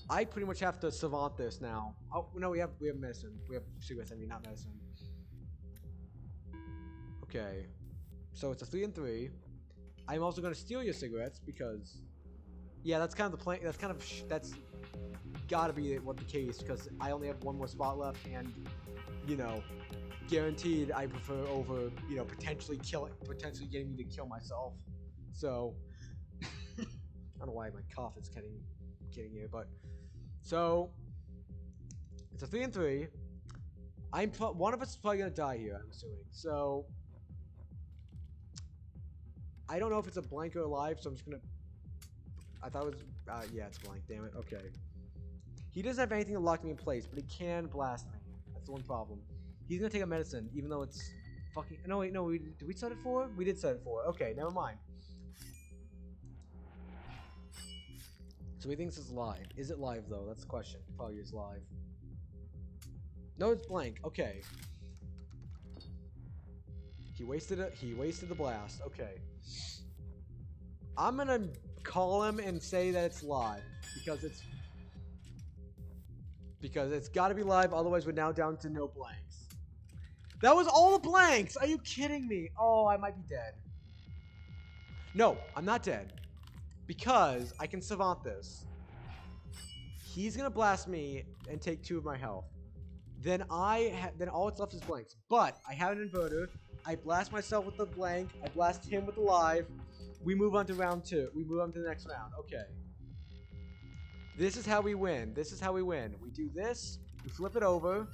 I pretty much have to savant this now. Oh no, we have medicine. We have cigarettes. I mean, not medicine. Okay, so it's a 3 and 3. I'm also gonna steal your cigarettes because, yeah, that's kind of the plan. That's gotta be what the case, because I only have 1 more spot left, and you know, guaranteed I prefer over, you know, potentially getting me to kill myself. So I don't know why my cough is getting here, but so it's a 3 and 3. One of us is probably gonna die here, I'm assuming. So I don't know if it's a blank or alive, so I'm just gonna. I thought it was. Yeah, it's blank. Damn it. Okay. He doesn't have anything to lock me in place, but he can blast me. That's the one problem. He's gonna take a medicine, even though it's fucking. No, wait, no. Did we set it 4? We did set it 4. Okay, never mind. So he thinks it's live. Is it live though? That's the question. Probably is live. No, it's blank. Okay. He wasted it. He wasted the blast. Okay. I'm gonna call him and say that it's live because it's got to be live. Otherwise, we're now down to no blanks. That was all the blanks. Are you kidding me? Oh, I might be dead. No, I'm not dead. Because I can savant this. He's gonna blast me and take 2 of my health. Then then all that's left is blanks. But I have an inverter. I blast myself with the blank. I blast him with the live. We move on to round 2. We move on to the next round. Okay. This is how we win. This is how we win. We do this. We flip it over.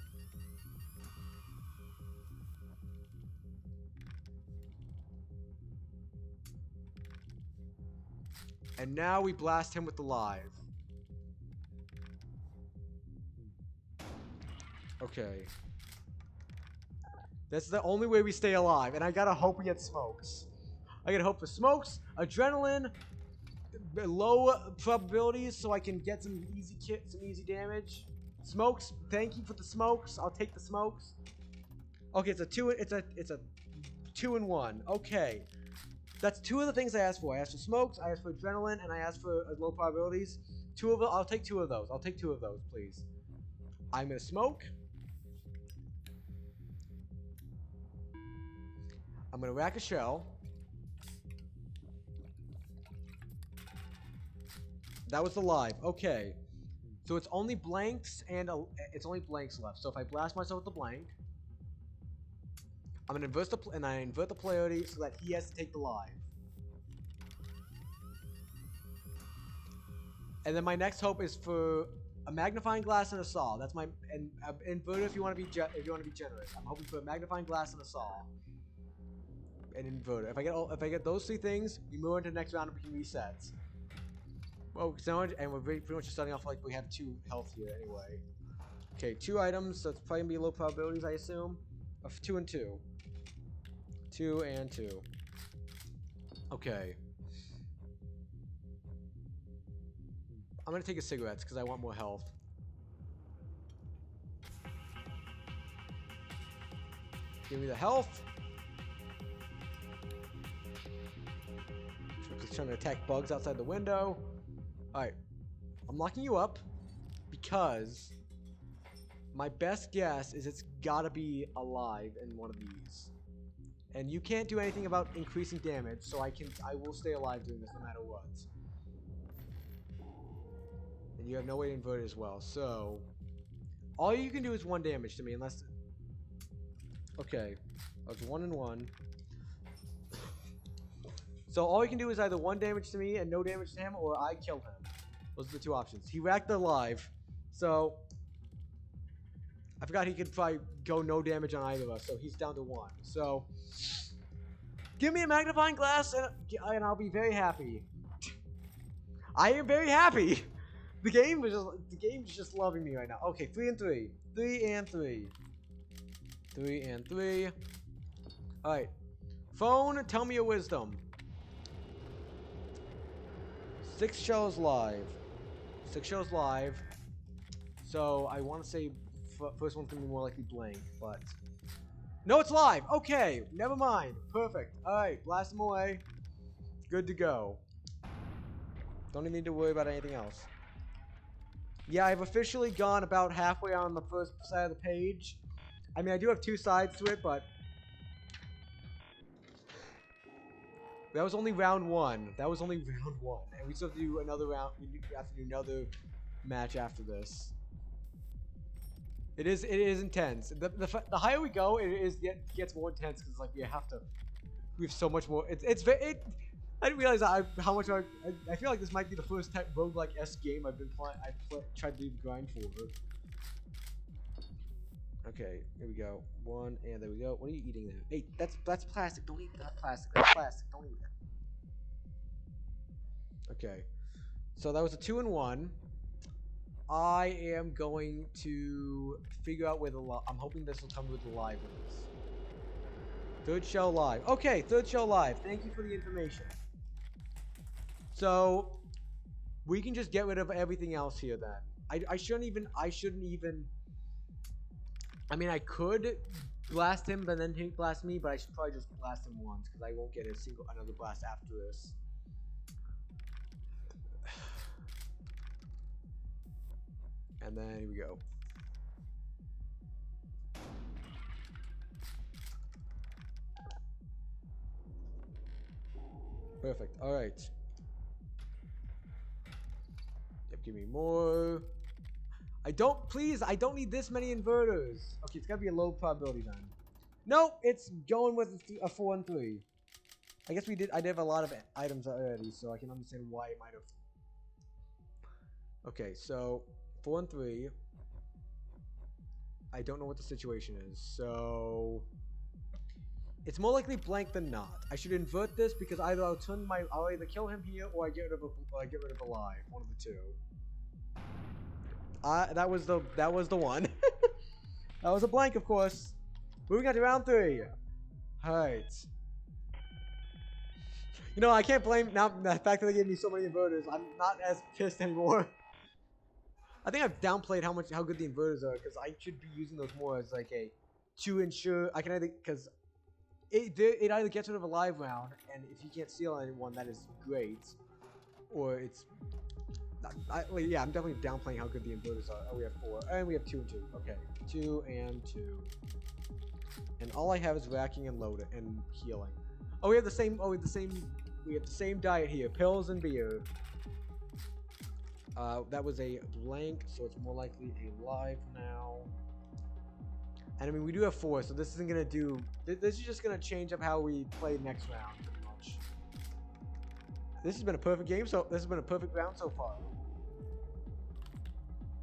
And now we blast him with the live. Okay. That's the only way we stay alive. And I gotta hope we get smokes. I gotta hope for smokes, adrenaline, low probabilities so I can get some easy damage. Smokes, thank you for the smokes. I'll take the smokes. Okay, it's a 2 and 1. Okay. That's 2 of the things I asked for. I asked for smokes, I asked for adrenaline, and I asked for low probabilities. 2 of them. I'll take 2 of those. I'll take 2 of those, please. I'm gonna smoke. I'm gonna rack a shell. That was the live. Okay. So it's only blanks and it's only blanks left. So if I blast myself with the blank, I'm gonna invert the polarity so that he has to take the live. And then my next hope is for a magnifying glass and a saw. That's my inverter if you want to be generous. I'm hoping for a magnifying glass and a saw. An inverter. If I get those 3 things, we move into the next round and we can reset. Well, and we're pretty much starting off like we have 2 health here anyway. Okay, 2 items, so it's probably gonna be low probabilities, I assume. Of 2 and 2. 2 and 2. Okay. I'm gonna take a cigarette because I want more health. Give me the health. Just trying to attack bugs outside the window. Alright. I'm locking you up because my best guess is it's gotta be alive in one of these. And you can't do anything about increasing damage, so I will stay alive doing this no matter what. And you have no way to invert it as well, so all you can do is 1 damage to me unless... Okay. That's 1 and 1. So all you can do is either 1 damage to me and no damage to him, or I kill him. Those are the 2 options. He racked alive, so I forgot he could probably go no damage on either of us, so he's down to 1. So give me a magnifying glass and I'll be very happy. I am very happy. The game is just loving me right now. Okay, 3 and 3. 3 and 3. 3 and 3. Alright. Phone, tell me your wisdom. 6 shows live. 6 shows live. So I want to say first one's gonna be more likely blank, but no, it's live. Okay, never mind. Perfect. Alright, blast him away. Good to go. Don't even need to worry about anything else. Yeah, I've officially gone about halfway on the first side of the page. I mean, I do have 2 sides to it, but that was only round 1. That was only round 1, and we still have to do another round. We have to do another match after this. It is intense. The higher we go, it gets more intense because like we have so much more. I didn't realize how much I feel like this might be the first type roguelike-esque game I've tried to do the grind for. Okay, here we go. 1 and there we go. What are you eating there? Hey, that's plastic. Don't eat that plastic. That's plastic. Don't eat that. Okay, so that was a 2 and 1. I am going to figure out where I'm hoping this will come with the live ones. 3rd shell live. Okay, 3rd shell live. Thank you for the information. So we can just get rid of everything else here then. I shouldn't even. I mean, I could blast him, but then he blast me. But I should probably just blast him once because I won't get another blast after this. And then here we go. Perfect. All right. Yep. Give me more. I don't need this many inverters. Okay, it's gotta be a low probability then. Nope, it's going with a 4 and 3. I guess I did have a lot of items already, so I can understand why it might have. Okay, so 4 and 3. I don't know what the situation is, so it's more likely blank than not. I should invert this because either I'll either kill him here or I get rid of alive. One of the 2. That was the one. That was a blank, of course. Moving on to round 3. Alright. You know, I can't blame now the fact that they gave me so many inverters. I'm not as pissed anymore. I think I've downplayed how good the inverters are because I should be using those more as like to ensure I can either because it either gets rid of a live round, and if you can't steal anyone, that is great, or it's. Yeah, I'm definitely downplaying how good the inverters are. Oh, we have 4, and we have 2 and 2. Okay, 2 and 2, and all I have is racking and loading and healing. Oh, we have the same. Oh, we have the same diet here: pills and beer. That was a blank, so it's more likely a live now. And I mean, we do have 4, so this isn't gonna do. This is just gonna change up how we play next round, pretty much. This has been a perfect game. So this has been a perfect round so far.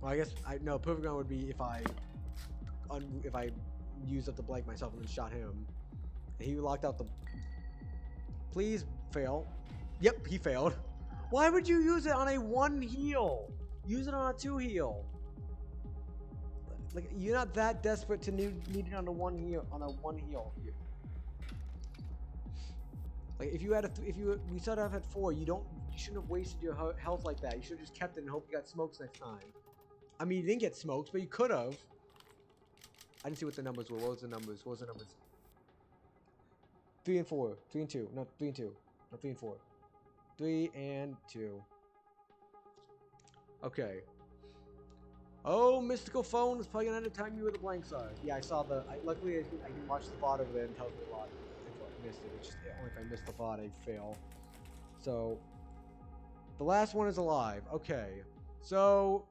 Well, I guess no. Perfect round would be if I used up the blank myself and then shot him. And he locked out the. Please fail. Yep, he failed. Why would you use it on a 1 heal? Use it on a 2 heal. Like you're not that desperate to need it on a 1 heal. Like if you had we started off at 4, you shouldn't have wasted your health like that. You should have just kept it and hope you got smokes next time. I mean, you didn't get smokes, but you could have. I didn't see what the numbers were. What was the numbers? 3 and 4. 3 and 2. No, 3 and 2. No, 3 and 4. 3 and 2. Okay. Oh, mystical phone is probably gonna end up telling me where the blanks are. Yeah, I saw the. Luckily, I can watch the VOD over there and tells me a lot. If I missed it, it's just only if I missed the VOD, I fail. So, the last one is alive. Okay, so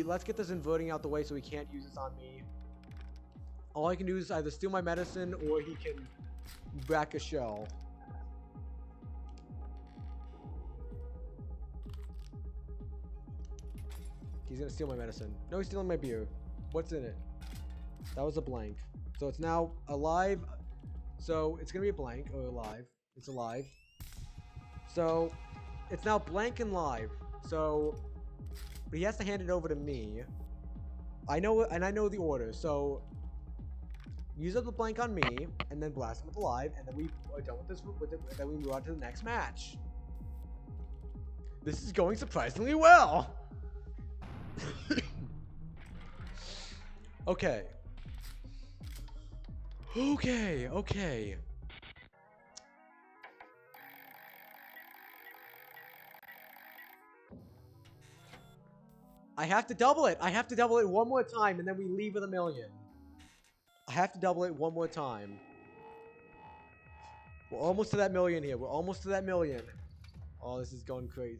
let's get this inverting out the way so he can't use this on me. All I can do is either steal my medicine or he can back a shell. He's gonna steal my medicine. No, he's stealing my beer. What's in it? That was a blank. So it's now alive. So it's gonna be a blank or alive. It's alive. So it's now blank and live. So but he has to hand it over to me. I know, and I know the order. So use up the blank on me, and then blast him with the live, and then we are done with this. And then we move on to the next match. This is going surprisingly well. Okay. Okay. I have to double it. I have to double it one more time, and then we leave with $1 million. I have to double it one more time. We're almost to that $1 million here. We're almost to that $1 million. Oh, this is going crazy.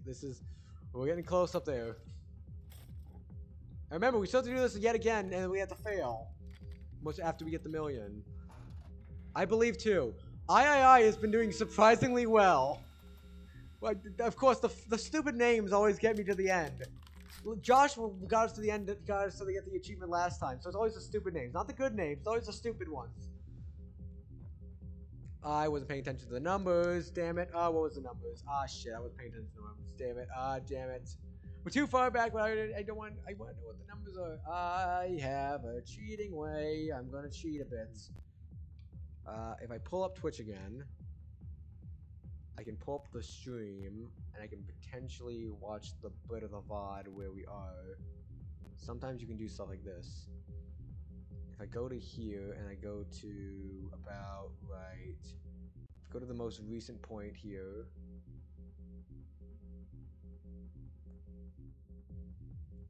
We're getting close up there. And remember, we still have to do this yet again, and then we have to fail. Much after we get the $1 million. I believe too. III has been doing surprisingly well. Well, of course, the stupid names always get me to the end. Josh got us to the end, got us to get the achievement last time, so it's always the stupid names, not the good names. It's always the stupid ones. I wasn't paying attention to the numbers. Damn it. What was the numbers? Shit. I wasn't paying attention to the numbers. Damn it. Damn it. We're too far back. But I want to know what the numbers are. I have a cheating way. I'm gonna cheat a bit. If I pull up Twitch again, I can pull up the stream, and I can potentially watch the bit of the VOD where we are. Sometimes you can do stuff like this. If I go to here, and I go to about right, go to the most recent point here.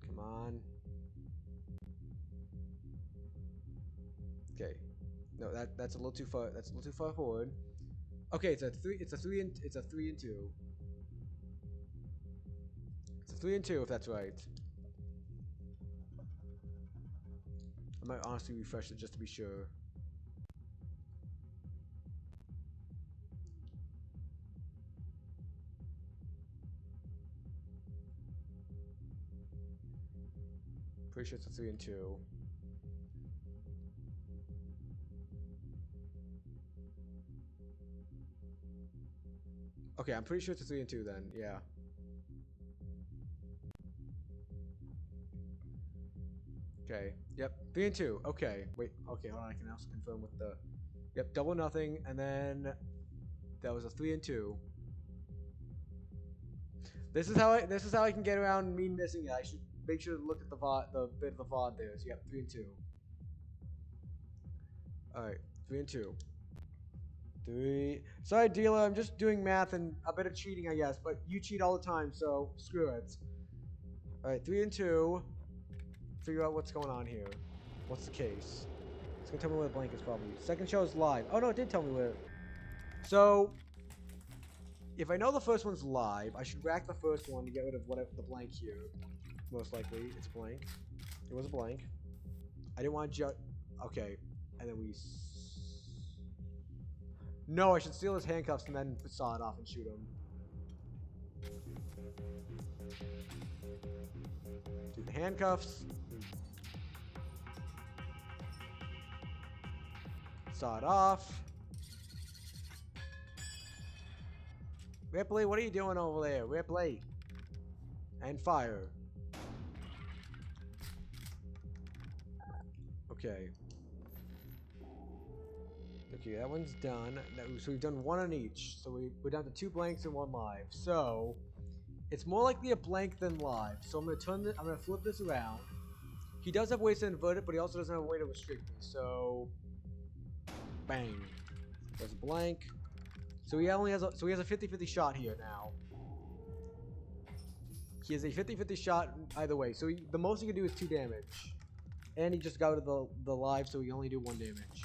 Come on. Okay. No, that's a little too far. That's a little too far forward. Okay, it's a 3 and 2. It's a 3 and 2 if that's right. I might honestly refresh it just to be sure. Pretty sure it's a 3 and 2. Okay, I'm pretty sure it's a 3 and 2 then, yeah. Okay, yep, 3 and 2, okay. Wait, okay, hold on, I can also confirm with the... Yep, double nothing, and then... That was a 3 and 2. This is how I can get around me missing it. I should make sure to look at the bit of the VOD there. So yep, 3 and 2. Alright, 3 and 2. 3. Sorry, dealer, I'm just doing math and a bit of cheating, I guess, but you cheat all the time, so screw it. Alright, 3 and 2. Figure out what's going on here. What's the case? It's gonna tell me where the blank is probably. Second show is live. Oh no, it did tell me where. So, if I know the first one's live, I should rack the first one to get rid of whatever the blank here. Most likely, it's blank. It was a blank. I didn't want to okay, and then we... No, I should steal his handcuffs and then saw it off and shoot him. Do the handcuffs. Saw it off. Ripley, what are you doing over there? Ripley. And fire. Okay. Okay, that one's done. So we've done one on each. So we're down to 2 blanks and 1 live. So it's more likely a blank than live. So I'm gonna flip this around. He does have ways to invert it, but he also doesn't have a way to restrict me. So bang. There's a blank. So he only has a 50-50 shot here now. He has a 50-50 shot either way. So the most he can do is 2 damage. And he just got rid of the live, so he only do 1 damage.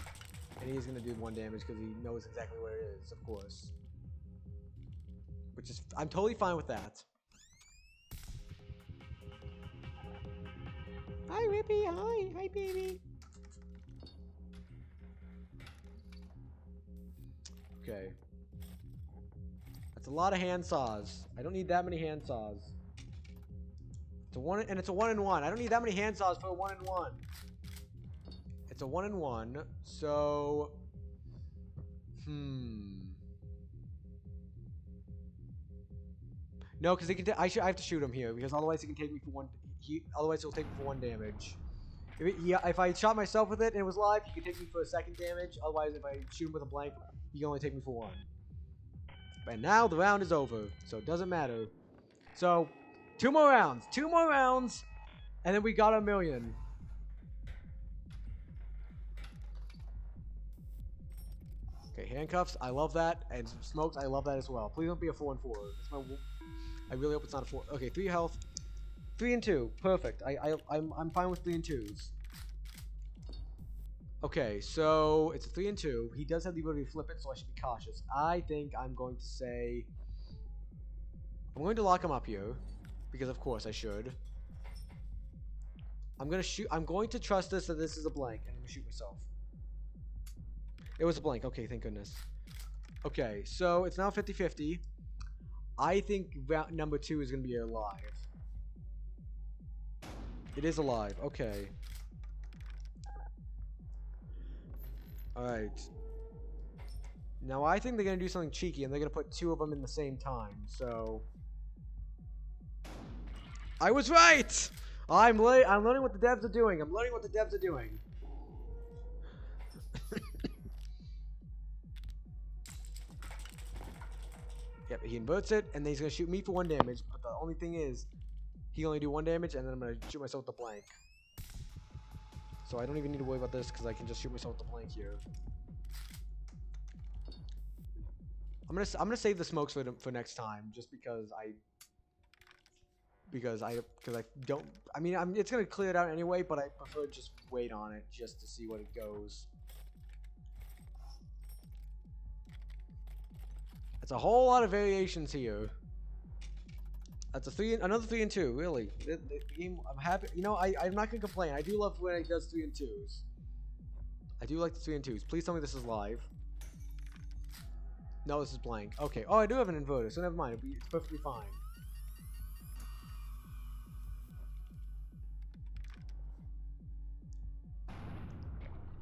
And he's gonna do 1 damage because he knows exactly where it is, of course. Which is, I'm totally fine with that. Hi, Rippy. Hi, baby. Okay. That's a lot of hand saws. I don't need that many hand saws. It's a 1 and it's a 1 and 1. I don't need that many hand saws for a 1 and 1. It's a 1 and 1. So, no, because he can. I have to shoot him here because otherwise he can take me for 1. Otherwise he'll take me for 1 damage. If I shot myself with it and it was live, he can take me for a 2nd damage. Otherwise, if I shoot him with a blank, he can only take me for 1. And now the round is over, so it doesn't matter. So, 2 more rounds. 2 more rounds, and then we got 1 million. Okay, handcuffs. I love that. And smokes. I love that as well. Please don't be a 4 and 4. I really hope it's not a 4. Okay, 3 health. 3 and 2. Perfect. I'm fine with 3 and 2s. Okay, so it's a 3 and 2. He does have the ability to flip it, so I should be cautious. I think I'm going to say I'm going to lock him up here because of course I should. I'm going to trust this that this is a blank, and I'm gonna shoot myself. It was a blank. Okay, thank goodness. Okay, so it's now 50-50. I think round number 2 is gonna be alive. It is alive. Okay. Alright. Now I think they're gonna do something cheeky, and they're gonna put 2 of them in the same time. So I was right. I'm learning what the devs are doing. I'm learning what the devs are doing. Yep, he inverts it, and then he's gonna shoot me for 1 damage. But the only thing is, he can only do 1 damage, and then I'm gonna shoot myself with the blank. So I don't even need to worry about this because I can just shoot myself with the blank here. I'm gonna save the smokes for next time, just because I don't. I mean, it's gonna clear it out anyway, but I prefer just wait on it just to see what it goes. That's a whole lot of variations here. That's another 3 and 2. Really, the game. I'm happy. You know, I'm not gonna complain. I do love when it does 3 and 2s. I do like the 3 and 2s. Please tell me this is live. No, this is blank. Okay. Oh, I do have an inverter, so never mind. It's perfectly fine.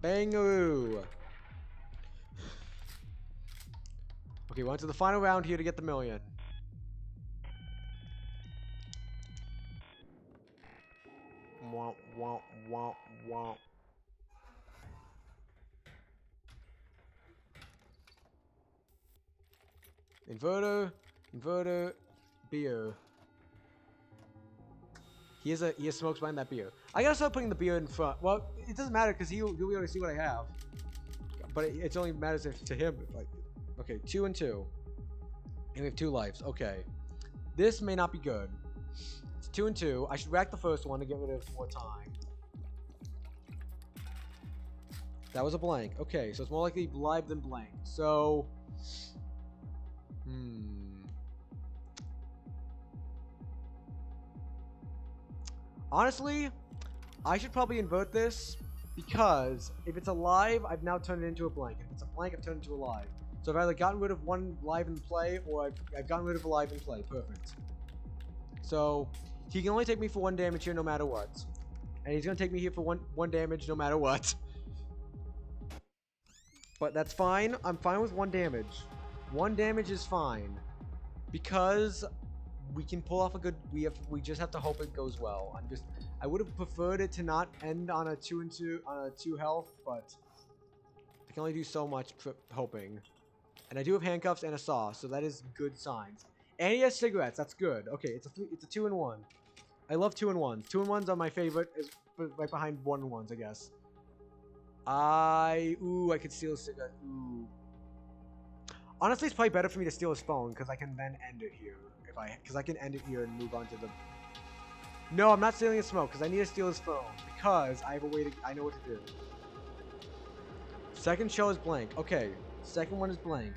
Bangaroo. Okay, we're on to the final round here to get the million. Womp, womp, womp, womp. Inverter, beer. He has smokes behind that beer. I gotta start putting the beer in front. Well, it doesn't matter because you'll be able to see what I have. But it only matters to him. Okay, 2 and 2. And we have 2 lives. Okay. This may not be good. It's 2 and 2. I should rack the first one to get rid of more time. That was a blank. Okay, so it's more likely live than blank. So, honestly, I should probably invert this because if it's a live, I've now turned it into a blank. If it's a blank, I've turned it into a live. So I've either gotten rid of one live in play or I've gotten rid of a live in play. Perfect. So he can only take me for 1 damage here no matter what. And he's gonna take me here for one damage no matter what. But that's fine. I'm fine with 1 damage. 1 damage is fine. Because we can pull off a good we just have to hope it goes well. I would have preferred it to not end on a 2 health, but I can only do so much hoping. And I do have handcuffs and a saw, so that is good signs. And he has cigarettes. That's good. Okay, it's a 2-in-1. I love 2-in-1s. 2-in-1s are my favorite, is right behind 1-in-1s, I guess. I could steal a cigarette. Ooh. Honestly, it's probably better for me to steal his phone because I can then end it here. Because I can end it here and move on to the. No, I'm not stealing his smoke because I need to steal his phone because I have a way to. I know what to do. Second shell is blank. Okay, second one is blank.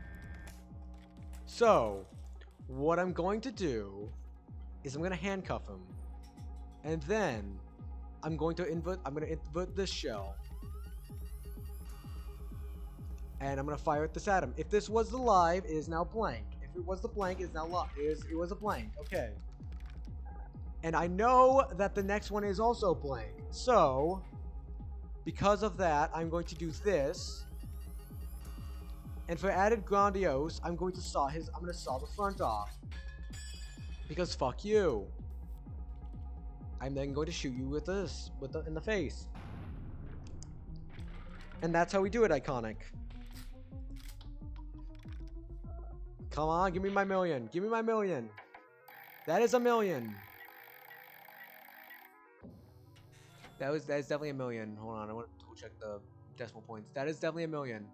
So, what I'm going to do is I'm going to handcuff him, and then I'm going to invert this shell. And I'm going to fire this at him. If this was the live, it is now blank. If it was the blank, it is now live. It was a blank. Okay. And I know that the next one is also blank. So, because of that, I'm going to do this. And for added grandiose, I'm going to saw the front off. Because fuck you. I'm then going to shoot you with this, in the face. And that's how we do it, Iconic. Come on, give me my million. Give me my million. That is a million. That is definitely a million. Hold on, I want to double check the decimal points. That is definitely a million.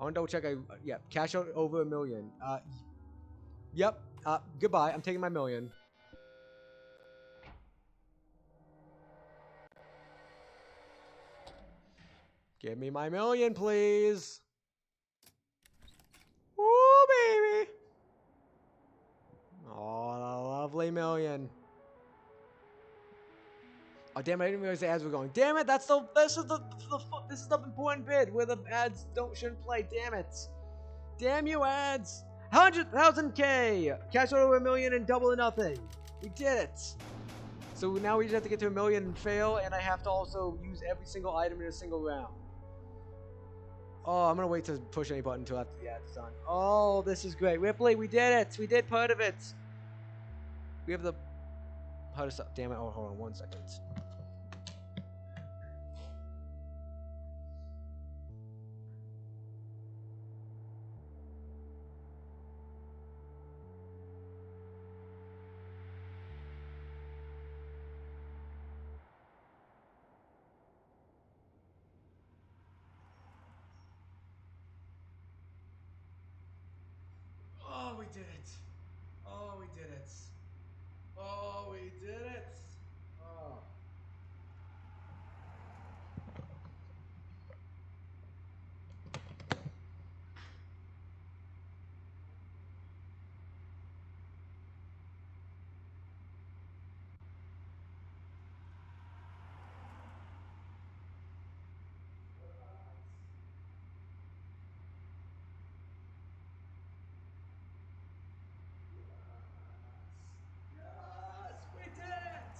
I want to double check. Yeah, cash out over a million. Yep. Goodbye. I'm taking my million. Give me my million, please. Woo, baby. Oh, a lovely million. Oh, damn it, I didn't realize the ads were going. Damn it, this is the important bit where the ads shouldn't play. Damn it. Damn you, ads. 100,000K. Cash out over a million and double or nothing. We did it. So now we just have to get to a million and fail, and I have to also use every single item in a single round. Oh, I'm going to wait to push any button until after the ad's done. Oh, this is great. Ripley, we did it. We did part of it. We have the... How to stop? Damn it. Oh, hold on 1 second. Oh, we did it. Oh, we did it. Oh, we did it. Oh. Yes, we did it.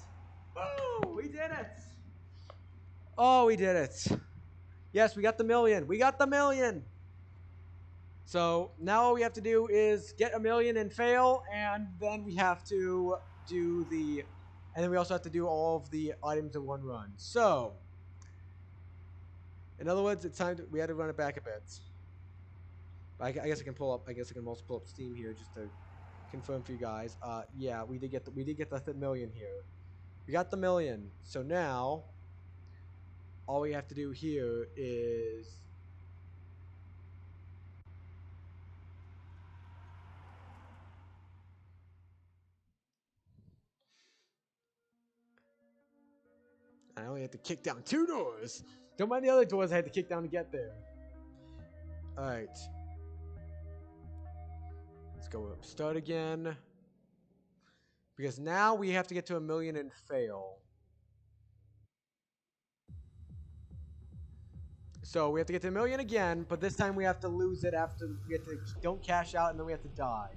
Woo, we did it. Oh, we did it. Yes, we got the million. We got the million. So now all we have to do is get a million and fail, and then we have to do and then we also have to do all of the items in one run. So, in other words, it's time we had to run it back a bit. I guess I can also pull up Steam here just to confirm for you guys. Yeah, we did get the million here. We got the million. So now, all we have to do here is. I only had to kick down 2 doors. Don't mind the other doors I had to kick down to get there. Alright. Let's go up. Start again. Because now we have to get to a million and fail. So we have to get to a million again, but this time we have to lose it after don't cash out and then we have to die.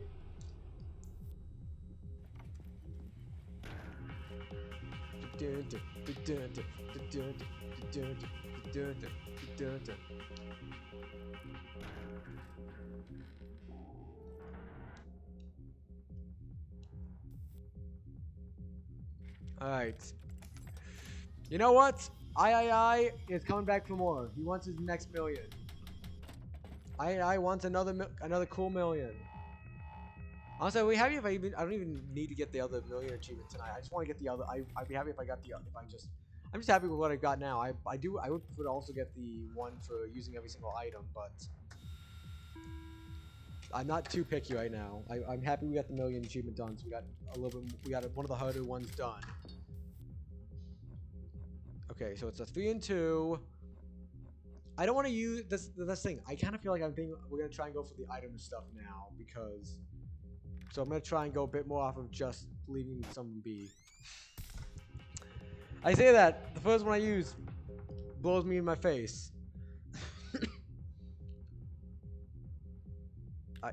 Alright. You know what? I is coming back for more. He wants his next million. I wants another cool million. Honestly, I'd be happy if I don't even need to get the other million achievement tonight. I just want to get the other. I'd be happy if I got I'm just happy with what I got now. I would prefer to also get the one for using every single item, but I'm not too picky right now. I'm happy we got the million achievement done. So we got a little bit. We got one of the harder ones done. Okay, so it's a 3 and 2. I don't want to use this thing. I kind of feel like we're gonna try and go for the item stuff now because. So I'm gonna try and go a bit more off of just leaving some be. I say that the first one I use blows me in my face.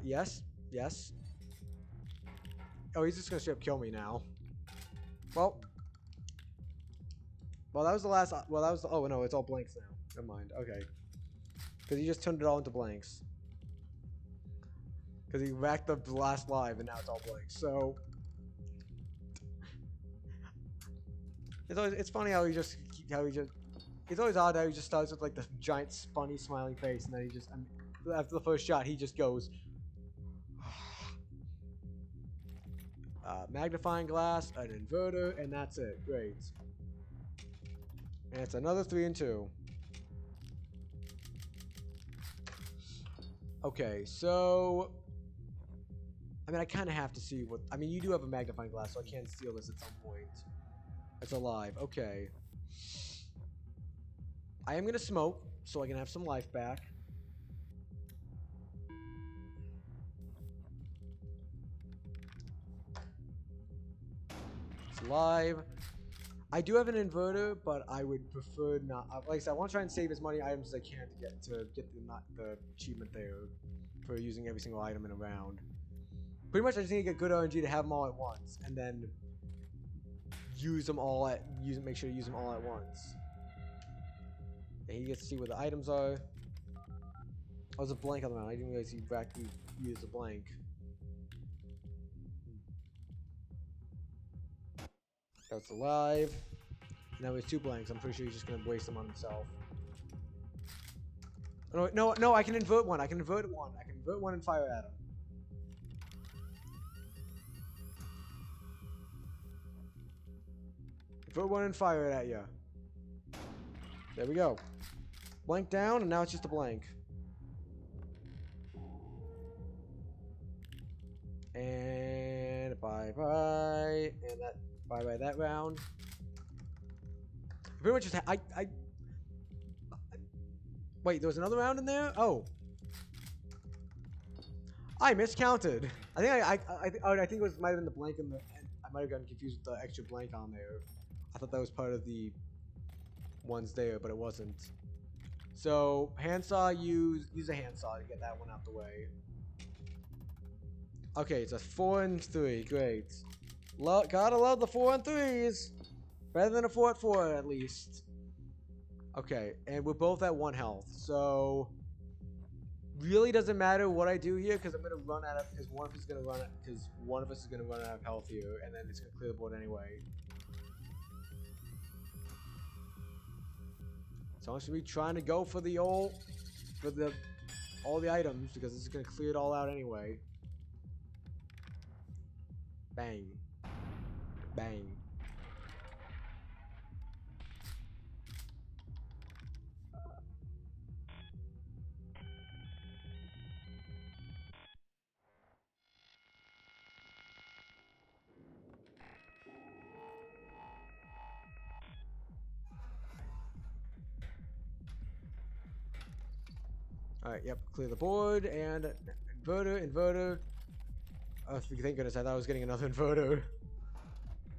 Yes. Oh, he's just gonna straight up kill me now. Well, that was the last. Well, that was. Oh no, it's all blanks now. Never mind. Okay, because he just turned it all into blanks. Because he racked the last live and now it's all blanks. So it's funny how he just it's always odd how he just starts with like this giant funny smiling face and then he just after the first shot he just goes magnifying glass, an inverter, and that's it. Great. And it's another 3 and 2. Okay, so I mean, I kind of have to see what... I mean, you do have a magnifying glass, so I can steal this at some point. It's alive. Okay. I am going to smoke, so I can have some life back. It's alive. I do have an inverter, but I would prefer not... like I said, I want to try and save as many items as I can to get the achievement there for using every single item in a round. Pretty much, I just need to get good RNG to have them all at once, and then make sure to use them all at once. And he gets to see where the items are. Oh, there's a blank on the round. I didn't realize he practically used a blank. That's alive. Now he has 2 blanks. I'm pretty sure he's just gonna waste them on himself. Oh, no, I can invert one. I can invert one and fire at him. Invert one and fire it at you. There we go. Blank down, and now it's just a blank. And bye-bye. And that bye-bye that round. Pretty much just wait, there was another round in there? Oh. I miscounted. I think it was might have been the blank in the I might have gotten confused with the extra blank on there. I thought that was part of the ones there, but it wasn't. So handsaw, use a handsaw to get that one out the way. Okay, it's a 4 and 3. Great. Gotta love the 4 and 3s. Better than a 4 at 4 at least. Okay, and we're both at 1 health. So really doesn't matter what I do here because I'm gonna run out of because one of us is gonna run out of health here, and then it's gonna clear the board anyway. So I'm just gonna be trying to go for all the items because this is gonna clear it all out anyway. Bang. Bang. Alright, yep, clear the board, and inverter. Oh, thank goodness, I thought I was getting another inverter.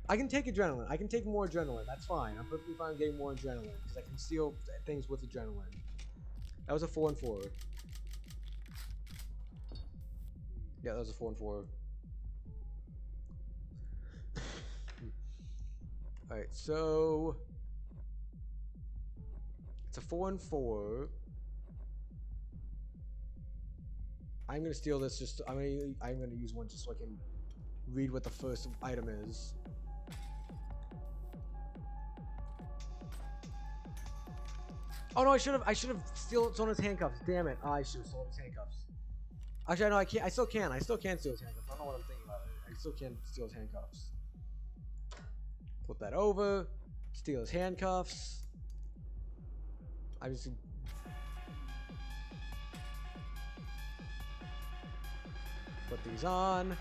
I can take adrenaline. I can take more adrenaline. That's fine. I'm perfectly fine getting more adrenaline, because I can steal things with adrenaline. That was a 4 and 4. Yeah, that was a 4 and 4. Alright, so it's a 4 and 4. I'm gonna steal this. I'm gonna use one just so I can read what the first item is. Oh no, I should have stolen his handcuffs. Damn it! I should have stolen his handcuffs. Actually, no, I can't. I still can steal his handcuffs. I don't know what I'm thinking about. I still can steal his handcuffs. Flip that over. Steal his handcuffs. I just. Put these on.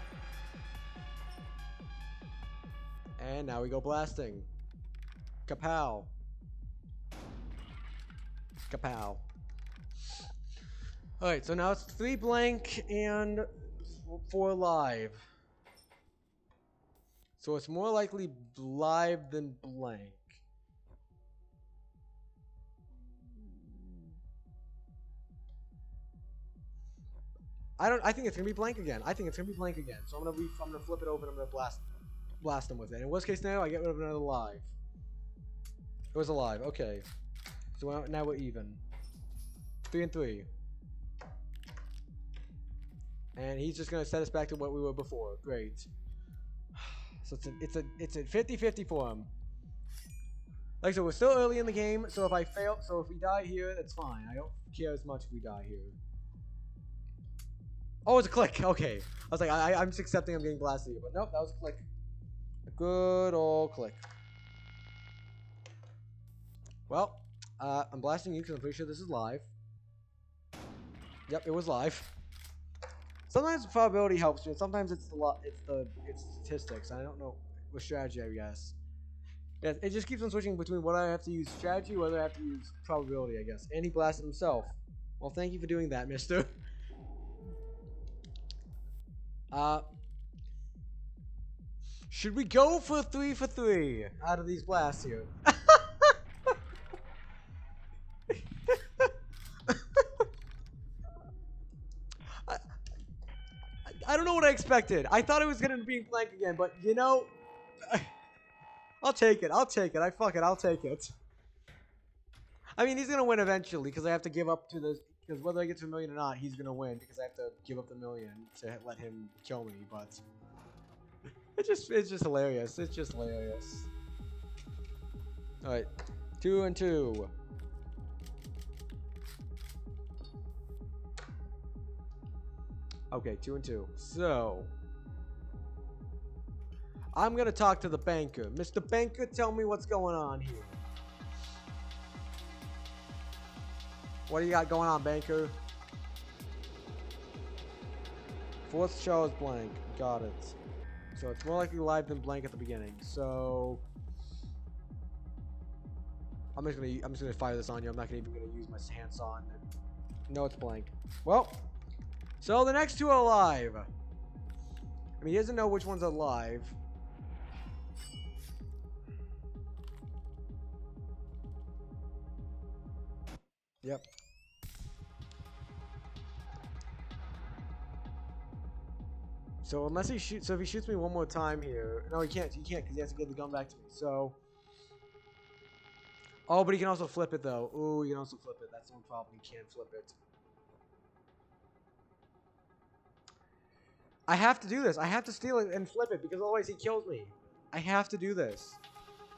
And now we go blasting. Kapow. Kapow. Alright, so now it's 3 blank and 4 live. So it's more likely live than blank. I think it's gonna be blank again. So I'm gonna flip it over and I'm gonna blast them with it. In worst case scenario, I get rid of another live. It was a live, okay. So now we're even. 3 and 3. And he's just gonna set us back to what we were before. Great. So it's a 50-50 for him. Like I said, we're still early in the game, so if we die here, that's fine. I don't care as much if we die here. Oh, it's a click. Okay. I was like, I'm just accepting I'm getting blasted here, but nope, that was a click. A good old click. Well, I'm blasting you because I'm pretty sure this is live. Yep, it was live. Sometimes probability helps me. Sometimes it's statistics. I don't know what strategy, I guess. Yeah, it just keeps on switching between what I have to use strategy, whether I have to use probability, I guess. And he blasted himself. Well, thank you for doing that, mister. Should we go for 3 for 3 out of these blasts here? I don't know what I expected. I thought it was gonna be blank again, but you know, I'll take it. I'll take it. I'll take it. I mean, he's gonna win eventually because I have to give up to the. Because whether I get to $1 million or not, he's gonna win because I have to give up the $1 million to let him kill me. But it's just hilarious. It's just hilarious. All right, 2 and 2. Okay, 2 and 2. So I'm gonna talk to the banker. Mr. Banker, tell me what's going on here. What do you got going on, banker? 4th show is blank. Got it. So it's more likely live than blank at the beginning. So I'm just gonna fire this on you. I'm not even gonna use my handsaw. No, it's blank. Well, so the next 2 are live. I mean, he doesn't know which ones are live. Yep. So unless he shoots, so if he shoots me one more time here, no, he can't. He can't because he has to give the gun back to me. So, oh, but he can also flip it though. Ooh, he can also flip it. That's the one problem. He can't flip it. I have to do this. I have to steal it and flip it because otherwise he kills me. I have to do this,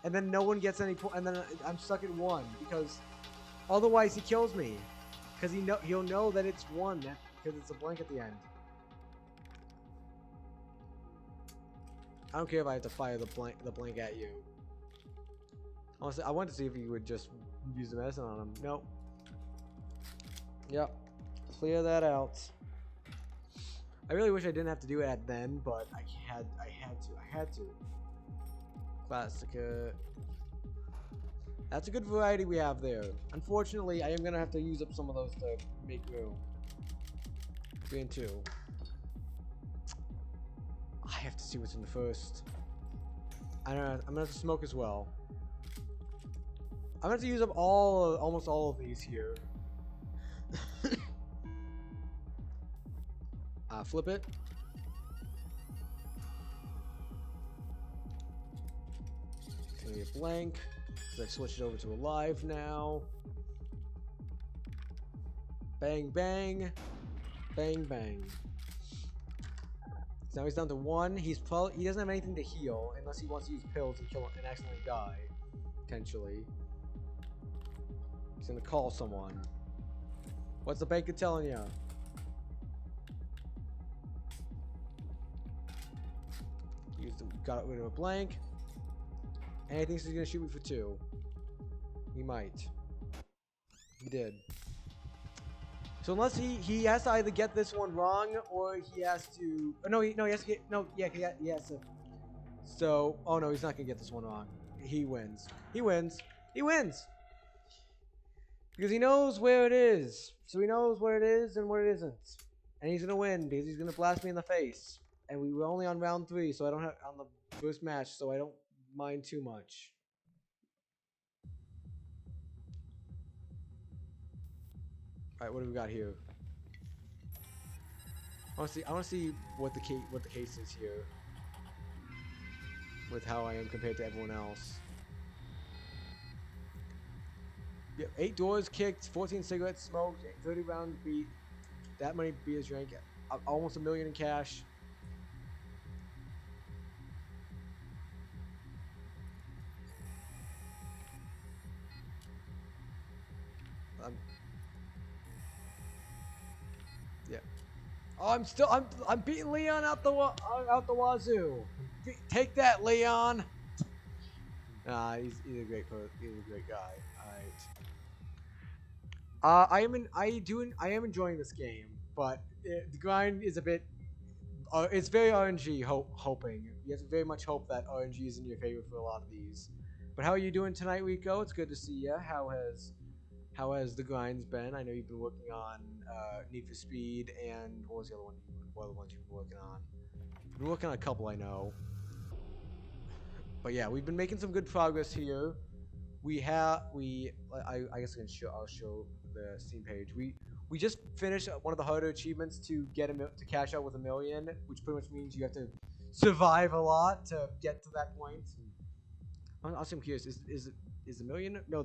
and then no one gets any point, and then I'm stuck at 1 because otherwise he kills me because he'll know that it's 1 because it's a blank at the end. I don't care if I have to fire the blank at you. Honestly, I wanted to see if you would just use the medicine on him. Nope. Yep. Clear that out. I really wish I didn't have to do it at then, but I had to. Classica. That's a good variety we have there. Unfortunately, I am gonna have to use up some of those to make room. 3 and 2. I have to see what's in the first. I don't know. I'm gonna have to smoke as well. I'm gonna have to use up almost all of these here. Flip it. gonna be a blank because I've switched it over to a live now. Bang, bang, bang, bang. So now he's down to 1. He doesn't have anything to heal unless he wants to use pills and kill and accidentally die, potentially. He's gonna call someone. What's the banker telling you? Got rid of a blank. And he thinks he's gonna shoot me for 2. He might. He did. So unless he has to either get this one wrong or he has to. Oh, no, he has to get. No, yeah, he has to. So, oh no, he's not gonna get this one wrong. He wins. He wins. He wins. Because he knows where it is. So he knows what it is and what it isn't. And he's gonna win because he's gonna blast me in the face. And we were only on round 3, so I don't have on the first match, so I don't mind too much. All right, what do we got here? I want to see what the case is here. With how I am compared to everyone else. Yep, 8 doors kicked, 14 cigarettes smoked, 30 rounds beat, that many beers drank, almost $1 million in cash. Yeah. Oh, I'm beating Leon out the wazoo. Take that, Leon. Nah, he's a great guy. All right. I am enjoying this game, but the grind is a bit. It's very RNG hoping. You have to very much hope that RNG is in your favor for a lot of these. But how are you doing tonight, Rico? It's good to see you. How has the grinds been? I know you've been working on Need for Speed and what was the other one? What other ones you've been working on? You've been working on a couple, I know. But yeah, we've been making some good progress here. I guess I'll show the Steam page. We just finished one of the harder achievements to get to cash out with $1 million, which pretty much means you have to survive a lot to get to that point. I'm curious. Is $1 million? No.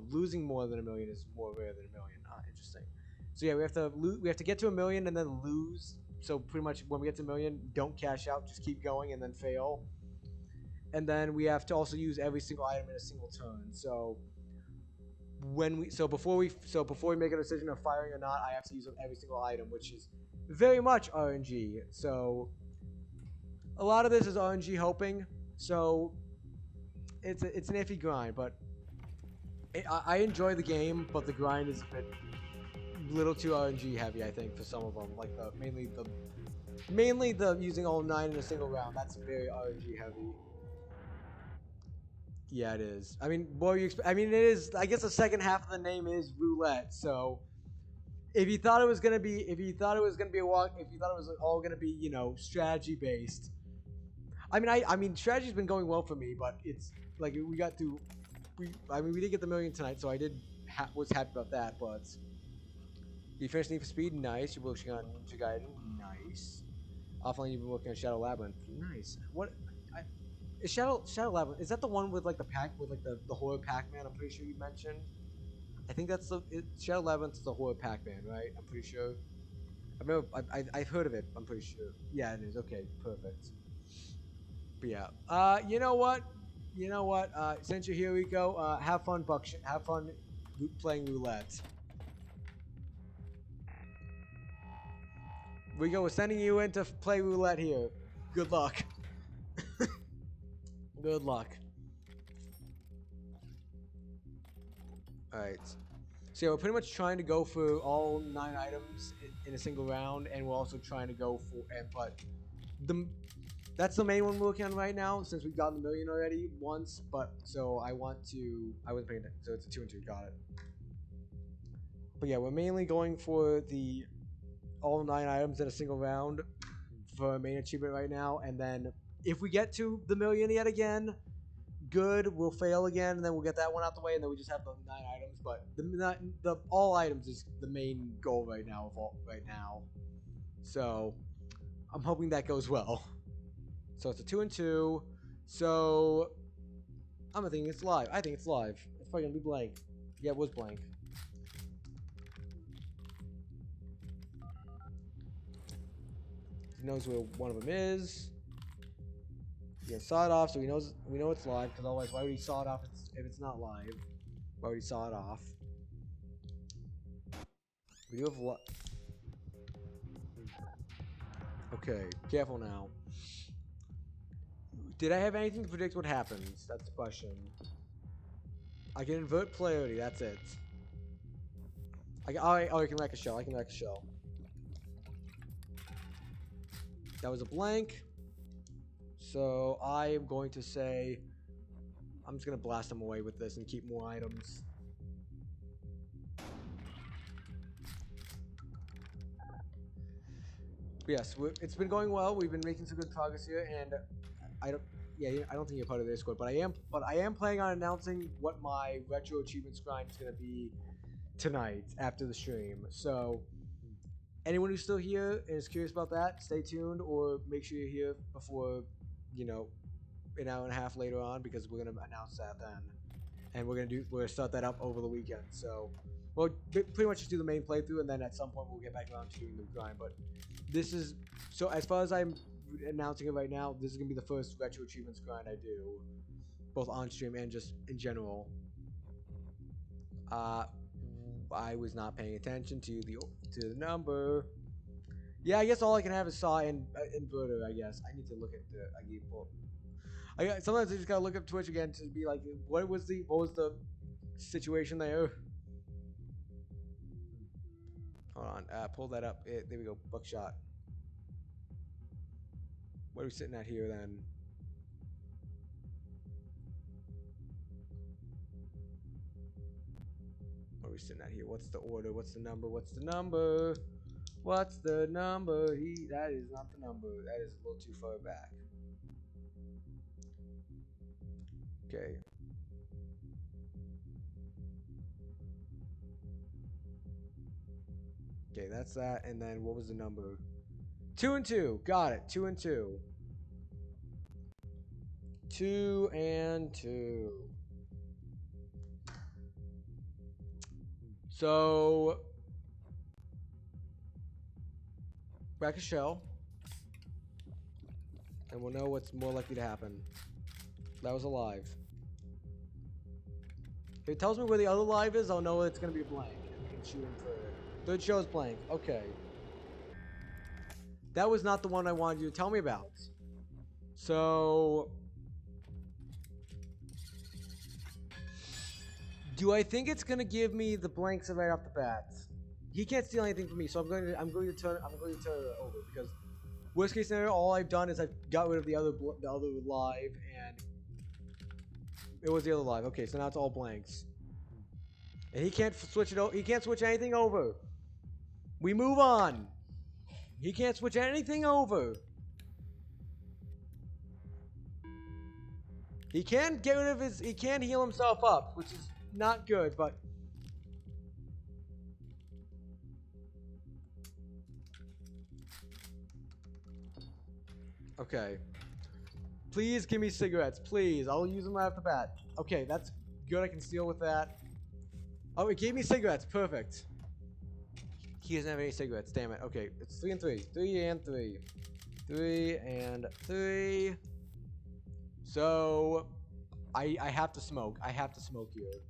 Losing more than $1 million is more rare than $1 million. Interesting. So yeah, we have to get to $1 million and then lose. So pretty much when we get to $1 million, don't cash out. Just keep going and then fail. And then we have to also use every single item in a single turn. So before we make a decision of firing or not, I have to use every single item, which is very much RNG. So a lot of this is RNG hoping. So it's an iffy grind, but I enjoy the game, but the grind is a little too RNG heavy, I think, for some of them. Like mainly the using all 9 in a single round. That's very RNG heavy. Yeah, it is. I mean, it is. I guess the second half of the name is Roulette. So, if you thought it was gonna be a walk, if you thought it was all gonna be, strategy based. I mean, strategy's been going well for me, but it's like we did get the $1 million tonight, so I was happy about that. But you finished Need for Speed, nice. You're working on Ninja Gaiden, nice. Offline, you've been working on Shadow Labyrinth, nice. What? Is Shadow Labyrinth, is that the one with like the horror Pac-Man? I'm pretty sure you mentioned. I think that's Shadow Labyrinth is the horror Pac-Man, right? I'm pretty sure. I've heard of it. I'm pretty sure. Yeah, it is. Okay, perfect. But yeah. You know what? Since you're here, Rico, have fun, Buckshot. Have fun playing Roulette. Rico, we're sending you in to play Roulette here. Good luck. Good luck. Alright. So yeah, we're pretty much trying to go for all 9 items in a single round, and we're also trying to go for that's the main one we're working on right now, since we've gotten $1 million already once, but so I wasn't paying attention, so it's a 2 and 2, got it. But yeah, we're mainly going for the all 9 items in a single round for our main achievement right now, and then if we get to the $1 million yet again, good. We'll fail again, and then we'll get that one out the way, and then we just have the 9 items. But the all items is the main goal right now. So I'm hoping that goes well. So it's a 2 and 2. So I'm thinking it's live. I think it's live. It's probably gonna be blank. Yeah, it was blank. He knows where one of them is. He's gonna saw it off, so we know it's live. Because otherwise, why would he saw it off if it's not live? Why would he saw it off? We do have okay, careful now. Did I have anything to predict what happens? That's the question. I can invert polarity, that's it. I can wreck a shell, I can wreck a shell. That was a blank. So I am going to say, I'm just going to blast them away with this and keep more items. Yes, it's been going well. We've been making some good progress here, and I don't think you're part of the Discord, but I am planning on announcing what my retro achievements grind is going to be tonight after the stream. So anyone who's still here and is curious about that, stay tuned, or make sure you're here before, you know, an hour and a half later on, because we're going to announce that then, and we're going to start that up over the weekend. So we'll pretty much just do the main playthrough, and then at some point we'll get back around to doing the grind. But this is, so as far as I'm announcing it right now, this is going to be the first retro achievements grind I do, both on stream and just in general. I was not paying attention to the number. Yeah, I guess all I can have is saw and inverter. I guess I need to look at the. Sometimes I just gotta look up Twitch again to be like, what was the situation there? Hold on, pull that up. There we go, Buckshot. What are we sitting at here then? What are we sitting at here? What's the order? What's the number? What's the number? What's the number? That is not the number. That is a little too far back. Okay. Okay, that's that. And then what was the number? 2 and 2. Got it. 2 and 2. 2 and 2. So crack a shell, and we'll know what's more likely to happen. That was a live. If it tells me where the other live is, I'll know it's gonna be blank, and we can shoot him for it. Third show is blank. Okay. That was not the one I wanted you to tell me about. So do I think it's gonna give me the blanks right off the bat? He can't steal anything from me, so I'm going to turn it over, because worst case scenario, all I've done is I've got rid of the other live, and it was the other live. Okay, so now it's all blanks, and he can't switch it over. He can't switch anything over. We move on. He can't switch anything over. He can get rid of his. He can heal himself up, which is not good, but. Okay. Please give me cigarettes, please. I'll use them right off the bat. Okay, that's good. I can steal with that. Oh, it gave me cigarettes. Perfect. He doesn't have any cigarettes. Damn it. Okay, it's 3 and 3. 3 and 3. 3 and 3. So, I have to smoke. I have to smoke here.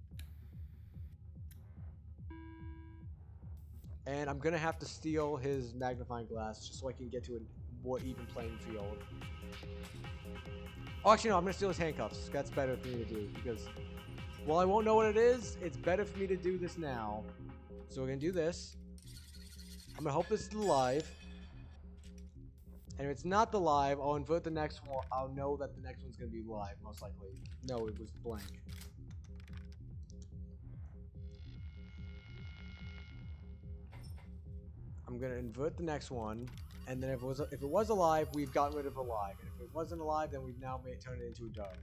And I'm gonna have to steal his magnifying glass just so I can get to a more even playing field. Oh, actually, no, I'm gonna steal his handcuffs. That's better for me to do, because while I won't know what it is, it's better for me to do this now. So we're gonna do this. I'm gonna hope this is the live. And if it's not the live, I'll invert the next one. I'll know that the next one's gonna be live, most likely. No, it was blank. I'm gonna invert the next one, and then if it was alive, we've gotten rid of alive, and if it wasn't alive, then we've now turned it into a dog.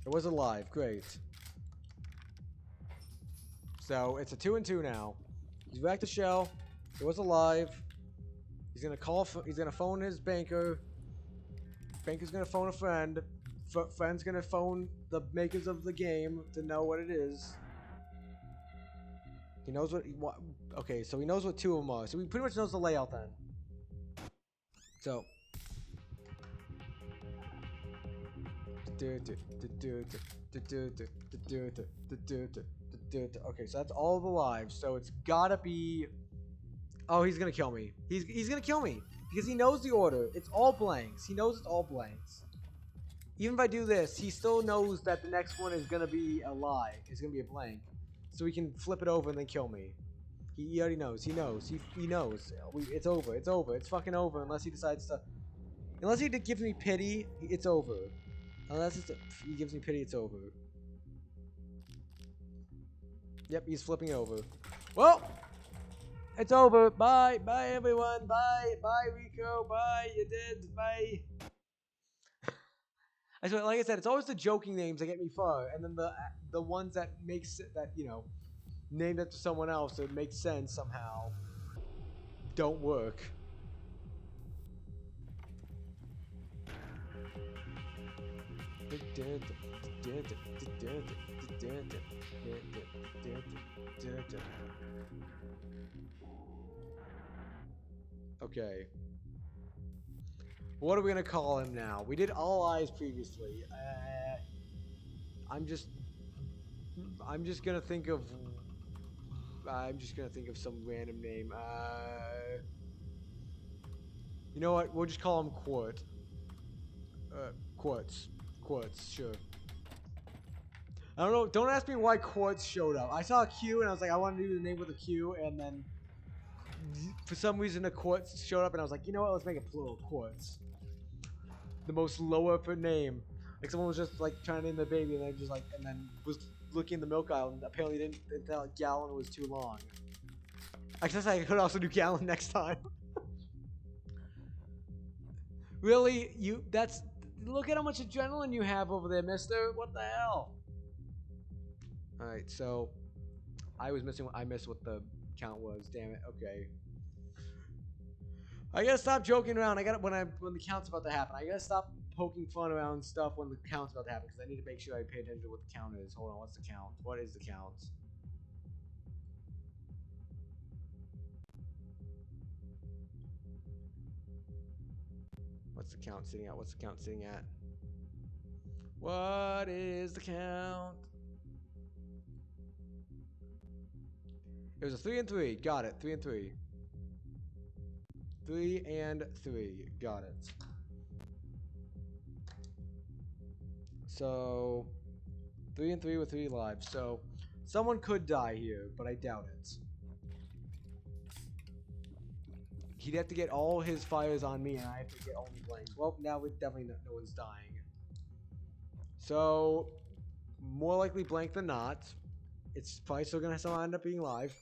It was alive, great. So it's a 2 and 2 now. He's back to shell. It was alive. He's gonna phone his banker. Banker's gonna phone a friend. friend's gonna phone the makers of the game to know what it is. He knows what. Okay, so he knows what 2 of them are. So he pretty much knows the layout then. So. Okay, so that's all the lives. So it's gotta be. Oh, he's gonna kill me. He's gonna kill me because he knows the order. It's all blanks. He knows it's all blanks. Even if I do this, he still knows that the next one is gonna be a lie. It's gonna be a blank, so he can flip it over and then kill me. He already knows. He knows. He knows. It's over. It's over. It's fucking over unless he decides to. Unless he gives me pity, it's over. Unless he gives me pity, it's over. Yep, he's flipping it over. Well, it's over. Bye. Bye, everyone. Bye. Bye, Rico. Bye. You did. Bye. I swear, like I said, it's always the joking names that get me far, and then the ones that named after someone else that makes sense somehow don't work. Okay. What are we gonna call him now? We did All Eyes previously. I'm just gonna think of. I'm just gonna think of some random name. You know what? We'll just call him Quart. Quartz, sure. I don't know. Don't ask me why Quartz showed up. I saw a Q and I was like, I want to do the name with a Q, and then for some reason a Quartz showed up, and I was like, you know what? Let's make it plural. Quartz. The most lower for name. Like someone was just like trying to name the baby, and then was looking in the milk aisle, and apparently didn't thought gallon was too long. I guess I could also do gallon next time. Really? Look at how much adrenaline you have over there, mister. What the hell? Alright, so I missed what the count was. Damn it. Okay. I gotta stop joking around. When the count's about to happen. I gotta stop poking fun around stuff when the count's about to happen, because I need to make sure I pay attention to what the count is. Hold on, what's the count? What is the count? What's the count sitting at? What's the count sitting at? What is the count? It was a 3 and 3. Got it. 3 and 3. 3 and 3. Got it. So 3 and 3 with 3 lives. So someone could die here, but I doubt it. He'd have to get all his fires on me, and I have to get only blanks. Well, now we definitely no one's dying. So more likely blank than not. It's probably still gonna somehow end up being live.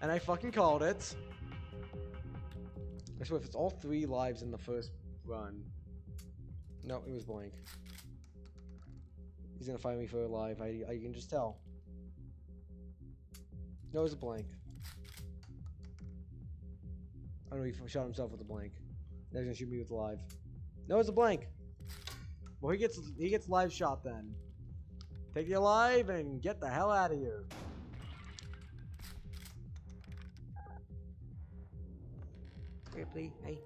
And I fucking called it. I swear, if it's all 3 lives in the first run. No, it was blank. He's gonna find me for a live. I can just tell. No, it was a blank. I don't know, he shot himself with a blank. Now he's gonna shoot me with a live. No, it's a blank. Well, he gets live shot then. Take your live and get the hell out of here. Ripley, hey.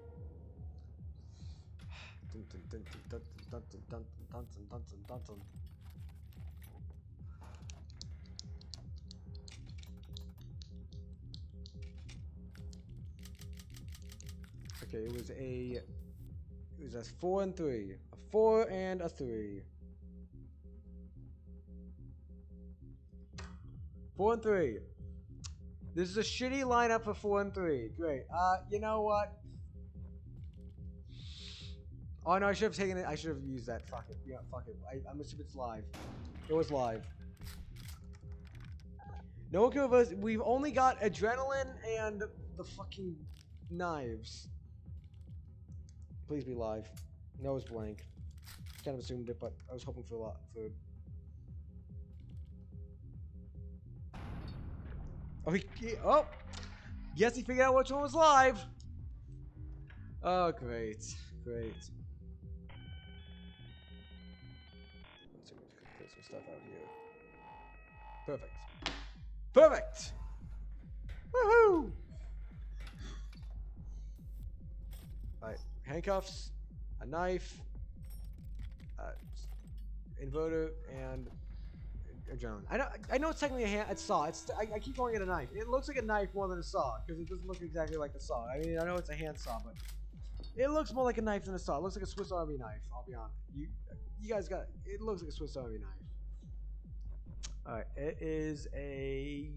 Okay, it was a 4 and 3. A 4 and a 3. 4 and 3. This is a shitty lineup for 4 and 3. Great. You know what? Oh no, I should have taken it. I should have used that. Fuck it. Yeah, fuck it. I'm assuming it's live. It was live. No one could have us. We've only got adrenaline and the fucking knives. Please be live. No, it's blank. Kind of assumed it, but I was hoping for a lot. Oh, yes, he figured out which one was live. Oh, great, great. stuff out here. Perfect. Perfect! Woohoo! Alright, handcuffs, a knife, inverter, and a drone. I know it's technically a saw. I keep calling it a knife. It looks like a knife more than a saw because it doesn't look exactly like a saw. I mean, I know it's a hand saw, but it looks more like a knife than a saw. It looks like a Swiss Army knife. I'll be honest. You guys got it. It looks like a Swiss Army knife. All right, it is a.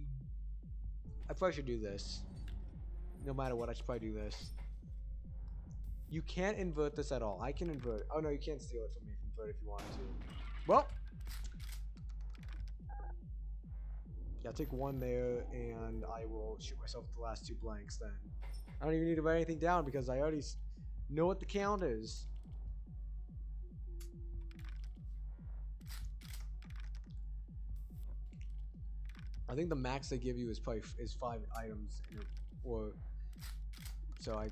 I probably should do this. No matter what, I should probably do this. You can't invert this at all. I can invert. Oh no, you can't steal it from me. Invert if you want to. Well. Yeah, I'll take one there, and I will shoot myself with the last 2 blanks then. I don't even need to write anything down because I already know what the count is. I think the max they give you is probably 5 items, so I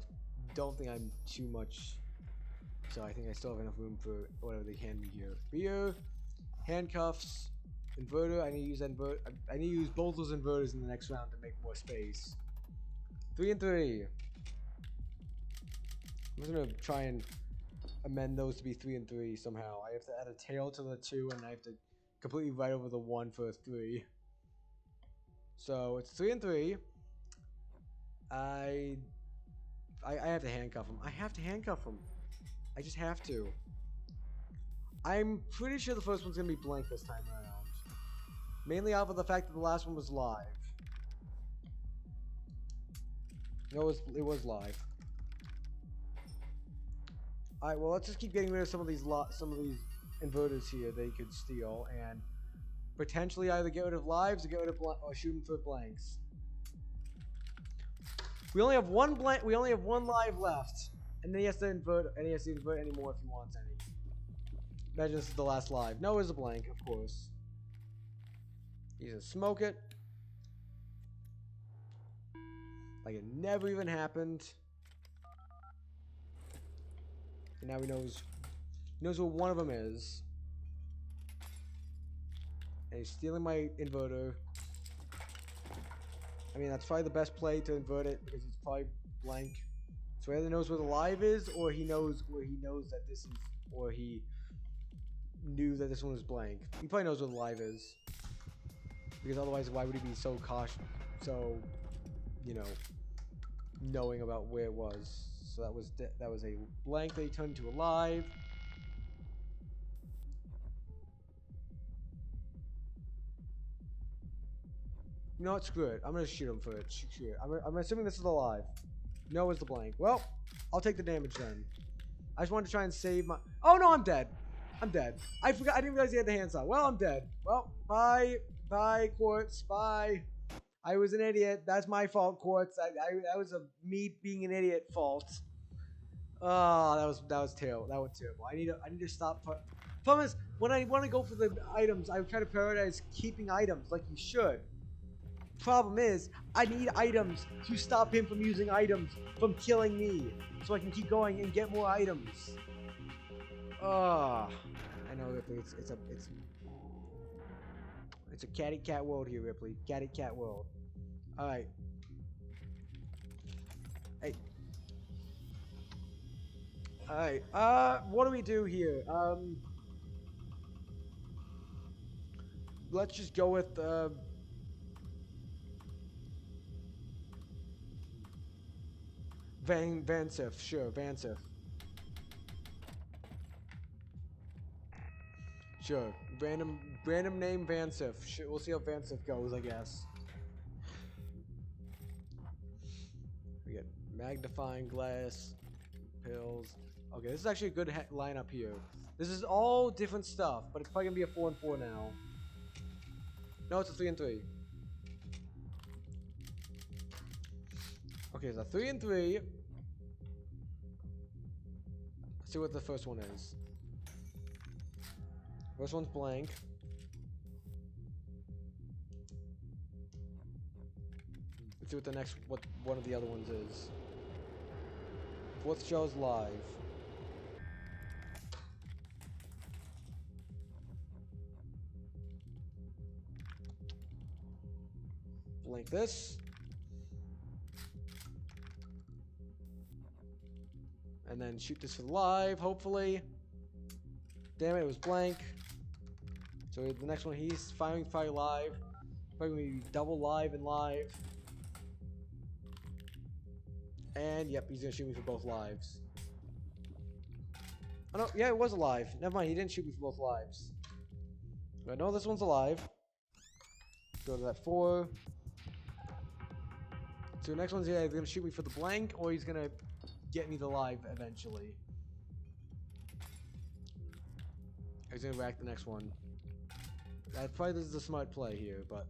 don't think I'm too much. So I think I still have enough room for whatever they hand me here. Beer, handcuffs. Inverter, I need to use I need to use both those inverters in the next round to make more space. 3 and 3. I'm just gonna try and amend those to be 3 and 3 somehow. I have to add a tail to the 2, and I have to completely write over the 1 for a 3. So it's 3 and 3. I have to handcuff him. I have to handcuff him. I just have to. I'm pretty sure the first one's gonna be blank this time around. Mainly off of the fact that the last one was live. No, it was live. Alright, well let's just keep getting rid of some of these inverters here they could steal and potentially either get rid of lives or get rid of or shoot them for blanks. We only have one live left, and then he has to invert any more if he wants any. Imagine this is the last live. No, it's a blank, of course. He's gonna smoke it. Like it never even happened. And now he knows where one of them is. And he's stealing my inverter. I mean, that's probably the best play to invert it because it's probably blank. So he either knows where the live is, or he knows that this is, or he knew that this one was blank. He probably knows where the live is. Because otherwise, why would he be so cautious, knowing about where it was? So that was a blank that he turned into a live. You know what? Screw it. I'm gonna shoot him for it. Shoot it. I'm assuming this is a live. No is the blank. Well, I'll take the damage then. I just wanted to try and save my. Oh no, I'm dead. I'm dead. I forgot. I didn't realize he had the handsaw. Well, I'm dead. Well, bye. Bye, Quartz. Bye. I was an idiot. That's my fault, Quartz. That was me being an idiot fault. Oh, that was terrible. That was terrible. I need to stop. Problem is, when I want to go for the items, I try to prioritize keeping items like you should. Problem is, I need items to stop him from using items from killing me, so I can keep going and get more items. I know, Ripley. It's a catty cat world here, Ripley. Catty cat world. All right. Hey. All right. What do we do here? Let's just go with Vansif. Sure, Vansif. Sure. Random name Vansif. We'll see how Vansif goes, I guess. We get magnifying glass, pills. Okay, this is actually a good lineup here. This is all different stuff, but it's probably gonna be a 4 and 4 now. No, it's a 3 and 3. Okay, it's a 3 and 3. Let's see what the first one is. First one's blank. Let's see what one of the other ones is. Fourth show is live. blank this. And then shoot this for live, hopefully. Damn it, it was blank. So the next one, he's firing fire live. Probably gonna be double live and live. And yep, he's gonna shoot me for both lives. Oh no, yeah, it was alive. Never mind, he didn't shoot me for both lives. I know this one's alive. Go to that 4. So the next one's either gonna shoot me for the blank, or he's gonna get me the live eventually. He's gonna rack the next one. Probably this is a smart play here, but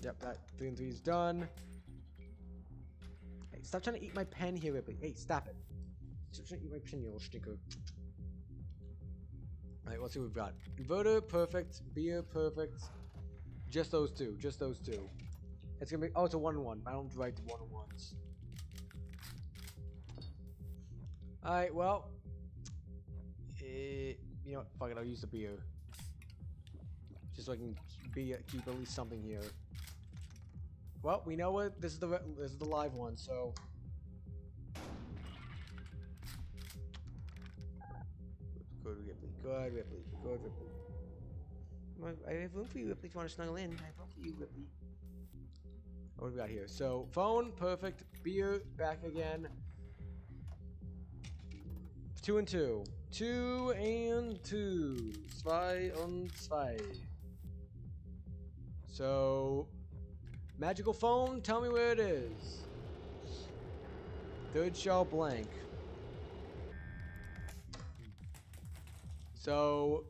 yep, that 3 and 3 is done. Hey, stop trying to eat my pen here, Ripley. Hey, stop it. Stop trying to eat my pen, you little stinker. Alright, let's see what we've got. Inverter, perfect. Beer, perfect. Just those two. Just those two. It's gonna be. Oh, it's a 1-1. I don't write the 1-1s. Alright, well. You know what? Fuck it, I'll use the beer. Just so I can keep at least something here. Well, we know what this is the live one, so good Ripley, good Ripley, good Ripley. I have room for you, Ripley. If you want to snuggle in, I have room for you, Ripley. What do we got here? So phone, perfect. Beer, back again. 2 and 2. 2 and 2. 2 und 2. So, magical phone, tell me where it is. Third shell blank. So,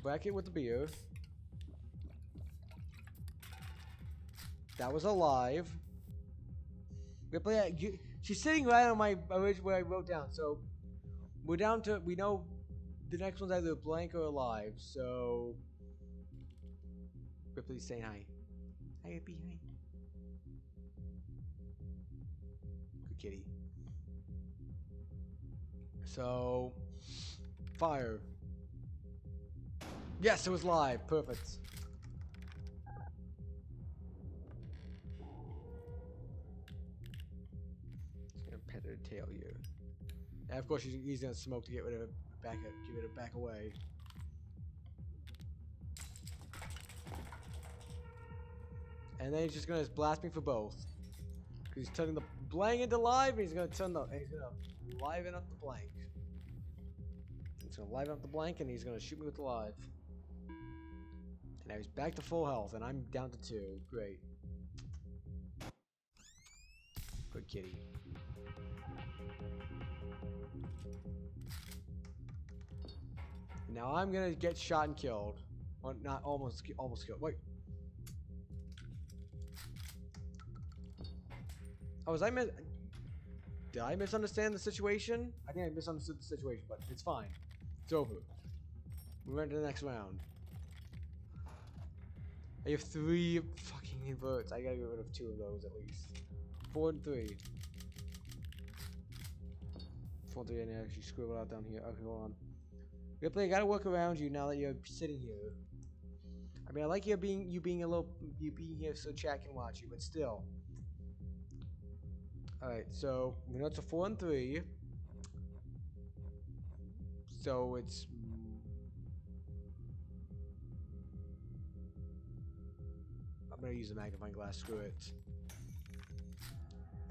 back in with the beer. That was alive. Ripley, she's sitting right on my where I wrote down. So, we're down to, we know the next one's either blank or alive. So, Ripley's saying hi. Hi, Ripley, hi. Good kitty. So, fire. Yes, it was live. Perfect. Just gonna pet her tail here. And of course, he's gonna smoke to get rid of it. Give it back away. And then he's just gonna blast me for both. Cause he's turning the blank into live, and he's gonna liven up the blank. He's gonna liven up the blank, and he's gonna shoot me with the live. And now he's back to full health, and I'm down to 2. Great. Good kitty. Now I'm gonna get shot and killed. Well, not almost killed. Wait. Oh, did I misunderstand the situation? I think I misunderstood the situation, but it's fine. It's over. We went to the next round. I have 3 fucking inverts. I gotta get rid of 2 of those at least. 4 and 3. 4 and 3, and I actually scribble out down here. Okay, hold on. Ripley, I gotta work around you now that you're sitting here. I mean, I like you being here so chat can watch you, but still. Alright, so we know it's a 4 and 3. So it's I'm gonna use the magnifying glass, screw it.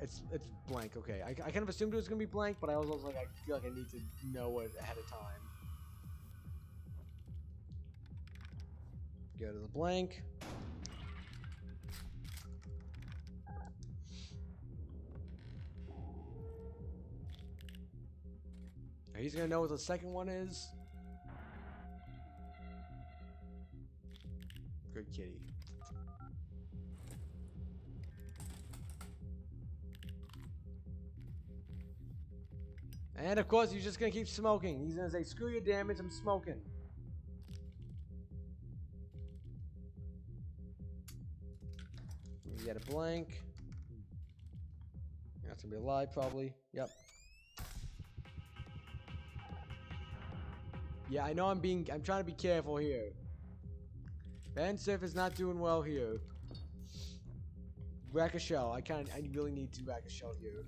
It's blank, okay. I kind of assumed it was gonna be blank, but I was also like, I feel like I need to know it ahead of time. Go to the blank. He's gonna know what the second one is. Good kitty. And of course, he's just gonna keep smoking. He's gonna say, "Screw your damage, I'm smoking." We get a blank. That's gonna be alive, probably. Yep. Yeah, I know I'm trying to be careful here. Sif is not doing well here. Rack a shell. I really need to rack a shell here.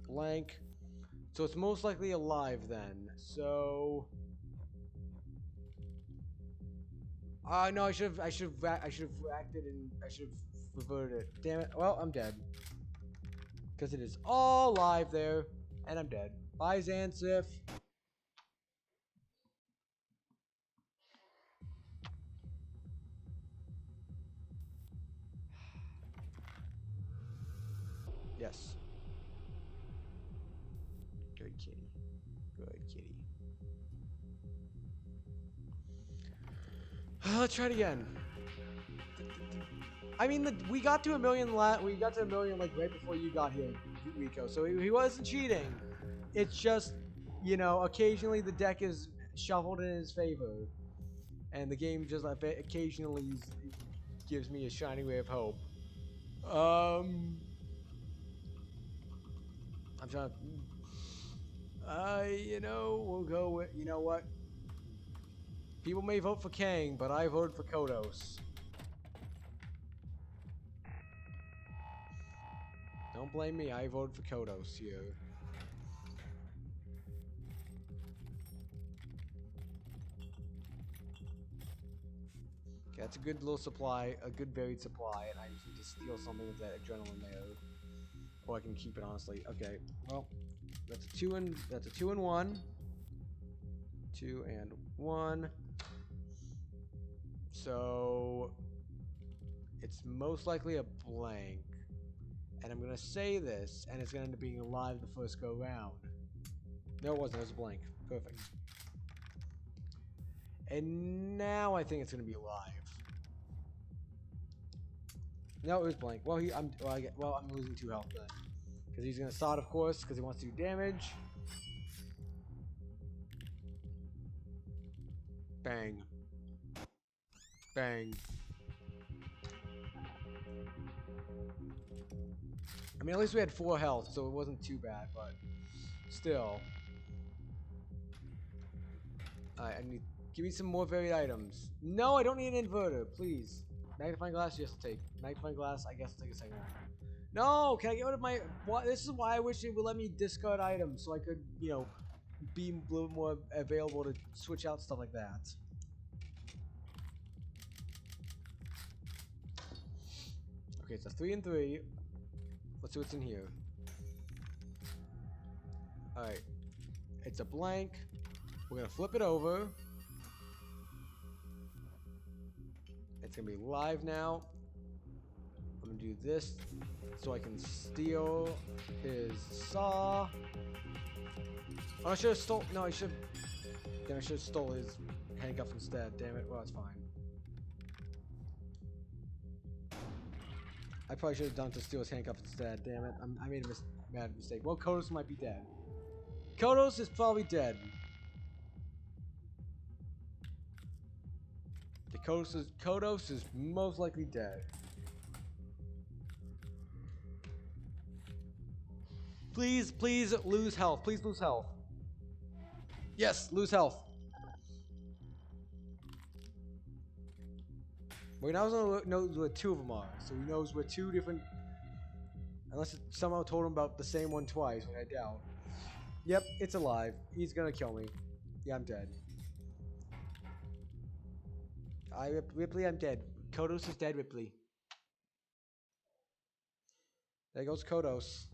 Blank. So it's most likely alive then. So. No, I should have racked it and I should have reverted it. Damn it. Well, I'm dead. Because it is all live there. And I'm dead. Bye, Zansif. Yes. Good kitty. Good kitty. Let's try it again. I mean, we got to a million. We got to a million like right before you got here, Rico. So he wasn't cheating. It's just, you know, occasionally the deck is shuffled in his favor, and the game just occasionally gives me a shining ray of hope. I'm trying to. You know, we'll go with. You know what? People may vote for Kang, but I voted for Kodos. Don't blame me, I voted for Kodos here. Okay, that's a good little supply, a good varied supply, and I just need to steal something with that adrenaline there. Or I can keep it, honestly. Okay, well, that's a 2 and 1. 2 and 1. So it's most likely a blank. And I'm gonna say this, and it's gonna end up being alive the first go round. No, it wasn't. It was a blank. Perfect. And now I think it's gonna be alive. No, it was blank. Well, I'm losing 2 health then, because he's gonna sod, of course, because he wants to do damage. Bang. Bang. I mean, at least we had 4 health, so it wasn't too bad, but still. Alright, I need. Give me some more varied items. No, I don't need an inverter, please. Magnifying glass, yes, I'll take. Magnifying glass, I guess I'll take a second one. No, can I get rid of my. This is why I wish it would let me discard items so I could, you know, be a little more available to switch out stuff like that. Okay, so 3 and 3. Let's see what's in here. Alright. It's a blank. We're gonna flip it over. It's gonna be live now. I'm gonna do this so I can steal his saw. Oh, I should have stole. No, I should. Then I should have stole his handcuff instead. Damn it. Well, it's fine. I probably should have done to steal his handcuff instead. Damn it. I made a mad mistake. Well, Kodos might be dead. Kodos is probably dead. The Kodos is most likely dead. Please, please lose health. Please lose health. Yes, lose health. Well, now he knows where 2 of them are, so he knows where 2 different. Unless it somehow told him about the same one twice, which I doubt. Yep, it's alive. He's gonna kill me. Yeah, I'm dead. Ripley, I'm dead. Kodos is dead, Ripley. There goes Kodos.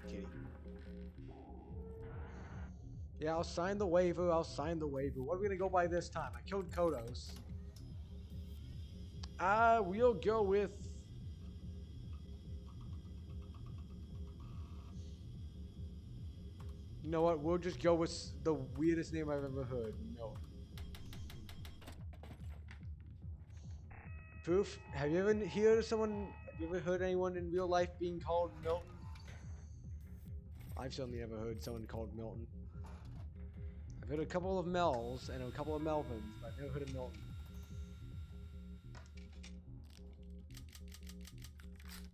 Kitty. Yeah, I'll sign the waiver. I'll sign the waiver. What are we gonna go by this time? I killed Kodos. We'll go with. You know what? We'll just go with the weirdest name I've ever heard. No. Proof? Have you ever heard anyone in real life being called Milton? I've certainly never heard someone called Milton. I've heard a couple of Mels and a couple of Melvins, but I've never heard of Milton.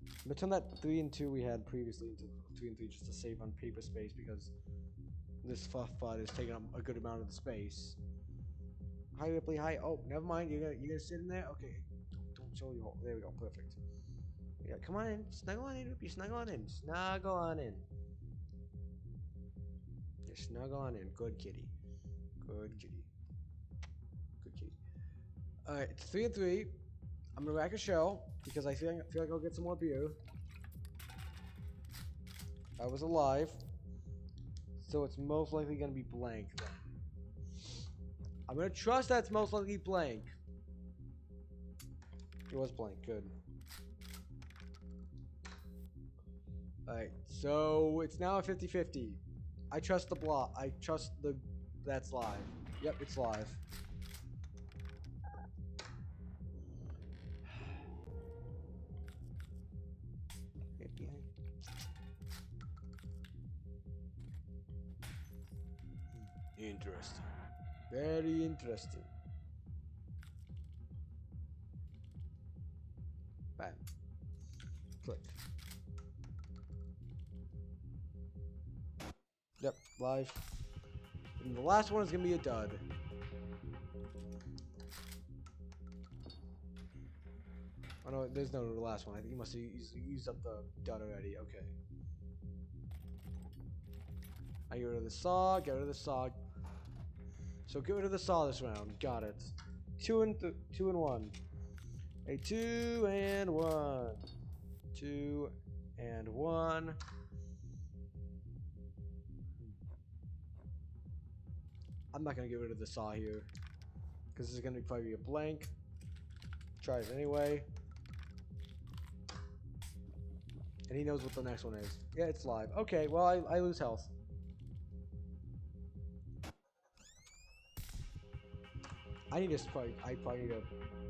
I'm gonna turn that 3 and 2 we had previously into 3 and 3 just to save on paper space because this fluff bud is taking up a good amount of the space. Hi Ripley, hi. Oh, never mind. You're gonna sit in there. Okay, don't show your hole. There we go. Perfect. Yeah, come on in. Snuggle on in, Ripley. Snuggle on in. Snuggle on in. Yeah, snuggle on in. Good kitty. Good kitty. Good kitty. All right, it's 3 and 3. I'm gonna rack a shell because I feel like I'll get some more beer. I was alive, so it's most likely gonna be blank then. I'm gonna trust that's most likely blank. It was blank, good. Alright, so it's now a 50-50. I trust the block. I trust that's live. Yep, it's live. Interesting. Very interesting. Bam. Click. Yep, live. And the last one is gonna be a dud. Oh no, there's no last one. I think you must have used up the dud already. Okay. I get rid of the saw, get rid of the saw. So get rid of the saw this round. Got it. 2 and 1. A 2 and 1. 2 and 1. I'm not gonna get rid of the saw here because this is gonna probably be a blank. Try it anyway. And he knows what the next one is. Yeah, it's live. Okay, well I lose health. I need to I probably need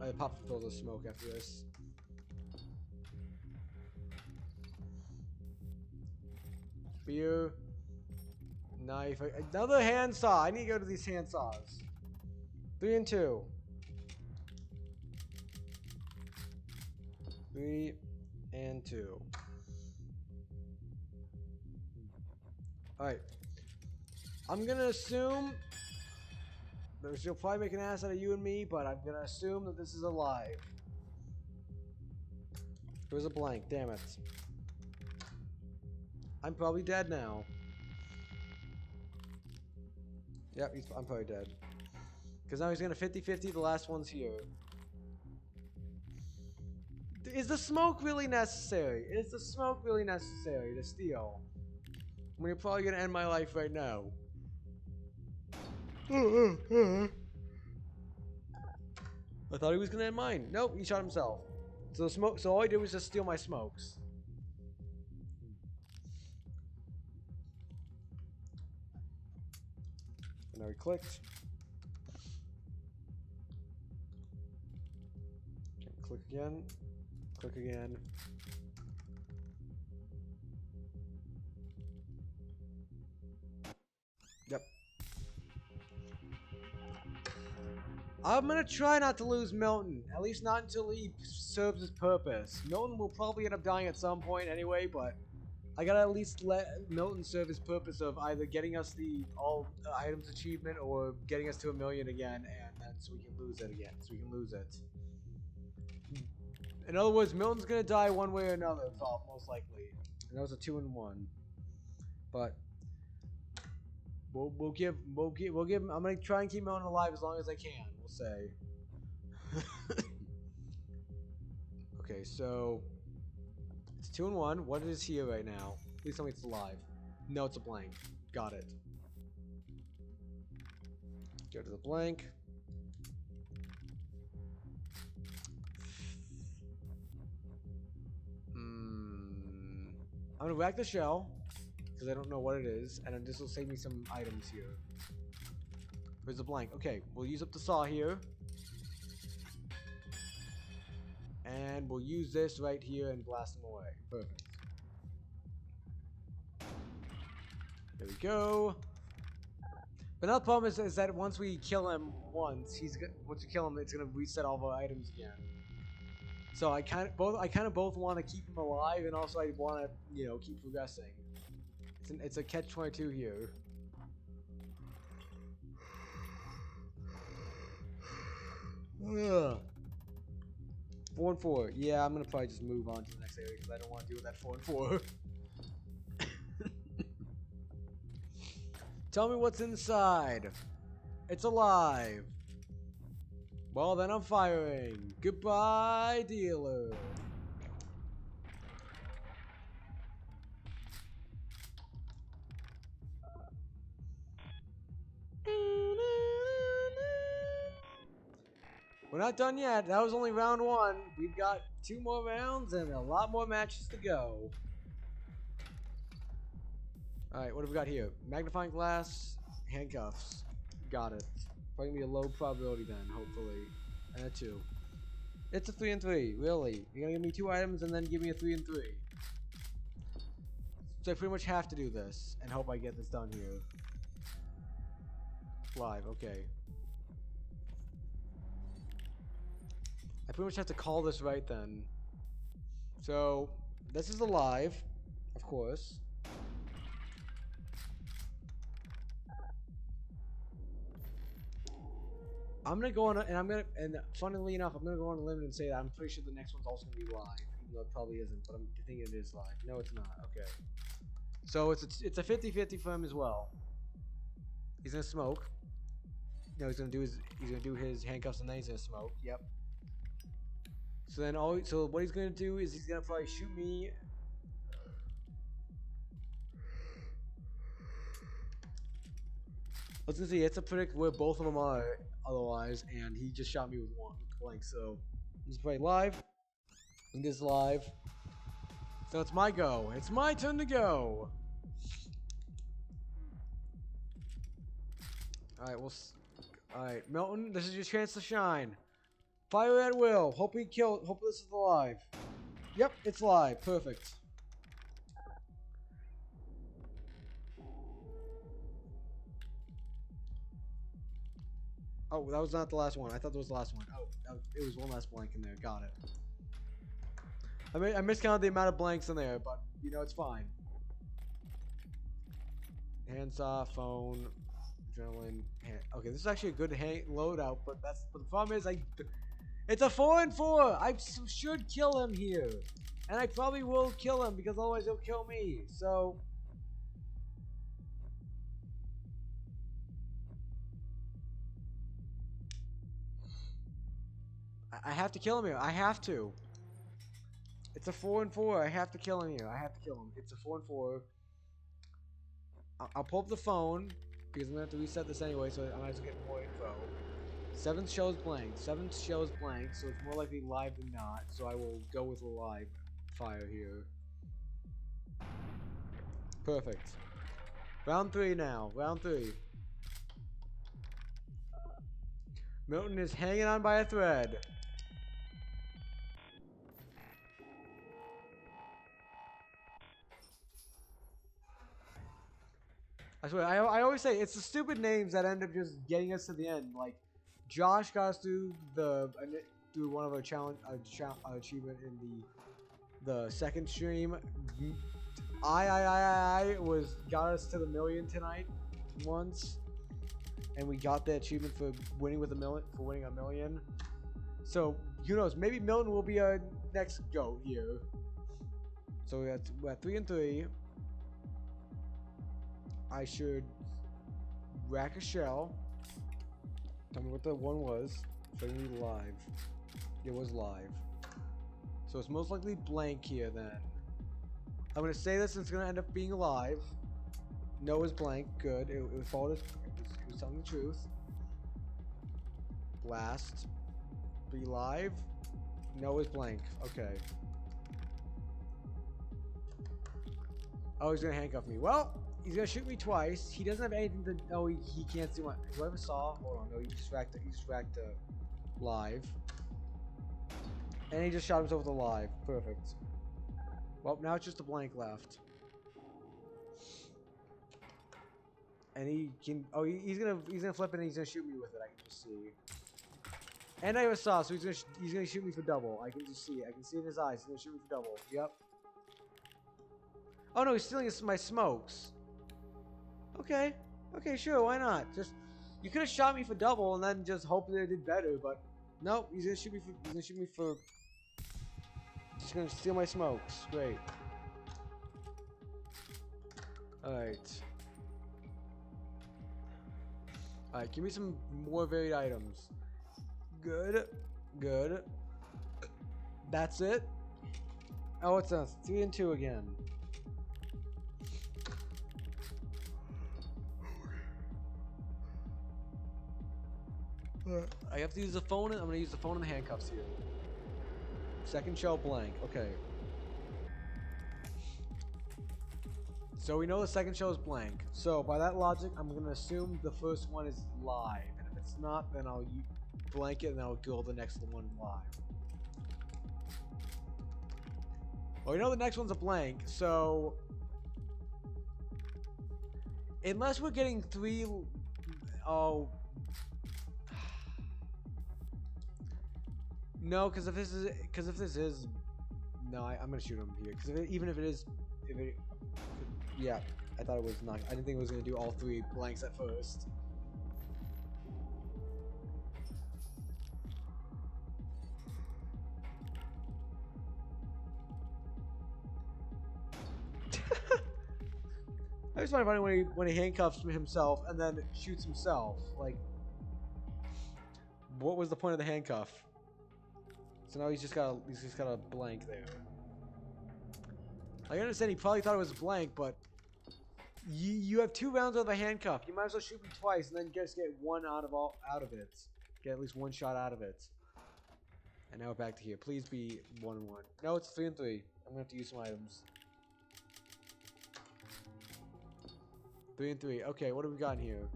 to pop the filter of smoke after this. Beer. Knife. Another handsaw. I need to go to these handsaws. 3 and 2. 3 and 2. Alright. I'm gonna assume she'll probably make an ass out of you and me, but I'm gonna assume that this is alive. It was a blank, damn it. I'm probably dead now. Yep, I'm probably dead. Because now he's gonna 50-50, the last one's here. Is the smoke really necessary? Is the smoke really necessary to steal? I mean, you're probably gonna end my life right now. I thought he was gonna end mine. Nope, he shot himself. So the smoke. So all I did was just steal my smokes. And now he clicked. Okay, click again. Click again. Yep. I'm gonna try not to lose Milton, at least not until he serves his purpose. Milton will probably end up dying at some point anyway, but I gotta at least let Milton serve his purpose of either getting us the all items achievement or getting us to 1 million again, and then so we can lose it again, so we can lose it. In other words, Milton's gonna die one way or another, most likely. And that was a 2 and 1, but we'll give him. I'm gonna try and keep Milton alive as long as I can. We'll say. Okay, so it's 2 and 1. What is here right now? Please tell me it's alive. No, it's a blank. Got it. Go to the blank. I'm gonna rack the shell because I don't know what it is, and this will save me some items here. Where's the blank? Okay, we'll use up the saw here. And we'll use this right here and blast them away. Perfect. There we go. But another problem is that once we kill him once we kill him, it's gonna reset all of our items again. So I kind of both want to keep him alive, and also I want to, you know, keep progressing. It's a catch-22 here. Ugh. 4 and 4. Yeah, I'm gonna probably just move on to the next area because I don't want to deal with that 4 and 4. Tell me what's inside. It's alive. Well, then I'm firing. Goodbye, dealer. We're not done yet. That was only round 1. We've got 2 more rounds and a lot more matches to go. Alright, what have we got here? Magnifying glass, handcuffs. Got it. Probably gonna be a low probability then, hopefully. And a 2. It's a 3 and 3, really. You're gonna give me 2 items and then give me a 3 and 3. So I pretty much have to do this and hope I get this done here. Live, okay. I pretty much have to call this right then. So, this is alive, of course. I'm gonna go on, and funnily enough, I'm gonna go on a limb and say that I'm pretty sure the next one's also gonna be live, even though it probably isn't. But I'm thinking it is live. No, it's not. Okay. So it's a 50-50 for him as well. He's gonna smoke. No, he's gonna do his handcuffs and then he's gonna smoke. Yep. So then so what he's gonna do is he's gonna probably shoot me. Let's see. It's a predict where both of them are. Otherwise, and he just shot me with blank. So he's probably live. He is live. So it's my go. It's my turn to go. All right. All right, Milton. This is your chance to shine. Fire at will. Hope this is live. Yep, it's live. Perfect. Oh, that was not the last one. I thought that was the last one. Oh, it was one last blank in there. Got it. I miscounted the amount of blanks in there, but, you know, it's fine. Handsaw, phone, adrenaline. Okay, this is actually a good loadout, but the problem is it's a 4 and 4. I should kill him here, and I probably will kill him because otherwise he'll kill me. So I have to kill him here. I have to. It's a 4 and 4. I have to kill him here. I have to kill him. It's a 4 and 4. I'll pull up the phone because I'm gonna have to reset this anyway, so I might as well get more info. 7 shows blank. 7 shows blank, so it's more likely live than not. So I will go with a live fire here. Perfect. Round 3 now. Round 3. Milton is hanging on by a thread. I swear, I always say it's the stupid names that end up just getting us to the end. Like, Josh got us through one of our achievement in the second stream. I got us to the million tonight once, and we got the achievement for winning a million. So who knows? Maybe Milton will be our next GOAT here. So we're at 3 and 3. I should rack a shell. Tell me what the one was. So we live. It was live. So it's most likely blank here then. I'm gonna say this and it's gonna end up being live. No is blank. Good. It was telling the truth. Blast. Be live. No is blank. Okay. Oh, he's gonna handcuff me. Well, he's gonna shoot me twice. He doesn't have anything to. Oh, he can't see what. Do I ever saw? Hold on. No, he just racked live. And he just shot himself with a live. Perfect. Well, now it's just a blank left. And he can. Oh, he's gonna flip it and he's gonna shoot me with it. I can just see. And I have a saw, so he's gonna shoot me for double. I can just see it. I can see it in his eyes. He's gonna shoot me for double. Yep. Oh no, he's stealing my smokes. Okay. Okay, sure. Why not? Just you could have shot me for double and then just hope that I did better, but nope. He's gonna shoot me for. He's gonna shoot me for. Just gonna steal my smokes. Great. All right. Alright, give me some more varied items. Good. Good. That's it. Oh, it's a 3 and 2 again. I have to use the phone. I'm going to use the phone and the handcuffs here. Second shell blank. Okay. So we know the second shell is blank. So by that logic, I'm going to assume the first one is live. And if it's not, then I'll blank it and I'll go the next one live. Well, we know the next one's a blank, so unless we're getting 3, oh no, because if this is, no, I'm gonna shoot him here. Because even if it is, yeah, I thought it was not. I didn't think it was gonna do all 3 blanks at first. I just find it funny when he handcuffs himself and then shoots himself. Like, what was the point of the handcuff? So now he's just got a blank there. I understand he probably thought it was blank, but you have 2 rounds of a handcuff. You might as well shoot me twice and then just get 1 out of it. Get at least 1 shot out of it. And now we're back to here. Please be 1 and 1. No, it's 3 and 3. I'm gonna have to use some items. 3 and 3. Okay, what have we got in here?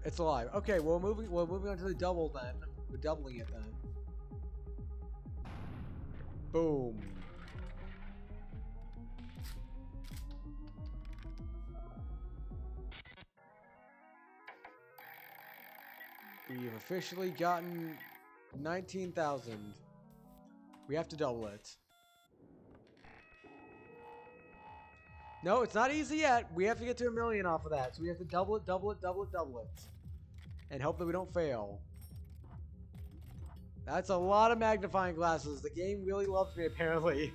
It's alive. Okay, well, we're moving on to the double then. We're doubling it then. Boom. We've officially gotten 19,000. We have to double it. No, it's not easy yet. We have to get to 1 million off of that. So we have to double it, double it, double it, double it. And hope that we don't fail. That's a lot of magnifying glasses. The game really loves me, apparently.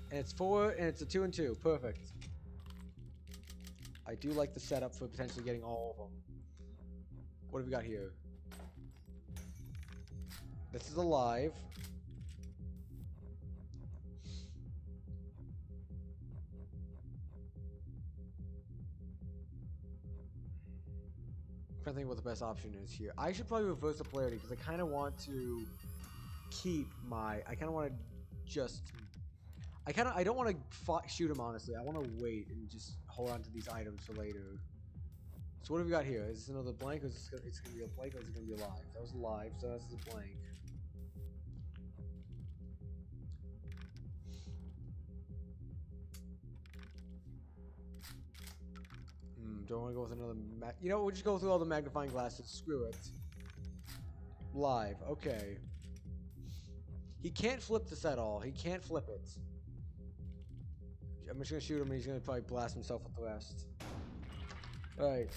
And it's 4, and it's a 2 and 2. Perfect. I do like the setup for potentially getting all of them. What have we got here? This is alive. I'm trying to think what the best option is here. I should probably reverse the polarity because I kind of want to keep my. I kind of want to just. I don't want to shoot him, honestly. I want to wait and just hold on to these items for later. So what have we got here? Is this another blank, or is this it's gonna be a blank, or is it gonna be alive? That was alive, so that's the blank. Don't want to go with another. You know, we'll just go through all the magnifying glasses. Screw it. Live. Okay. He can't flip this at all. He can't flip it. I'm just gonna shoot him, and he's gonna probably blast himself with the rest. All right.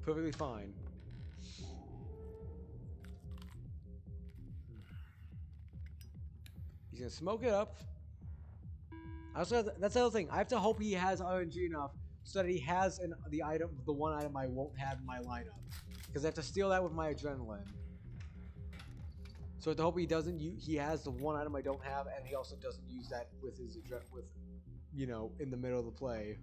Perfectly fine. He's gonna smoke it up. Also, that's the other thing. I have to hope he has RNG enough so that he has the one item I won't have in my lineup, because I have to steal that with my adrenaline. So I have to hope he doesn't. He has the one item I don't have, and he also doesn't use that with his you know, in the middle of the play.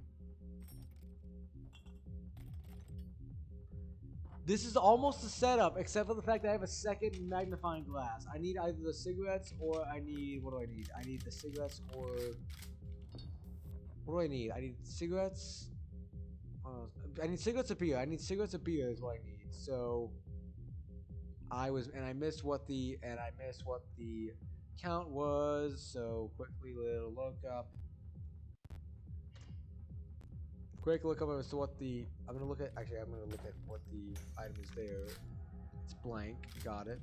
This is almost a setup, except for the fact that I have a second magnifying glass. I need either the cigarettes or I need... What do I need? I need the cigarettes or... What do I need? I need cigarettes... I need cigarettes or beer. I need cigarettes or beer is what I need. So... I missed what the count was. So quickly little look up. quick look up as to what the I'm gonna look at what the item is there. It's blank. Got it.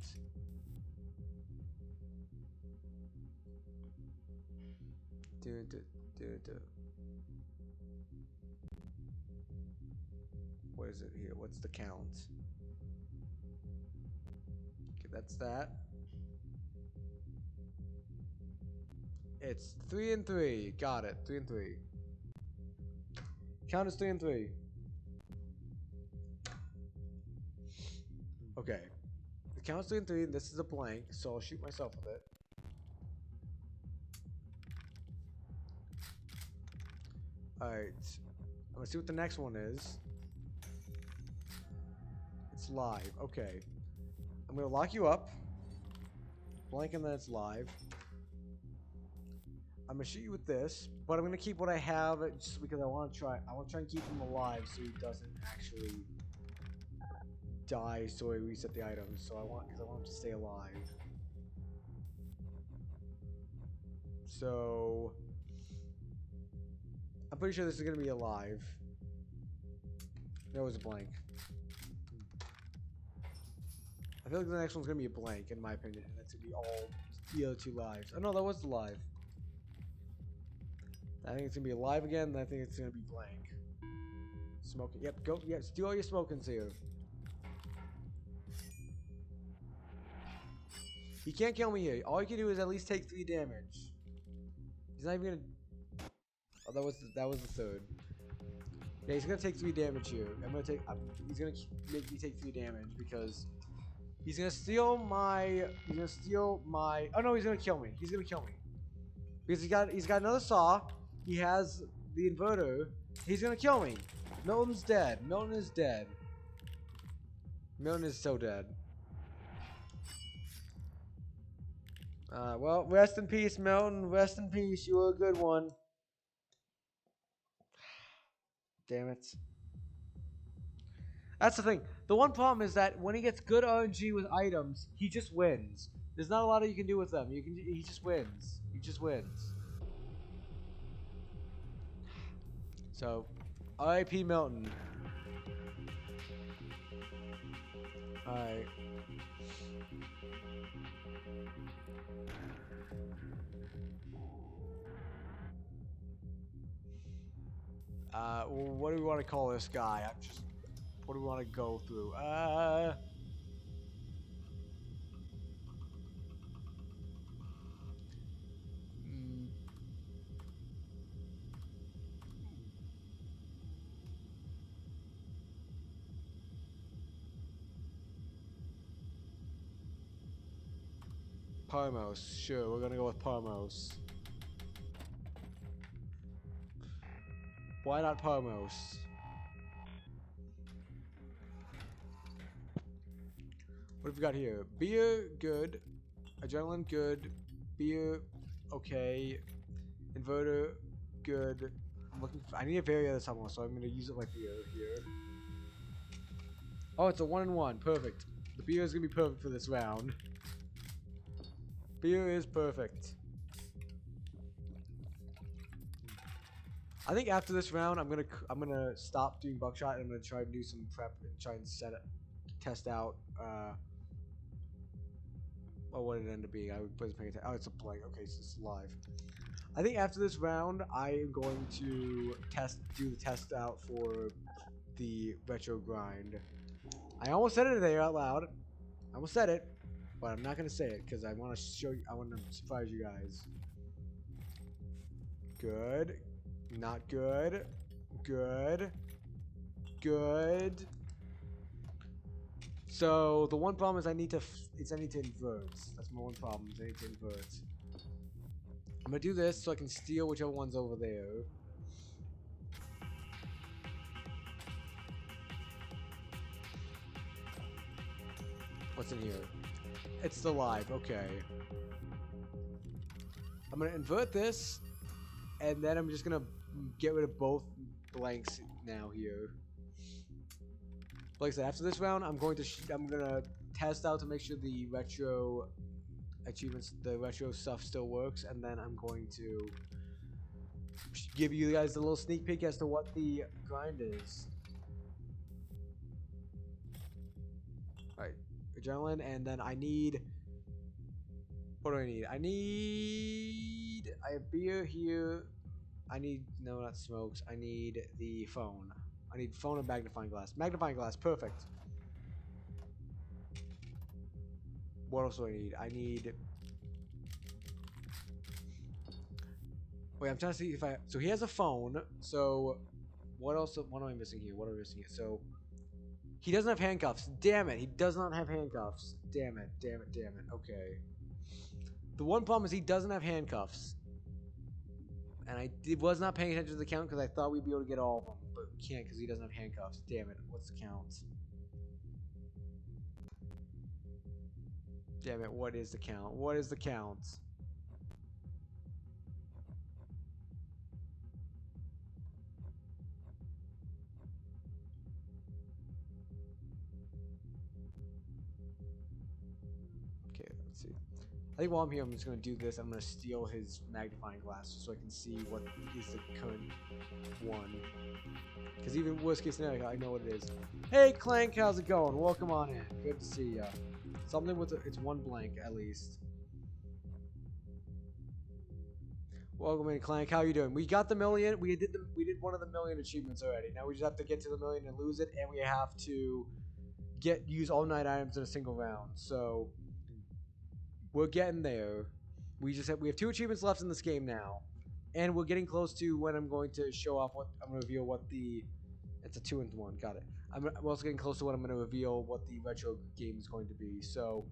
What is it here? What's the count? Okay, that's that. It's 3 and 3. Got it. 3 and 3. Count is 3 and 3. Okay. The count is 3 and 3, and this is a blank, so I'll shoot myself with it. Alright. I'm gonna see what the next one is. It's live. Okay. I'm gonna lock you up. Blank, and then it's live. I'm gonna shoot you with this, but I'm gonna keep what I have just because I want to try and keep him alive so he doesn't actually die. So I reset the items. So I want him to stay alive. So I'm pretty sure this is gonna be alive. That was a blank. I feel like the next one's gonna be a blank, in my opinion, and that's gonna be all the other 2 lives. Oh no, that was the live. I think it's gonna be alive again, and I think it's gonna be blank. Smoking. Yep, go. Yes, do all your smokings here. He can't kill me here. All you can do is at least take 3 damage. He's not even gonna. Oh, that was the third. Yeah, he's gonna take 3 damage here. He's gonna make me take 3 damage because he's gonna steal my. Oh no, he's gonna kill me. He's gonna kill me because he's got another saw. He has the inverter. He's gonna kill me. Milton's dead. Milton is dead. Milton is so dead. Well, rest in peace, Milton. Rest in peace. You were a good one. Damn it. That's the thing. The one problem is that when he gets good RNG with items, he just wins. There's not a lot you can do with them. He just wins. He just wins. So, R.I.P. Milton. Alright. What do we want to call this guy? What do we want to go through? Parmos. Sure, we're gonna go with Parmos. Why not Parmos? What have we got here? Beer, good. Adrenaline, good. Beer, okay. Inverter, good. I need a variant somewhere, so I'm gonna use it like beer here. Oh, it's a 1-in-1. Perfect. The beer is gonna be perfect for this round. Beer is perfect. I think after this round, I'm gonna stop doing Buckshot and I'm gonna try to do some prep and try and test out. What did it end up being? I wasn't paying attention. Oh, it's a blank. Okay, so it's live. I think after this round, I am going to do the test out for the retro grind. I almost said it there out loud. I almost said it, but I'm not gonna say it because I want to show you. I want to surprise you guys. Good. Not good. Good. Good. So the one problem is I need to invert. That's my one problem. I need to invert. I'm gonna do this so I can steal whichever one's over there. What's in here? It's the live. Okay. I'm gonna invert this, and then I'm just gonna get rid of both blanks now here. Like I said, after this round, I'm gonna test out to make sure the retro achievements, the retro stuff still works, and then I'm going to give you guys a little sneak peek as to what the grind is. All right, adrenaline, and then I need. What do I need? I have beer here. I need, no, not smokes. I need the phone. I need phone and magnifying glass. Magnifying glass, perfect. What else do I need? I need. Wait, I'm trying to see if I. So he has a phone. So what else? What am I missing here? What am I missing here? So he doesn't have handcuffs. Damn it. He does not have handcuffs. Damn it. Damn it. Damn it. Okay. The one problem is he doesn't have handcuffs. And I was not paying attention to the count because I thought we'd be able to get all of them. But we can't because he doesn't have handcuffs. Damn it. What's the count? Damn it. What is the count? What is the count? Okay, let's see. I think while I'm here, I'm just going to do this. I'm going to steal his magnifying glass just so I can see what is the current one. Because even worst case scenario, I know what it is. Hey, Clank, how's it going? Welcome on in. Good to see ya. Something with it's one blank at least. Welcome in, Clank. How you doing? We got the million. We did one of the million achievements already. Now we just have to get to the million and lose it, and we have to use all 9 items in a single round. So we're getting there. We have 2 achievements left in this game now, and we're getting close to when I'm going to show off what I'm going to reveal what the. It's a 2 and 1. Got it. I'm also getting close to when I'm going to reveal what the retro game is going to be. So,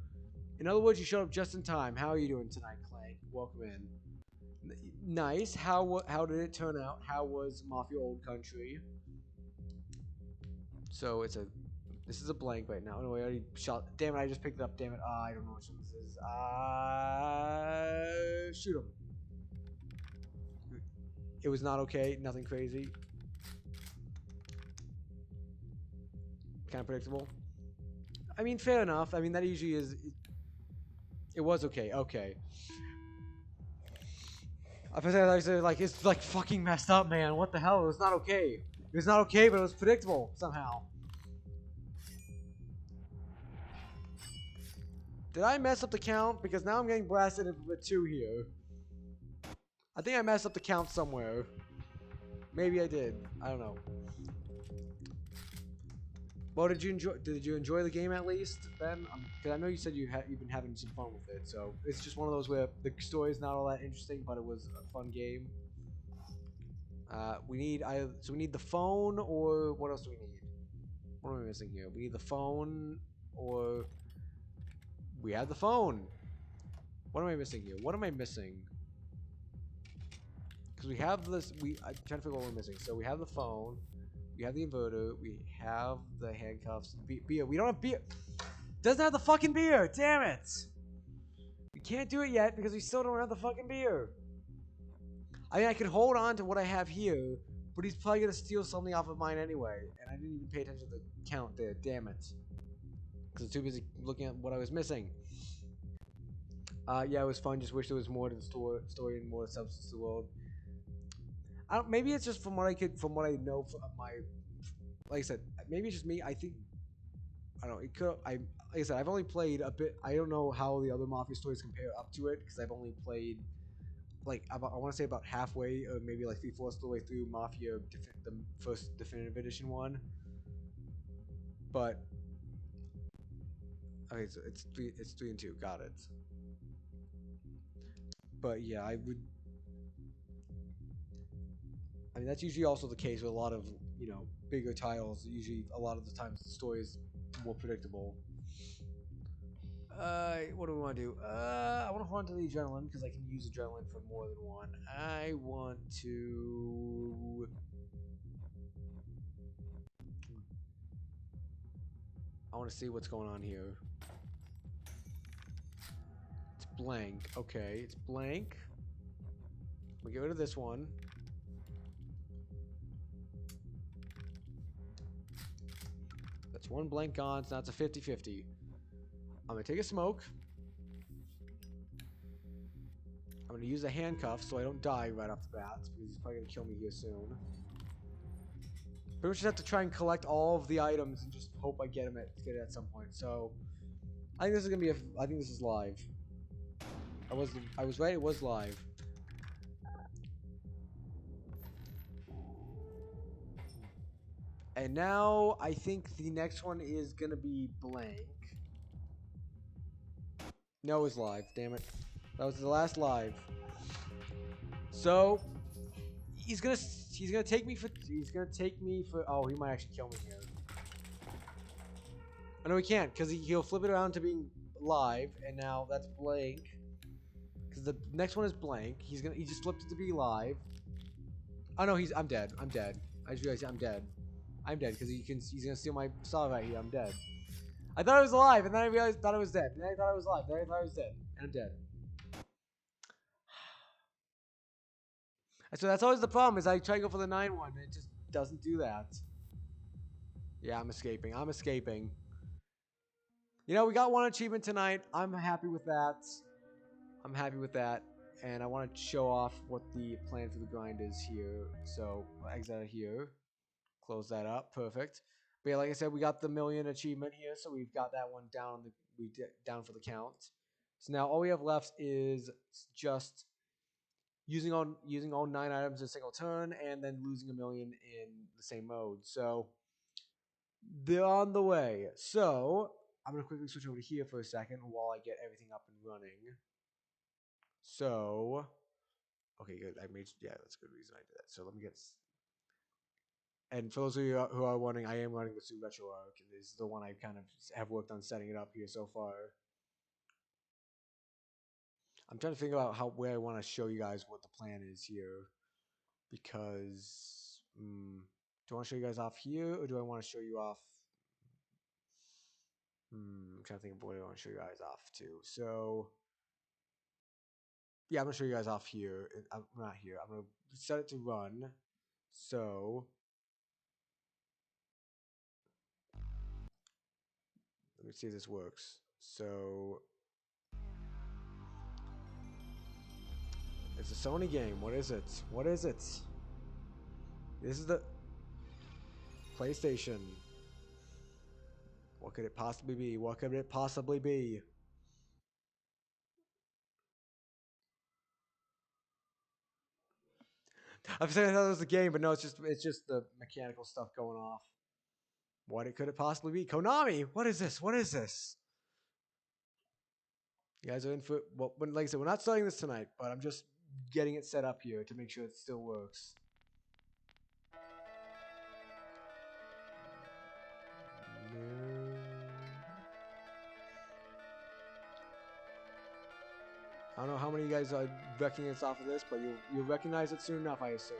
in other words, you showed up just in time. How are you doing tonight, Clank? Welcome in. Nice. How did it turn out? How was Mafia Old Country? So this is a blank right now. No, I already shot. Damn it! I just picked it up. Damn it! I don't know which one this is. Shoot him. It was not okay. Nothing crazy. Kind of predictable. I mean, fair enough. I mean, that usually is. It was okay. Okay. I said like it's like fucking messed up, man. What the hell? It was not okay. It was not okay, but it was predictable somehow. Did I mess up the count? Because now I'm getting blasted with 2 here. I think I messed up the count somewhere. Maybe I did. I don't know. Well, did you enjoy the game at least, Ben? Because I know you said you've been having some fun with it. So it's just one of those where the story is not all that interesting, but it was a fun game. We need the phone, or what else do we need? What am I missing here? We need the phone, or we have the phone. What am I missing here? What am I missing? Because we have this. I'm trying to figure out what we're missing. So we have the phone. We have the inverter. We have the handcuffs. Beer. We don't have beer. Doesn't have the fucking beer. Damn it. We can't do it yet because we still don't have the fucking beer. I mean, I could hold on to what I have here, but he's probably going to steal something off of mine anyway. And I didn't even pay attention to the count there. Damn it. Because I'm too busy looking at what I was missing. Yeah, it was fun. Just wish there was more to the story and more substance to the world. Maybe it's just from what I know from like I said, maybe it's just me. I think I don't know. It could. Like I said, I've only played a bit. I don't know how the other Mafia stories compare up to it because I've only played like I want to say about halfway or maybe like 3/4 of the way through Mafia, the first definitive edition one. But okay, so it's 3 and 2. Got it. But yeah, I mean, that's usually also the case with a lot of, bigger titles. Usually, a lot of the times, the story is more predictable. What do we want to do? I want to hold on to the adrenaline because I can use adrenaline for more than one. I want to see what's going on here. It's blank. Okay, it's blank. We get rid of this one. That's one blank gone, so that's a 50-50. I'm gonna take a smoke. I'm I'm gonna use a handcuff so I don't die right off the bat, because he's probably gonna kill me here soon. Pretty much just have to try and collect all of the items and just hope I get it at some point. So I think this is gonna be I think this is live. I was right, it was live. And now I think the next one is gonna be blank. No, it was live, damn it. That was the last live. So he's gonna take me for oh, he might actually kill me here. Oh no, he can't, because he'll flip it around to being live, and now that's blank. Because the next one is blank. He just flipped it to be live. Oh no, I'm dead. I just realized I'm dead. I'm dead because he's gonna steal my star right here. I'm dead. I thought I was alive, and then I thought I was dead. Then I thought I was alive. Then I thought I was dead, and I'm dead. So that's always the problem. Is I try to go for the 9-1, and it just doesn't do that. Yeah, I'm escaping. You know, we got one achievement tonight. I'm happy with that. And I want to show off what the plan for the grind is here. So I'll exit out of here. Close that up. Perfect. But yeah, like I said, we got the 1,000,000 achievement here, so we've got that one down down for the count. So now all we have left is just using all 9 items in a single turn, and then losing 1,000,000 in the same mode. So they're on the way. So I'm gonna quickly switch over to here for a second while I get everything up and running. So okay, good. That's a good reason I did that. So let me get. And for those of you who are wondering, I am running the Super Retro arc. This is the one I kind of have worked on setting it up here so far. I'm trying to think about where I want to show you guys what the plan is here, because do I want to show you guys off here, or do I want to show you off? I'm trying to think of what I want to show you guys off to. So yeah, I'm gonna show you guys off here. I'm not here. I'm gonna set it to run. So let me see if this works. So it's a Sony game. What is it? What is it? This is the PlayStation. What could it possibly be? What could it possibly be? I'm saying I thought it was a game, but no, it's just the mechanical stuff going off. What could it possibly be? Konami! What is this? What is this? You guys are in for well, like I said, we're not starting this tonight, but I'm just getting it set up here to make sure it still works. I don't know how many of you guys are recognizing this off of this, but you'll recognize it soon enough, I assume.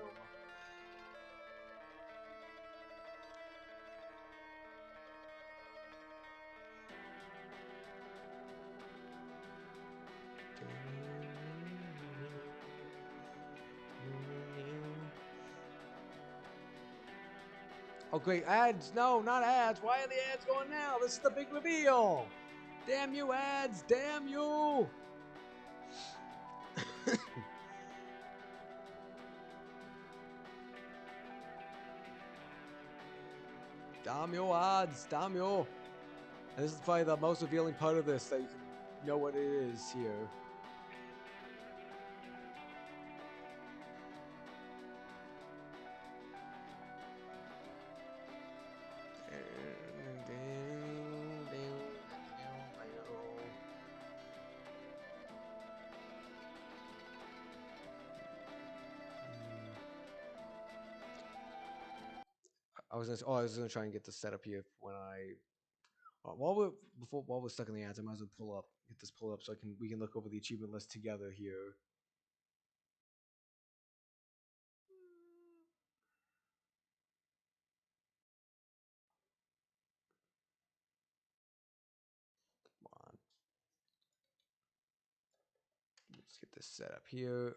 Oh, great. Ads. No, not ads. Why are the ads going now? This is the big reveal. Damn you, ads. Damn you. Damn you, ads. Damn you. And this is probably the most revealing part of this, that you can know what it is here. I was gonna try and get this set up here when while we're stuck in the ads, I might as well get this pulled up so we can look over the achievement list together here. Come on. Let's get this set up here.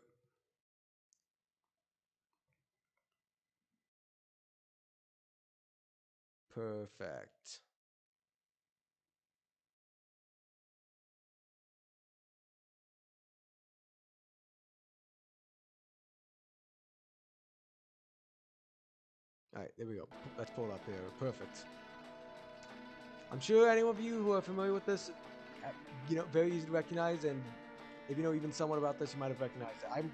Perfect. All right, there we go. Let's pull it up here. Perfect. I'm sure any of you who are familiar with this, very easy to recognize, and if you know even somewhat about this, you might have recognized it. I'm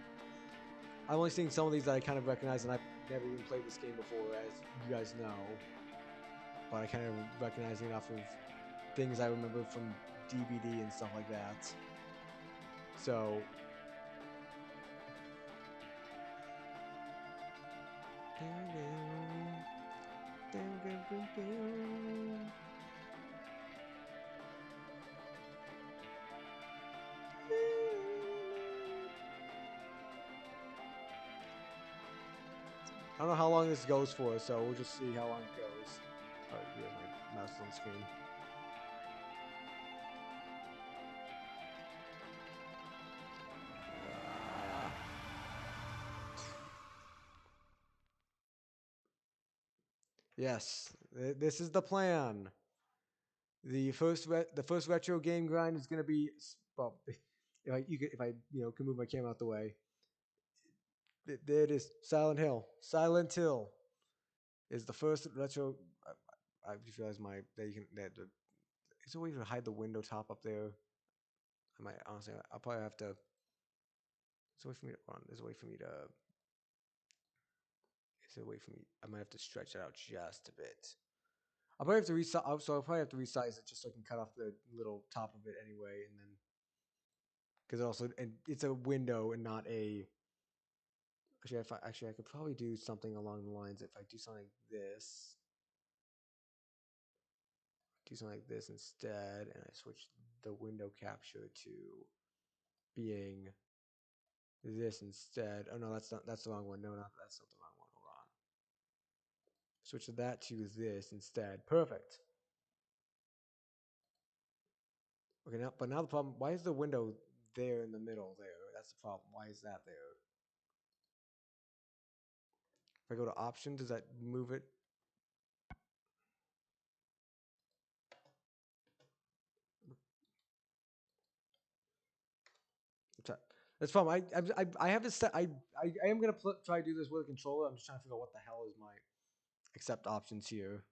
only seeing some of these that I kind of recognize, and I've never even played this game before, as you guys know. But I kind of recognize enough of things I remember from DVD and stuff like that. So. I don't know how long this goes for, so we'll just see how long it goes. Alright, yeah, my mouse is on screen. Yes, this is the plan. The first retro game grind is gonna be, well, if I can move my camera out the way. There it is, Silent Hill. Silent Hill is the first retro. I just realized is there a way to hide the window top up there? I might honestly, I'll probably have to. There's a way for me to run. There's a way for me to. Is there a way for me? I might have to stretch it out just a bit. I'll probably have to resize. So I'll probably have to resize it just so I can cut off the little top of it anyway, and then because it's a window and not a. Actually, I could probably do something along the lines if I do something like this. Do something like this instead, and I switch the window capture to being this instead. Oh no, that's the wrong one. No, that's not the wrong one. Hold on. Switch that to this instead. Perfect. Okay, now the problem. Why is the window there in the middle there? That's the problem. Why is that there? If I go to option, does that move it? That's fine. I have to set. I am gonna try to do this with a controller. I'm just trying to figure out what the hell is my accept options here.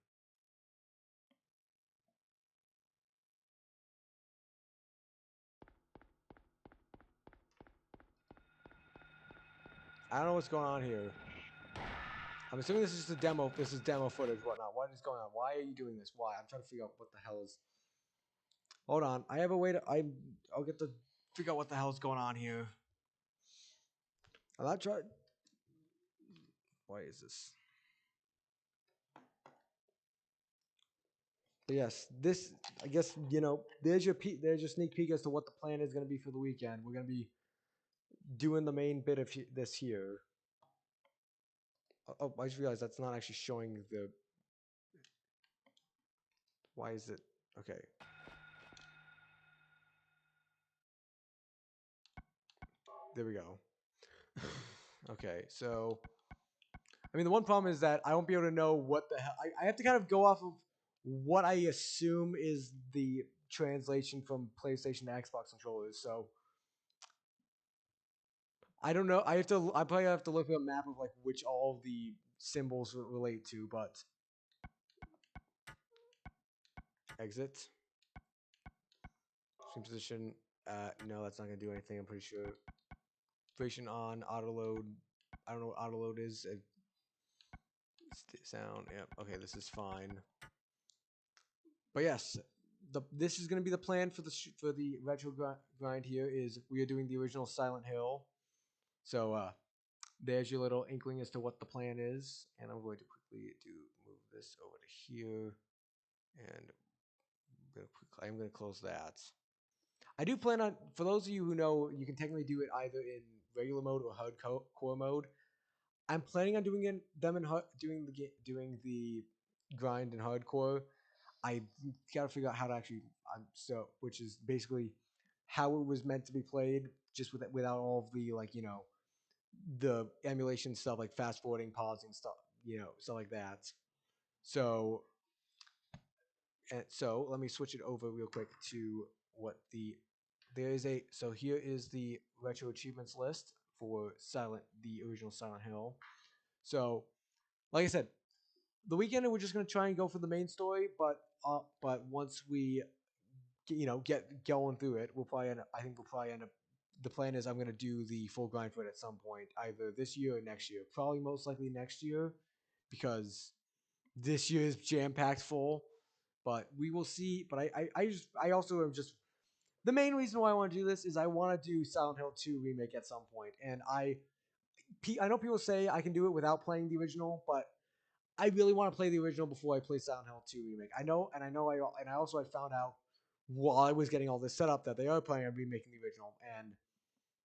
I don't know what's going on here. I'm assuming this is just a demo. This is demo footage, whatnot. What is going on? Why are you doing this? Why? I'm trying to figure out what the hell is. Hold on. I have a way to. I'll get to figure out what the hell is going on here. I'm not trying. Why is this? But yes, this. I guess there's your sneak peek as to what the plan is going to be for the weekend. We're going to be doing the main bit of this here. Oh, I just realized that's not actually showing the. Why is it? Okay. There we go. Okay, so. I mean, the one problem is that I won't be able to know what the hell. I have to kind of go off of what I assume is the translation from PlayStation to Xbox controllers. So I don't know. I probably have to look at a map of like which all of the symbols relate to. But exit. Screen position. No, that's not gonna do anything. I'm pretty sure. Duration on auto load. I don't know what auto load is. Sound. Yeah. Okay, this is fine. But yes, this is going to be the plan for the retro grind. Here is we are doing the original Silent Hill. So there's your little inkling as to what the plan is, and I'm going to quickly move this over to here, and I'm going to close that. I do plan on, for those of you who know, you can technically do it either in regular mode or hardcore mode. I'm planning on doing the grind in hardcore. I got to figure out how to actually, which is basically how it was meant to be played, just without all of the the emulation stuff like fast forwarding, pausing stuff, stuff like that. So let me switch it over real quick to what here is the retro achievements list for the original Silent Hill. So, like I said, the weekend we're just gonna try and go for the main story, but once we get going through it, we'll probably end up, I think we'll probably end up. The plan is I'm gonna do the full grind for it at some point, either this year or next year. Probably most likely next year, because this year is jam packed full. But we will see. But I also am just the main reason why I want to do this is I want to do Silent Hill 2 remake at some point, and I know people say I can do it without playing the original, but I really want to play the original before I play Silent Hill 2 remake. I also I found out while I was getting all this set up that they are planning on remaking the original, and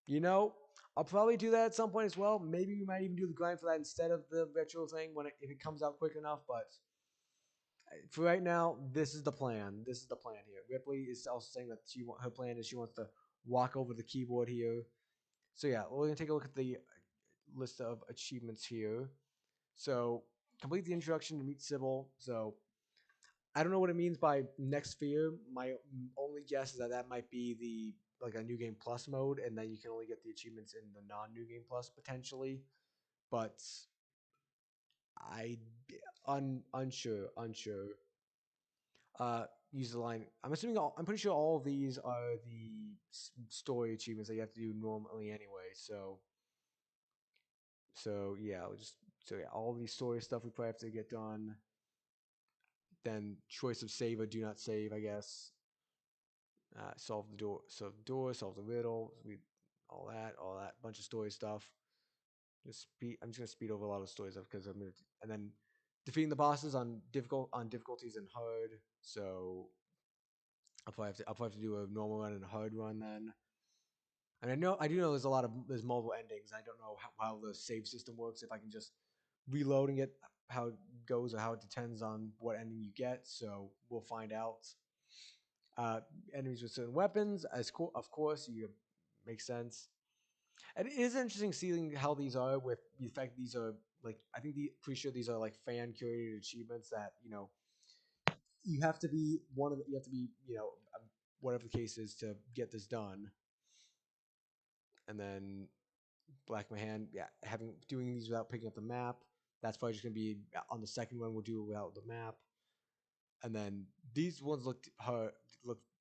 you know I'll probably do that at some point as well. Maybe we might even do the grind for that instead of the retro thing if it comes out quick enough. But for right now, this is the plan. This is the plan here. Ripley is also saying that her plan is she wants to walk over the keyboard here. So yeah, we're gonna take a look at the list of achievements here. So complete the introduction to meet Sybil. So I don't know what it means by next sphere. My only guess is that that might be the like a new game plus mode, and then you can only get the achievements in the non new game plus potentially. But I unsure. Use the line. I'm pretty sure all of these are the story achievements that you have to do normally anyway. So yeah, all these story stuff we probably have to get done. Then choice of save or do not save, I guess. Solve the door, solve the riddle, all that, bunch of story stuff. I'm just gonna speed over a lot of story stuff because and then defeating the bosses on difficulties and hard. So I'll probably have to do a normal run and a hard run then. And I do know there's multiple endings. I don't know how the save system works. If I can just reload and get how it goes or how it depends on what ending you get. So we'll find out. Enemies with certain weapons, of course, you makes sense. And it is interesting seeing how these are with the fact these are like pretty sure these are like fan curated achievements that you have to be whatever the case is to get this done. And then Black Mahan, yeah, doing these without picking up the map. That's probably just gonna be on the second one. We'll do it without the map. And then these ones look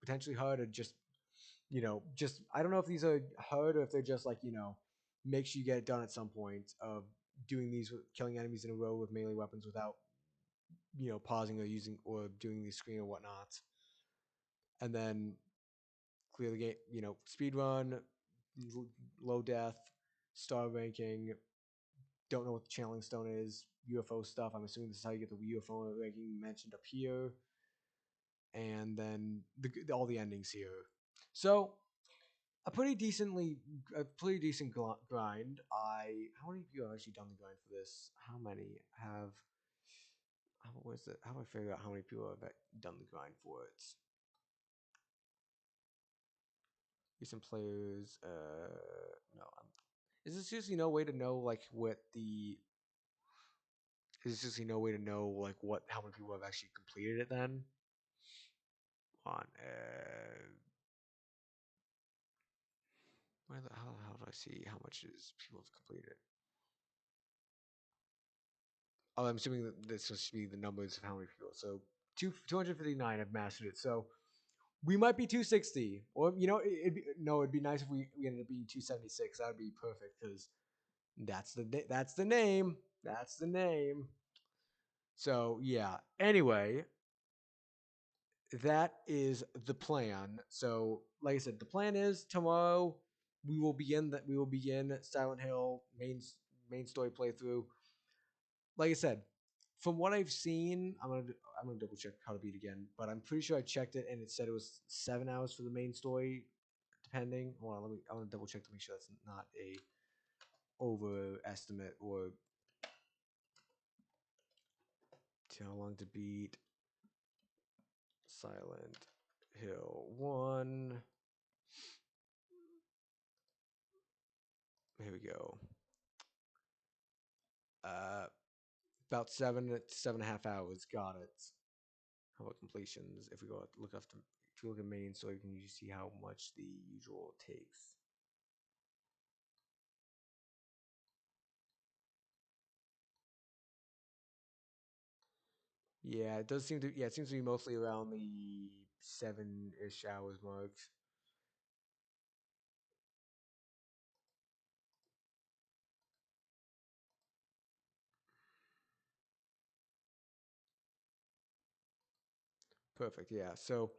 potentially hard, or just I don't know if these are hard or if they're just like make sure you get it done at some point of doing these killing enemies in a row with melee weapons without pausing or using or doing the screen or whatnot. And then clear the game, speed run, low death, star ranking. Don't know what the channeling stone is. UFO stuff. I'm assuming this is how you get the UFO ranking mentioned up here. And then all the endings here. So a pretty decent grind. How many people have actually done the grind for this? How many have? How do I figure out how many people have done the grind for it? Recent players. No. Is there seriously no way to know like what the? Is there seriously no way to know like how many people have actually completed it then? On how do I see how much is people have completed? Oh, I'm assuming that this must be the numbers of how many people. So 259 have mastered it. So we might be 260, or it'd be nice if we ended up being 276. That would be perfect because that's the name. That's the name. So yeah. Anyway, that is the plan. So like I said, the plan is tomorrow we will begin Silent Hill main story playthrough. Like I said, from what I've seen, I'm gonna double check how to beat again, but I'm pretty sure I checked it and it said it was 7 hours for the main story, depending. Hold on, I'm gonna double check to make sure that's not a overestimate or how long to beat Silent Hill 1. Here we go. About 7.5 hours. Got it. How about completions? If we if you look at main story, you can usually see how much the usual takes. Yeah, it does seem to. Yeah, it seems to be mostly around the 7-ish hours mark. Perfect. Yeah. So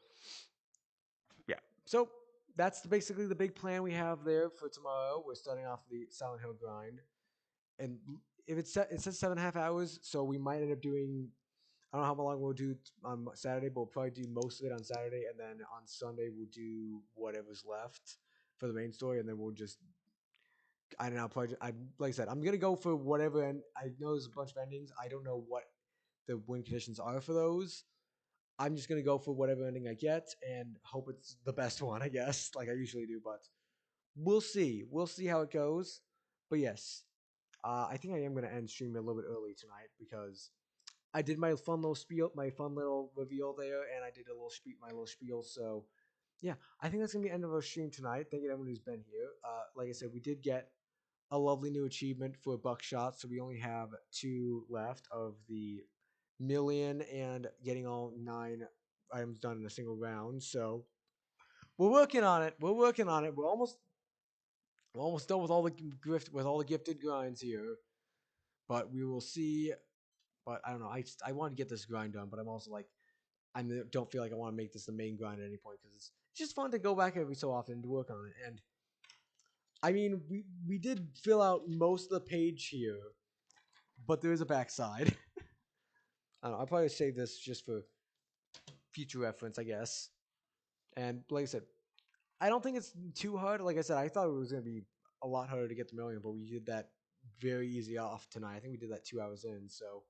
yeah. So that's basically the big plan we have there for tomorrow. We're starting off the Silent Hill grind, and if it's set, it says 7.5 hours, so we might end up doing. I don't know how long we'll do on Saturday, but we'll probably do most of it on Saturday, and then on Sunday we'll do whatever's left for the main story, and then we'll just. I don't know. Probably, I like I said, I'm gonna go for whatever, and I know there's a bunch of endings. I don't know what the win conditions are for those. I'm just gonna go for whatever ending I get and hope it's the best one, I guess, like I usually do. But we'll see. We'll see how it goes. But yes, I think I am gonna end streaming a little bit early tonight because I did my fun little spiel, my fun little reveal there, and I did a little my little spiel. So yeah, I think that's gonna be the end of our stream tonight. Thank you to everyone who's been here. Like I said, we did get a lovely new achievement for Buckshot, so we only have two left of the million and getting all 9 items done in a single round. So we're working on it. We're working on it. We're almost done with all the gifted grinds here. But we will see. But I don't know. I want to get this grind done, but I'm also like I don't feel like I want to make this the main grind at any point because it's just fun to go back every so often to work on it. And I mean, we did fill out most of the page here, but there is a backside. I don't know, I'll probably save this just for future reference, I guess. And like I said, I don't think it's too hard. Like I said, I thought it was going to be a lot harder to get the million, but we did that very easy off tonight. I think we did that 2 hours in. So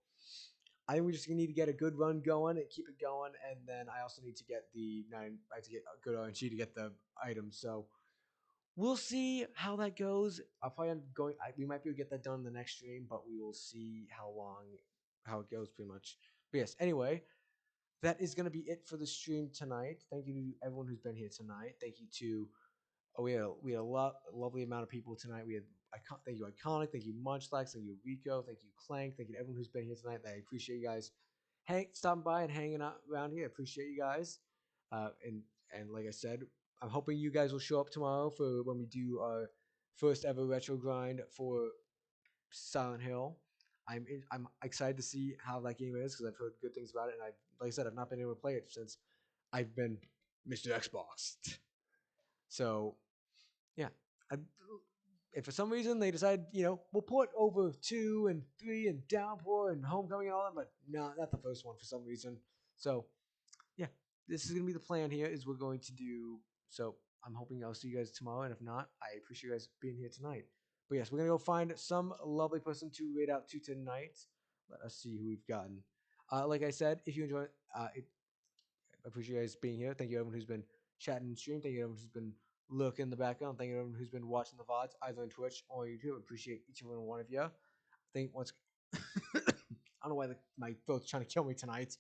I think we just need to get a good run going and keep it going. And then I also need to get the 9. I have to get a good RNG to get the items. So we'll see how that goes. I'll probably end up going. We might be able to get that done in the next stream, but we will see how it goes, pretty much. But yes, anyway, that is going to be it for the stream tonight. Thank you to everyone who's been here tonight. Thank you to we had a lovely amount of people tonight. We had thank you Iconic, thank you Munchlax, thank you Rico, thank you Clank, thank you to everyone who's been here tonight. I appreciate you guys stopping by and hanging out around here. I appreciate you guys. And like I said, I'm hoping you guys will show up tomorrow for when we do our first ever retro grind for Silent Hill. I'm excited to see how that game is because I've heard good things about it, and like I said, I've not been able to play it since I've been Mr. Xbox. So yeah, I, if for some reason they decide, we'll put over 2 and 3 and Downpour and Homecoming and all that, but no, not the first one for some reason. So yeah, this is gonna be the plan here. Is we're going to do so. I'm hoping I'll see you guys tomorrow, and if not, I appreciate you guys being here tonight. But yes, we're gonna go find some lovely person to raid out to tonight. Let us see who we've gotten. Like I said, if you enjoy, I appreciate you guys being here. Thank you everyone who's been chatting and stream. Thank you everyone who's been lurking in the background. Thank you everyone who's been watching the VODs either on Twitch or YouTube. Appreciate each and every one of you. I think once I don't know why my throat's trying to kill me tonight.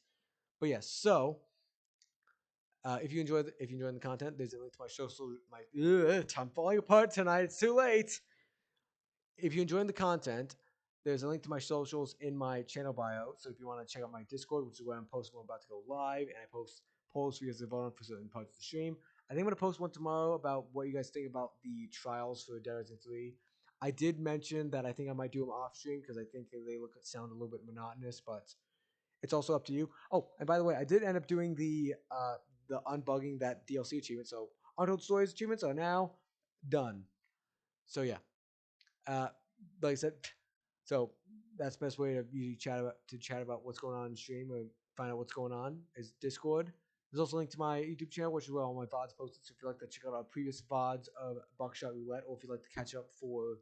But yes, so if you enjoy if you enjoy the content, there's a link to my social. I'm falling apart tonight. It's too late. If you're enjoying the content, there's a link to my socials in my channel bio. So if you want to check out my Discord, which is where I'm posting when I'm about to go live, and I post polls for you guys to vote on for certain parts of the stream. I think I'm gonna post one tomorrow about what you guys think about the trials for Dead Rising 3. I did mention that I think I might do them off stream because I think they sound a little bit monotonous, but it's also up to you. Oh, and by the way, I did end up doing the unbugging that DLC achievement. So Untold Stories achievements are now done. So yeah, uh, like I said, so that's the best way to usually chat about what's going on in stream or find out what's going on is Discord. There's also a link to my YouTube channel, which is where all my VODs posted. So if you'd like to check out our previous VODs of Buckshot Roulette, or if you'd like to catch up for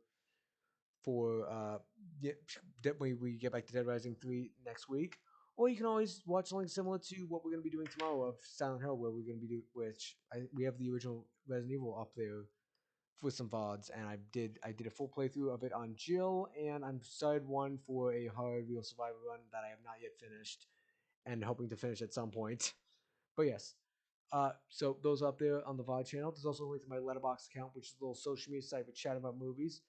when we get back to Dead Rising 3 next week. Or you can always watch something similar to what we're going to be doing tomorrow of Silent Hill, where we're going to be we have the original Resident Evil up there with some VODs, and I did a full playthrough of it on Jill, and I'm started one for a hard real survivor run that I have not yet finished, and hoping to finish at some point. But yes, so those up there on the VOD channel. There's also a link to my Letterboxd account, which is a little social media site for chatting about movies.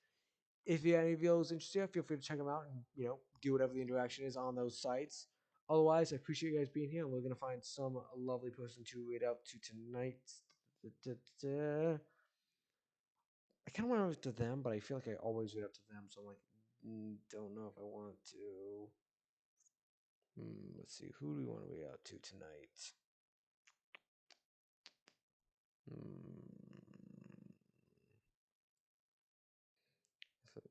If you any of those interested, feel free to check them out and do whatever the interaction is on those sites. Otherwise, I appreciate you guys being here. And we're gonna find some lovely person to read out to tonight. I kind of want to read to them, but I feel like I always read up to them, so I'm like, don't know if I want to. Let's see, who do we want to read out to tonight?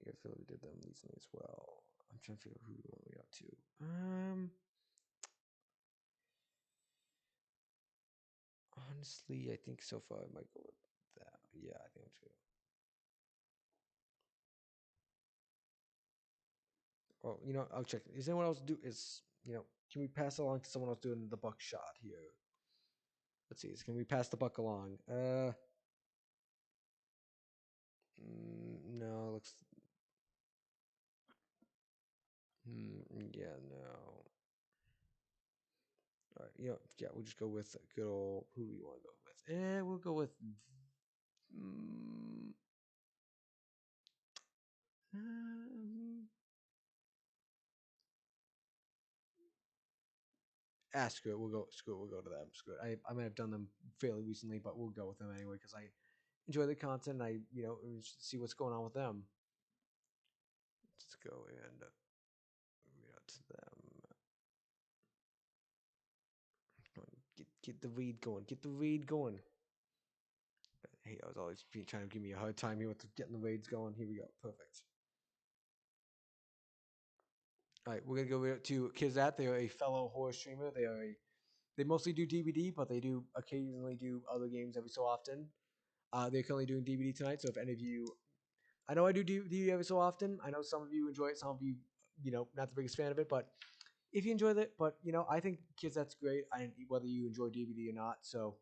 I feel like we did them recently as well. I'm trying to figure out who we want to read out to. Honestly, I think so far I might go with that. Yeah, I think I'm true. Well, I'll check. Is anyone else can we pass along to someone else doing the buckshot here? Let's see. Can we pass the buck along? No. Looks. Yeah, no. All right. Yeah. We'll just go with good old. Who do we want to go with? We'll go with. Um, um, screw it. We'll go. Screw it. We'll go to them. Screw it. I might have done them fairly recently, but we'll go with them anyway because I enjoy the content. I see what's going on with them. Let's go and read out to them. Get the read going. Get the read going. Hey, I was always trying to give me a hard time here with getting the raids going. Here we go. Perfect. All right, we're gonna go to Kizat. They are a fellow horror streamer. They mostly do DVD, but they do occasionally do other games every so often. They're currently doing DVD tonight. So if any of you, I know I do DVD every so often. I know some of you enjoy it. Some of you, not the biggest fan of it, but if you enjoy it, but I think Kizat's great. Whether you enjoy DVD or not. So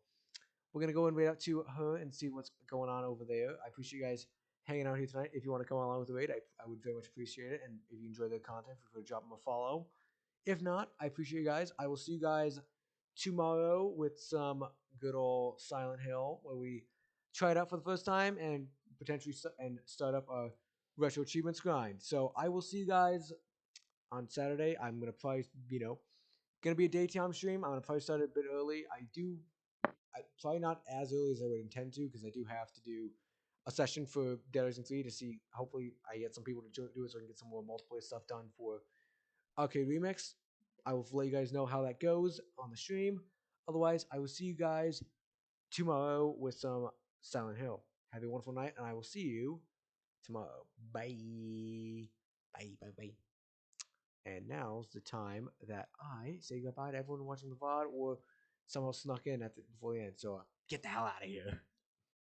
we're gonna go and wait out to her and see what's going on over there. I appreciate you guys hanging out here tonight. If you want to come along with the raid, I would very much appreciate it. And if you enjoy the content, feel free to drop them a follow. If not, I appreciate you guys. I will see you guys tomorrow with some good old Silent Hill, where we try it out for the first time and potentially start up a retro achievements grind. So I will see you guys on Saturday. I'm gonna probably gonna be a daytime stream. I'm gonna probably start it a bit early. Probably not as early as I would intend to because I do have to do a session for Dead Rising 3 to see. Hopefully, I get some people to do it so I can get some more multiplayer stuff done for Arcade Remix. I will let you guys know how that goes on the stream. Otherwise, I will see you guys tomorrow with some Silent Hill. Have a wonderful night, and I will see you tomorrow. Bye. Bye, bye, bye. And now's the time that I say goodbye to everyone watching the VOD or someone snuck in before the end. So get the hell out of here.